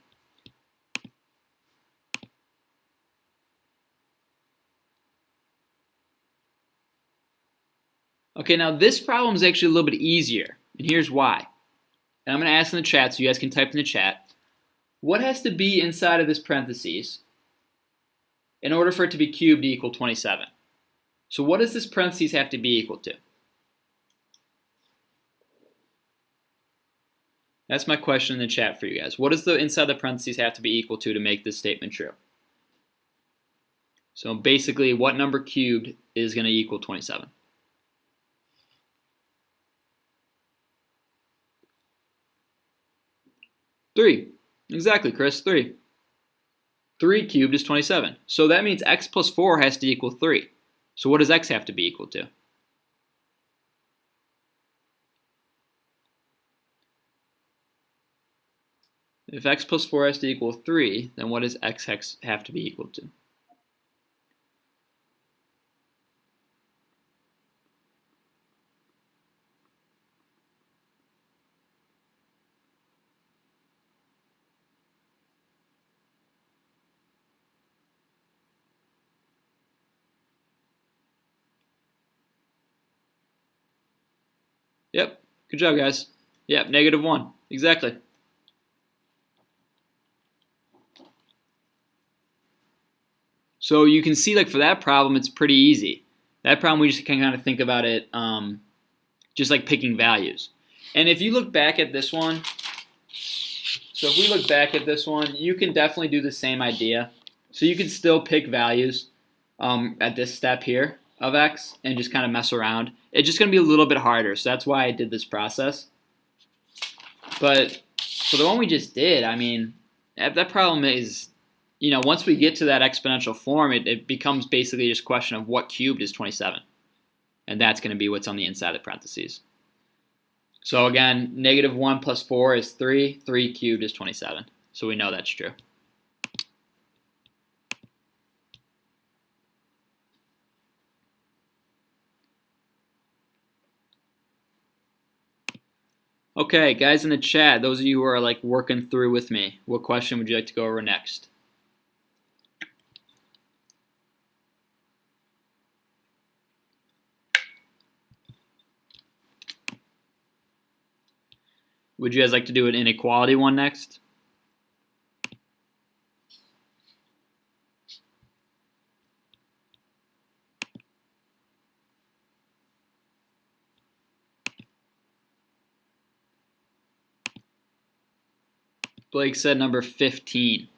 Okay, now this problem is actually a little bit easier, and here's why. And I'm going to ask in the chat, so you guys can type in the chat. What has to be inside of this parentheses in order for it to be cubed to equal 27? So what does this parentheses have to be equal to? That's my question in the chat for you guys. What does the inside the parentheses have to be equal to make this statement true? So basically, what number cubed is going to equal 27? Three. Exactly, Chris, 3. 3 cubed is 27. So that means x plus 4 has to equal 3. So what does x have to be equal to? If x plus 4 has to equal 3, then what does x have to be equal to? Yep, good job, guys. Yep, -1. Exactly. So you can see, like, for that problem, it's pretty easy. That problem, we just can kind of think about it just like picking values. And if you look back at this one, so if we look back at this one, you can definitely do the same idea. So you can still pick values at this step here of x and just kind of mess around. It's just going to be a little bit harder, so that's why I did this process. But for the one we just did, I mean, that problem is, you know, once we get to that exponential form, it becomes basically just a question of what cubed is 27. And that's going to be what's on the inside of the parentheses. So again, -1 plus 4 is 3. 3 cubed is 27. So we know that's true. Okay, guys in the chat, those of you who are like working through with me, what question would you like to go over next? Would you guys like to do an inequality one next? Blake said number 15.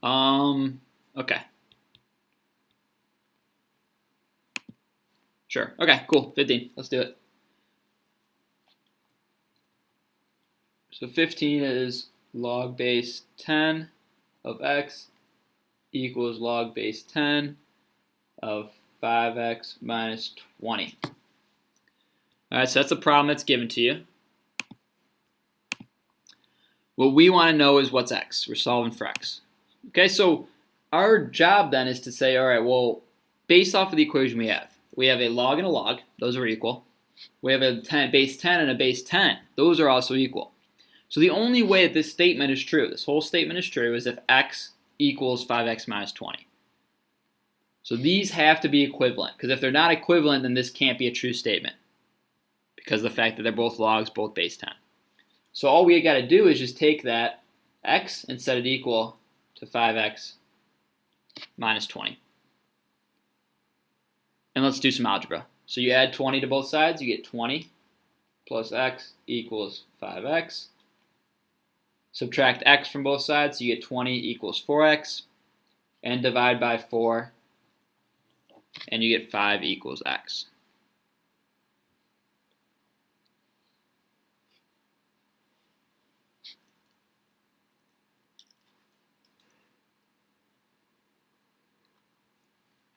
Okay. Sure. Okay, cool. 15. Let's do it. So 15 is log base 10 of x equals log base 10 of 5x minus 20. All right, so that's a problem that's given to you. What we want to know is what's x. We're solving for x. Okay, so our job then is to say, all right, well, based off of the equation we have a log and a log. Those are equal. We have a base 10 and a base 10. Those are also equal. So the only way that this statement is true, this whole statement is true, is if x equals 5x minus 20. So these have to be equivalent, because if they're not equivalent, then this can't be a true statement, because of the fact that they're both logs, both base 10. So all we got to do is just take that x and set it equal to 5x minus 20. And let's do some algebra. So you add 20 to both sides, you get 20 plus x equals 5x. Subtract x from both sides, so you get 20 equals 4x. And divide by 4, and you get 5 equals x.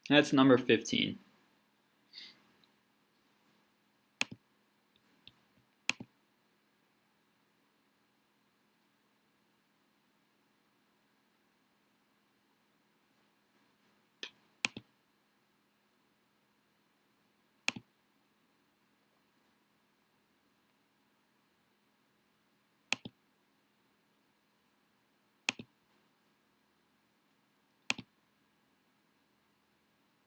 That's number 15.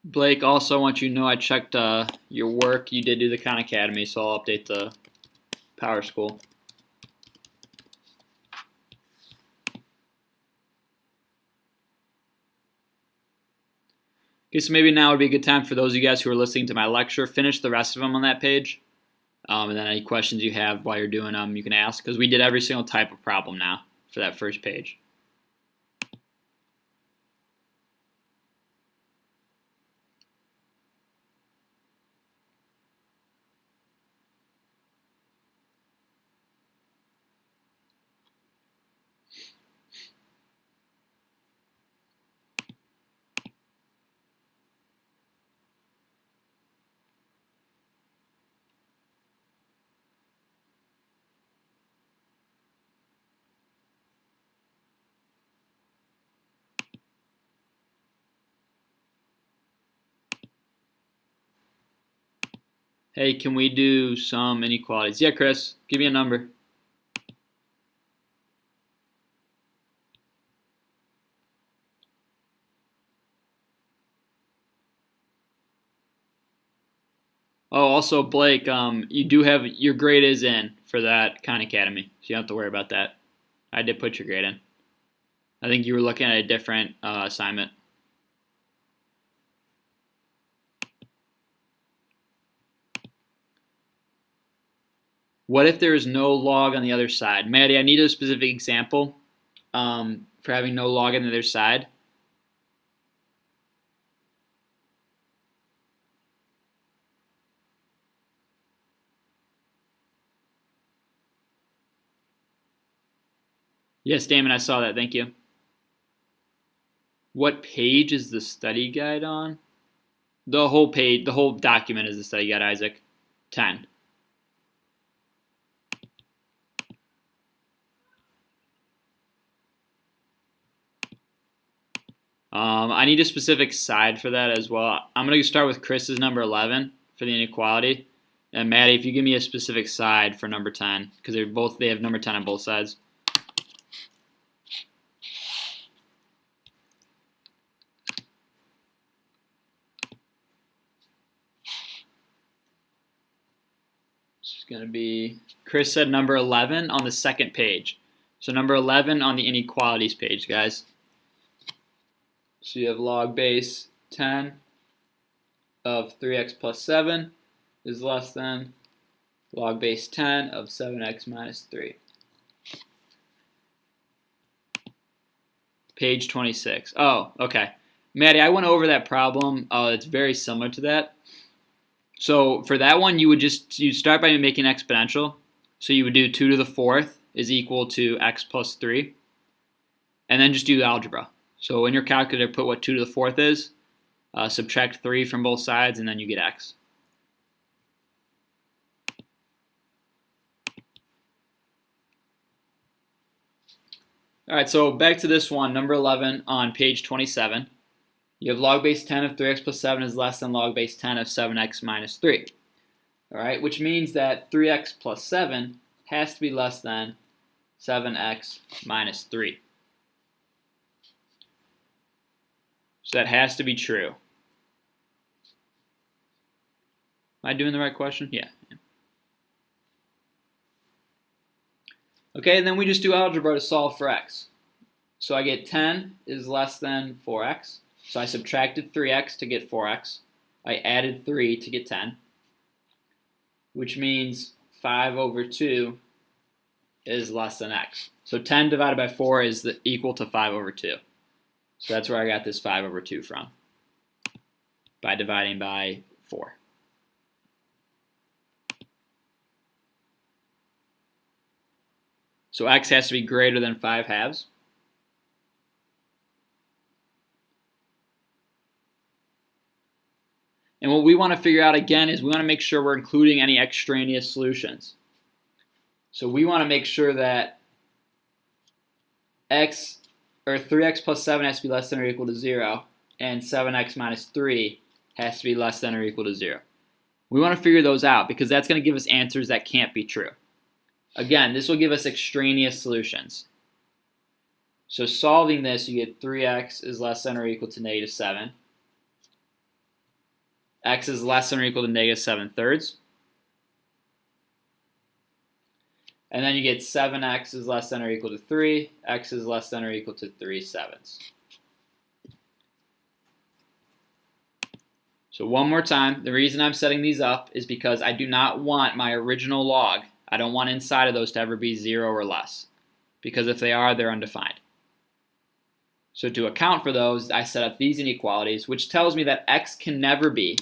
Blake, also I want you to know I checked your work. You did do the Khan Academy, so I'll update the Power School. Okay, so maybe now would be a good time for those of you guys who are listening to my lecture, finish the rest of them on that page. And then any questions you have while you're doing them, you can ask, because we did every single type of problem now for that first page. Hey, can we do some inequalities? Yeah, Chris, give me a number. Oh, also, Blake, you do have your grade is in for that Khan Academy, so you don't have to worry about that. I did put your grade in. I think you were looking at a different assignment. What if there is no log on the other side? Maddie, I need a specific example for having no log on the other side. Yes, Damon, I saw that. Thank you. What page is the study guide on? The whole page, the whole document is the study guide, Isaac. 10. I need a specific side for that as well. I'm going to start with Chris's number 11 for the inequality. And Maddie, if you give me a specific side for number 10, because they have number 10 on both sides. This is going to be, Chris said number 11 on the second page. So number 11 on the inequalities page, guys. So you have log base 10 of 3x plus 7 is less than log base 10 of 7x minus 3. Page 26. Oh, okay. Maddie, I went over that problem. It's very similar to that. So for that one, you start by making exponential. So you would do 2 to the 4th is equal to x plus 3. And then just do algebra. So in your calculator, put what 2 to the 4th is, subtract 3 from both sides, and then you get x. All right, so back to this one, number 11 on page 27. You have log base 10 of 3x plus 7 is less than log base 10 of 7x minus 3. All right, which means that 3x plus 7 has to be less than 7x minus 3. So that has to be true. Am I doing the right question? Yeah. Okay, and then we just do algebra to solve for x. So I get 10 is less than 4x. So I subtracted 3x to get 4x. I added 3 to get 10, which means 5 over 2 is less than x. So 10 divided by 4 is equal to 5 over 2. So that's where I got this 5 over 2 from, by dividing by 4. So x has to be greater than 5 halves. And what we want to figure out again is we want to make sure we're including any extraneous solutions. So we want to make sure that 3x plus 7 has to be less than or equal to 0, and 7x minus 3 has to be less than or equal to 0. We want to figure those out because that's going to give us answers that can't be true. Again, this will give us extraneous solutions. So solving this, you get 3x is less than or equal to negative 7. X is less than or equal to negative 7/3. And then you get 7x is less than or equal to 3. X is less than or equal to 3/7. So one more time, the reason I'm setting these up is because I do not want my original log, I don't want inside of those to ever be 0 or less. Because if they are, they're undefined. So to account for those, I set up these inequalities, which tells me that x can never be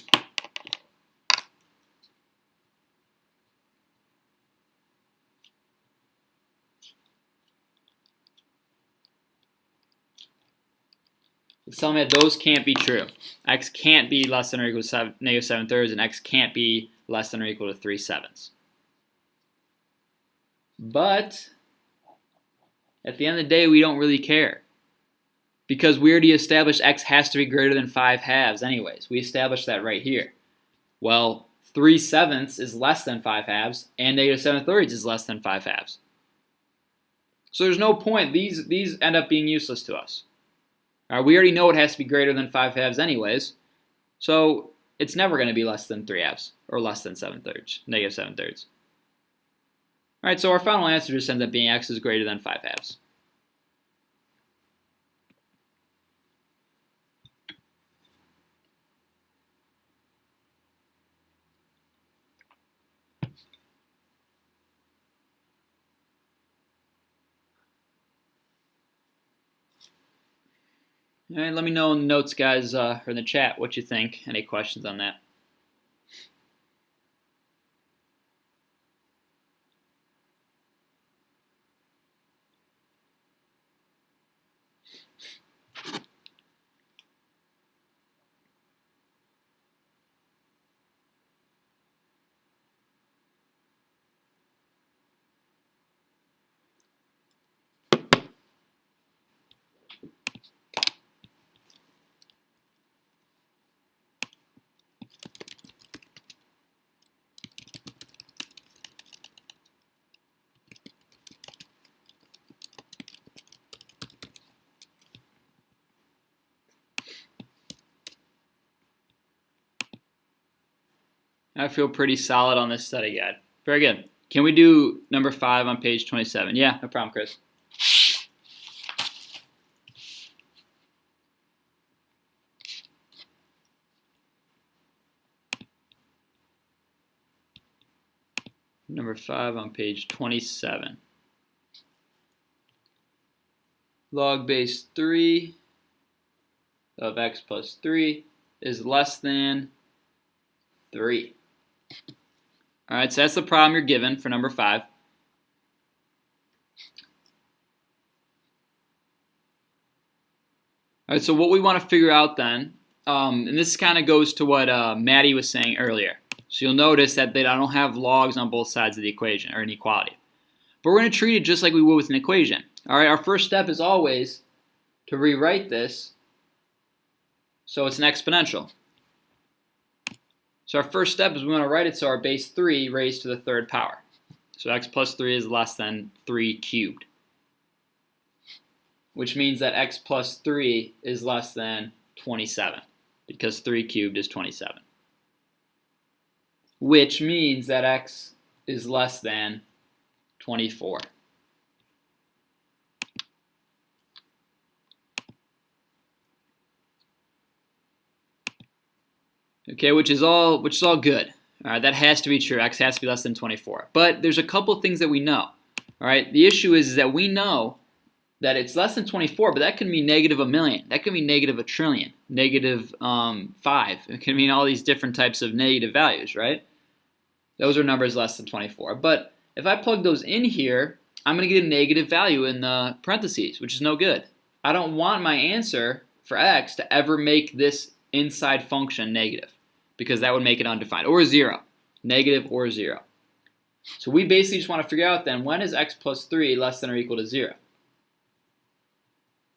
It's telling me that those can't be true. X can't be less than or equal to negative 7/3, and x can't be less than or equal to 3/7. But at the end of the day, we don't really care. Because we already established x has to be greater than 5 halves anyways. We established that right here. Well, 3/7 is less than 5 halves, and negative 7/3 is less than 5 halves. So there's no point. These end up being useless to us. We already know it has to be greater than 5 halves anyways, so it's never going to be less than 3 halves, or less than 7/3, negative 7/3. Alright, so our final answer just ends up being x is greater than 5 halves. All right, let me know in the notes, guys, or in the chat what you think. Any questions on that? I feel pretty solid on this study guide. Very good. Can we do number 5 on page 27? Yeah, no problem, Chris. Number 5 on page 27. Log base 3 of x plus 3 is less than 3. All right, so that's the problem you're given for number 5. All right, so what we want to figure out then, and this kind of goes to what Maddie was saying earlier. So you'll notice that they don't have logs on both sides of the equation, or inequality. But we're going to treat it just like we would with an equation. All right, our first step is always to rewrite this so it's an exponential. So our first step is we want to write it so our base 3 raised to the 3rd power. So x plus 3 is less than 3 cubed, which means that x plus 3 is less than 27, because 3 cubed is 27, which means that x is less than 24. Okay, which is all good. All right, that has to be true. X has to be less than 24. But there's a couple things that we know. All right, the issue is that we know that it's less than 24, but that can mean negative a million. That can mean negative a trillion, negative 5. It can mean all these different types of negative values, right? Those are numbers less than 24. But if I plug those in here, I'm going to get a negative value in the parentheses, which is no good. I don't want my answer for x to ever make this inside function negative, because that would make it undefined, or 0, negative or 0. So we basically just want to figure out then, when is x plus 3 less than or equal to 0?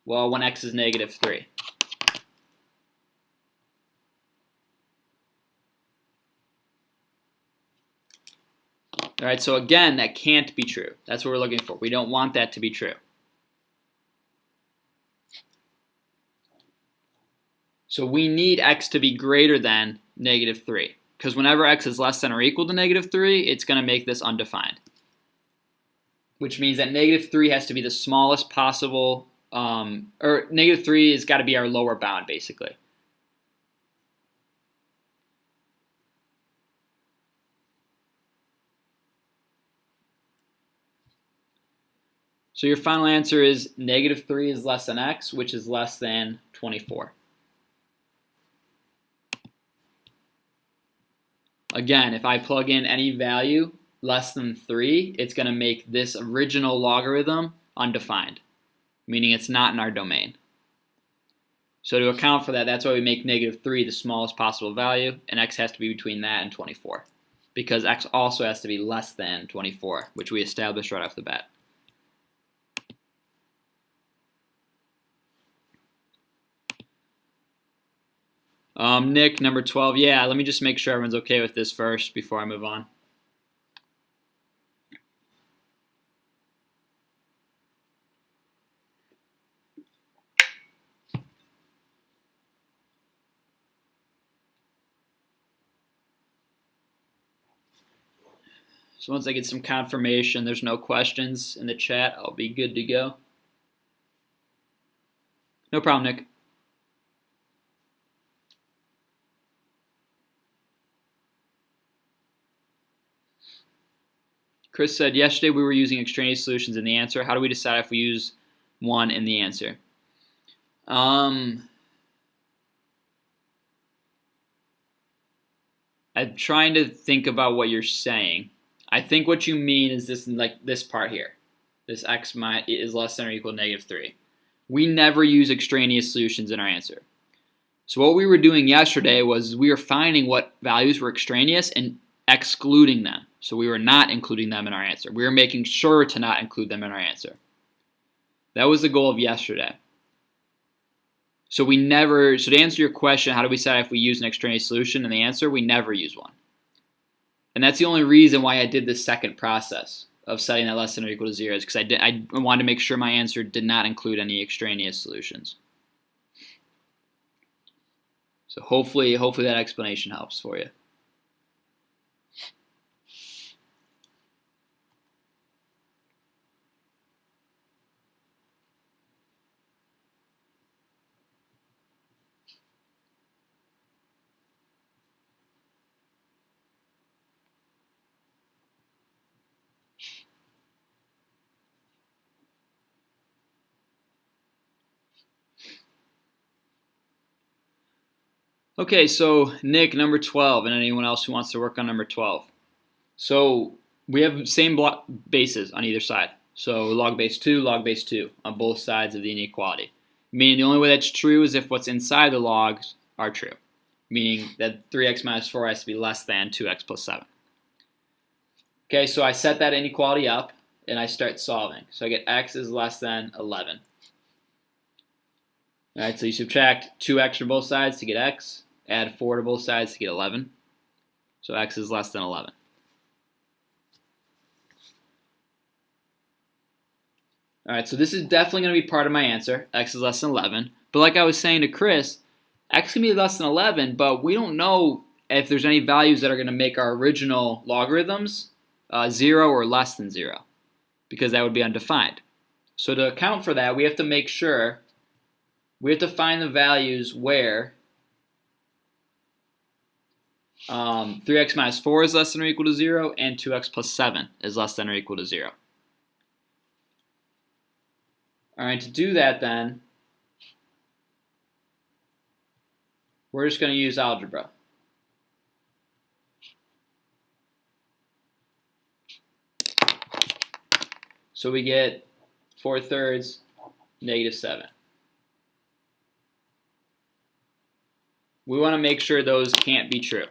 Well, when x is negative 3. All right, so again, that can't be true. That's what we're looking for. We don't want that to be true. So we need x to be greater than negative 3. Because whenever x is less than or equal to negative 3, it's going to make this undefined. Which means that negative 3 has to be the smallest possible, or negative 3 has got to be our lower bound, basically. So your final answer is negative 3 is less than x, which is less than 24. Again, if I plug in any value less than 3, it's going to make this original logarithm undefined, meaning it's not in our domain. So to account for that, that's why we make negative 3 the smallest possible value, and x has to be between that and 24, because x also has to be less than 24, which we established right off the bat. Nick, number 12. Yeah, let me just make sure everyone's okay with this first before I move on. So once I get some confirmation there's no questions in the chat, I'll be good to go. No problem, Nick. Chris said, yesterday we were using extraneous solutions in the answer. How do we decide if we use one in the answer? I'm trying to think about what you're saying. I think what you mean is this, like this part here. This x is less than or equal to negative 3. We never use extraneous solutions in our answer. So what we were doing yesterday was we were finding what values were extraneous and excluding them. So we were not including them in our answer. We were making sure to not include them in our answer. That was the goal of yesterday. So to answer your question, how do we decide if we use an extraneous solution? And the answer, we never use one. And that's the only reason why I did this second process of setting that less than or equal to 0, is because I wanted to make sure my answer did not include any extraneous solutions. So hopefully that explanation helps for you. Okay, so Nick, number 12, and anyone else who wants to work on number 12. So we have the same bases on either side. So log base 2, log base 2 on both sides of the inequality. Meaning the only way that's true is if what's inside the logs are true. Meaning that 3x minus 4 has to be less than 2x plus 7. Okay, so I set that inequality up and I start solving. So I get x is less than 11. All right, so you subtract 2x from both sides to get x, add 4 to both sides to get 11. So x is less than 11. All right, so this is definitely going to be part of my answer. X is less than 11. But like I was saying to Chris, x can be less than 11, but we don't know if there's any values that are going to make our original logarithms 0 or less than 0, because that would be undefined. So to account for that, we have to make sure, we have to find the values where 3x minus 4 is less than or equal to 0 and 2x plus 7 is less than or equal to 0. All right, to do that then, we're just going to use algebra. So we get 4/3 negative 7. We want to make sure those can't be true.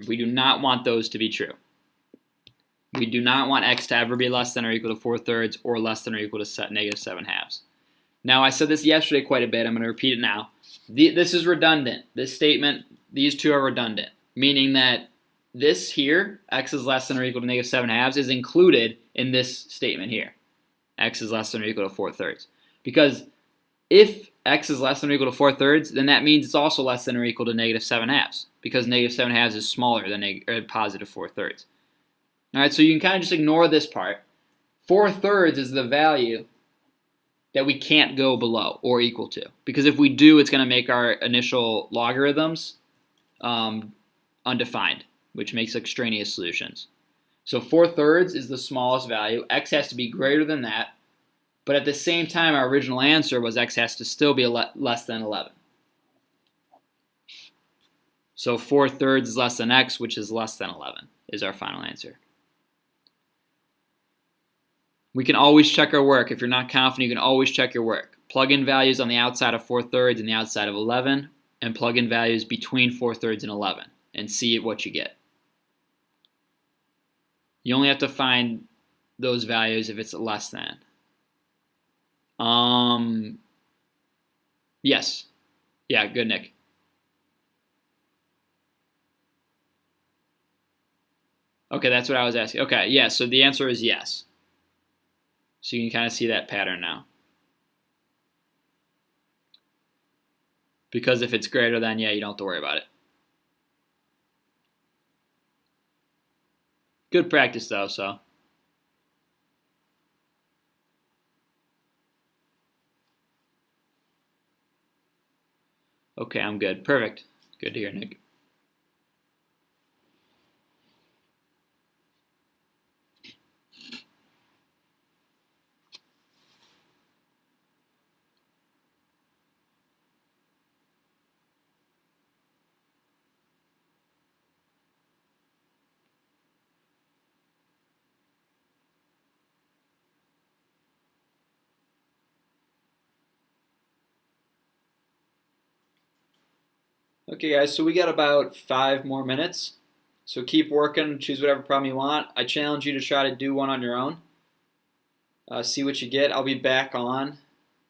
We do not want those to be true. We do not want x to ever be less than or equal to 4/3 or less than or equal to negative 7/2. Now, I said this yesterday quite a bit. I'm going to repeat it now. This is redundant. This statement, these two are redundant, meaning that this here, x is less than or equal to negative 7/2, is included in this statement here. X is less than or equal to 4/3. Because if x is less than or equal to 4/3, then that means it's also less than or equal to negative 7/2, because negative 7/2 is smaller than positive 4/3. All right, so you can kind of just ignore this part. 4/3 is the value that we can't go below or equal to, because if we do, it's going to make our initial logarithms undefined, which makes extraneous solutions. So 4/3 is the smallest value. X has to be greater than that, but at the same time, our original answer was x has to still be less than 11. So 4/3 is less than x, which is less than 11, is our final answer. We can always check our work. If you're not confident, you can always check your work. Plug in values on the outside of 4/3 and the outside of 11, and plug in values between 4/3 and 11, and see what you get. You only have to find those values if it's less than. Yes. Yeah, good, Nick. Okay, that's what I was asking. Okay, yeah, so the answer is yes. So you can kind of see that pattern now. Because if it's greater than, yeah, you don't have to worry about it. Good practice, though, so. Okay, I'm good. Perfect. Good to hear, Nick. Okay, guys, so we got about 5 more minutes. So keep working, choose whatever problem you want. I challenge you to try to do one on your own. See what you get. I'll be back on,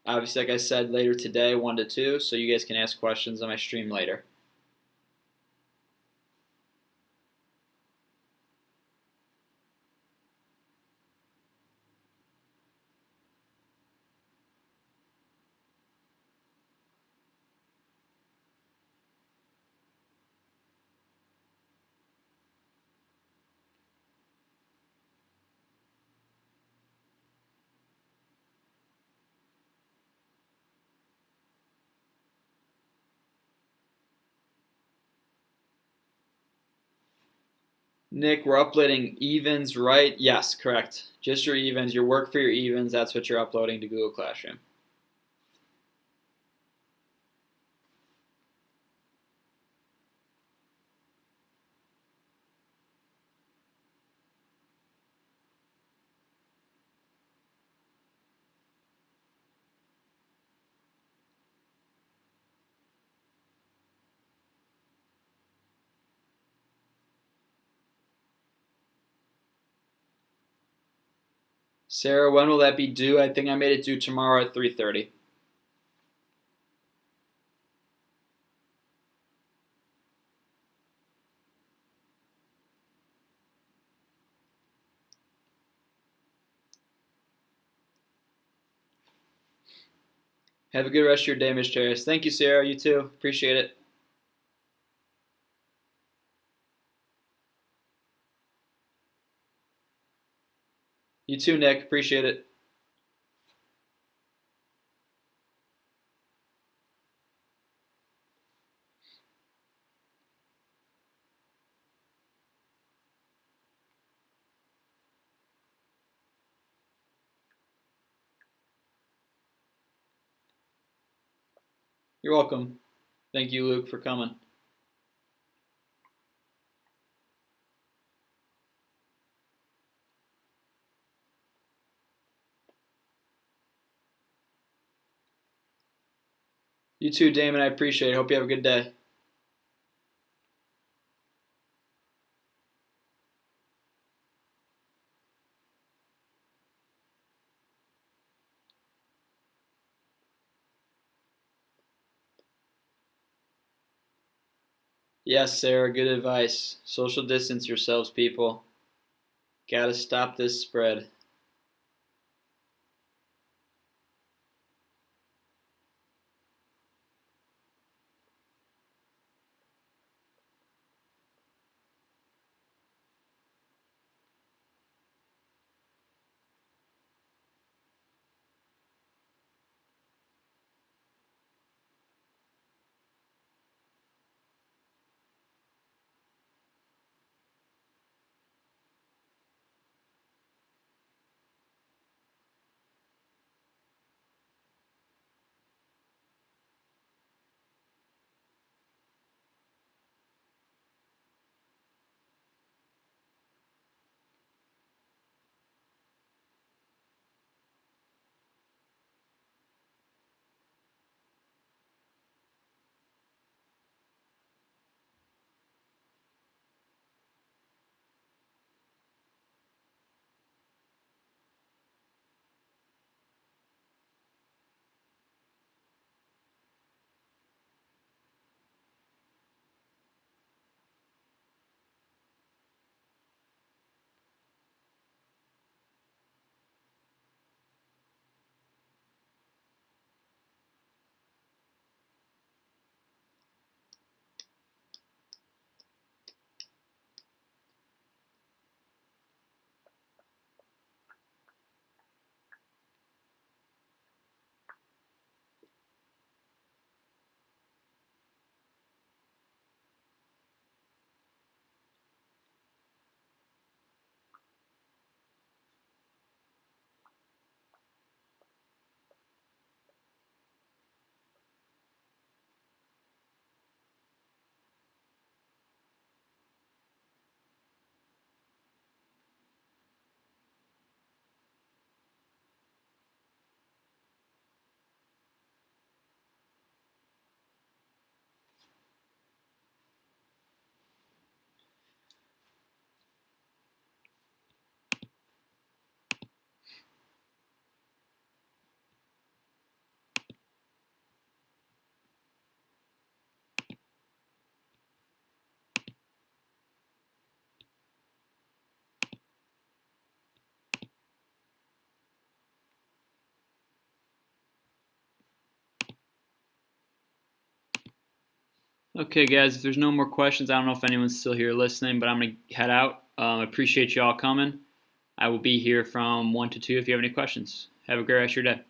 obviously, like I said, later today, 1 to 2, so you guys can ask questions on my stream later. Nick, we're uploading evens, right? Yes, correct. Just your evens, your work for your evens, that's what you're uploading to Google Classroom. Sarah, when will that be due? I think I made it due tomorrow at 3:30. Have a good rest of your day, Miss Charis. Thank you, Sarah. You too. Appreciate it. You too, Nick. Appreciate it. You're welcome. Thank you, Luke, for coming. You too, Damon. I appreciate it. Hope you have a good day. Yes, Sarah. Good advice. Social distance yourselves, people. Gotta stop this spread. Okay, guys, if there's no more questions, I don't know if anyone's still here listening, but I'm going to head out. I appreciate you all coming. I will be here from 1 to 2 if you have any questions. Have a great rest of your day.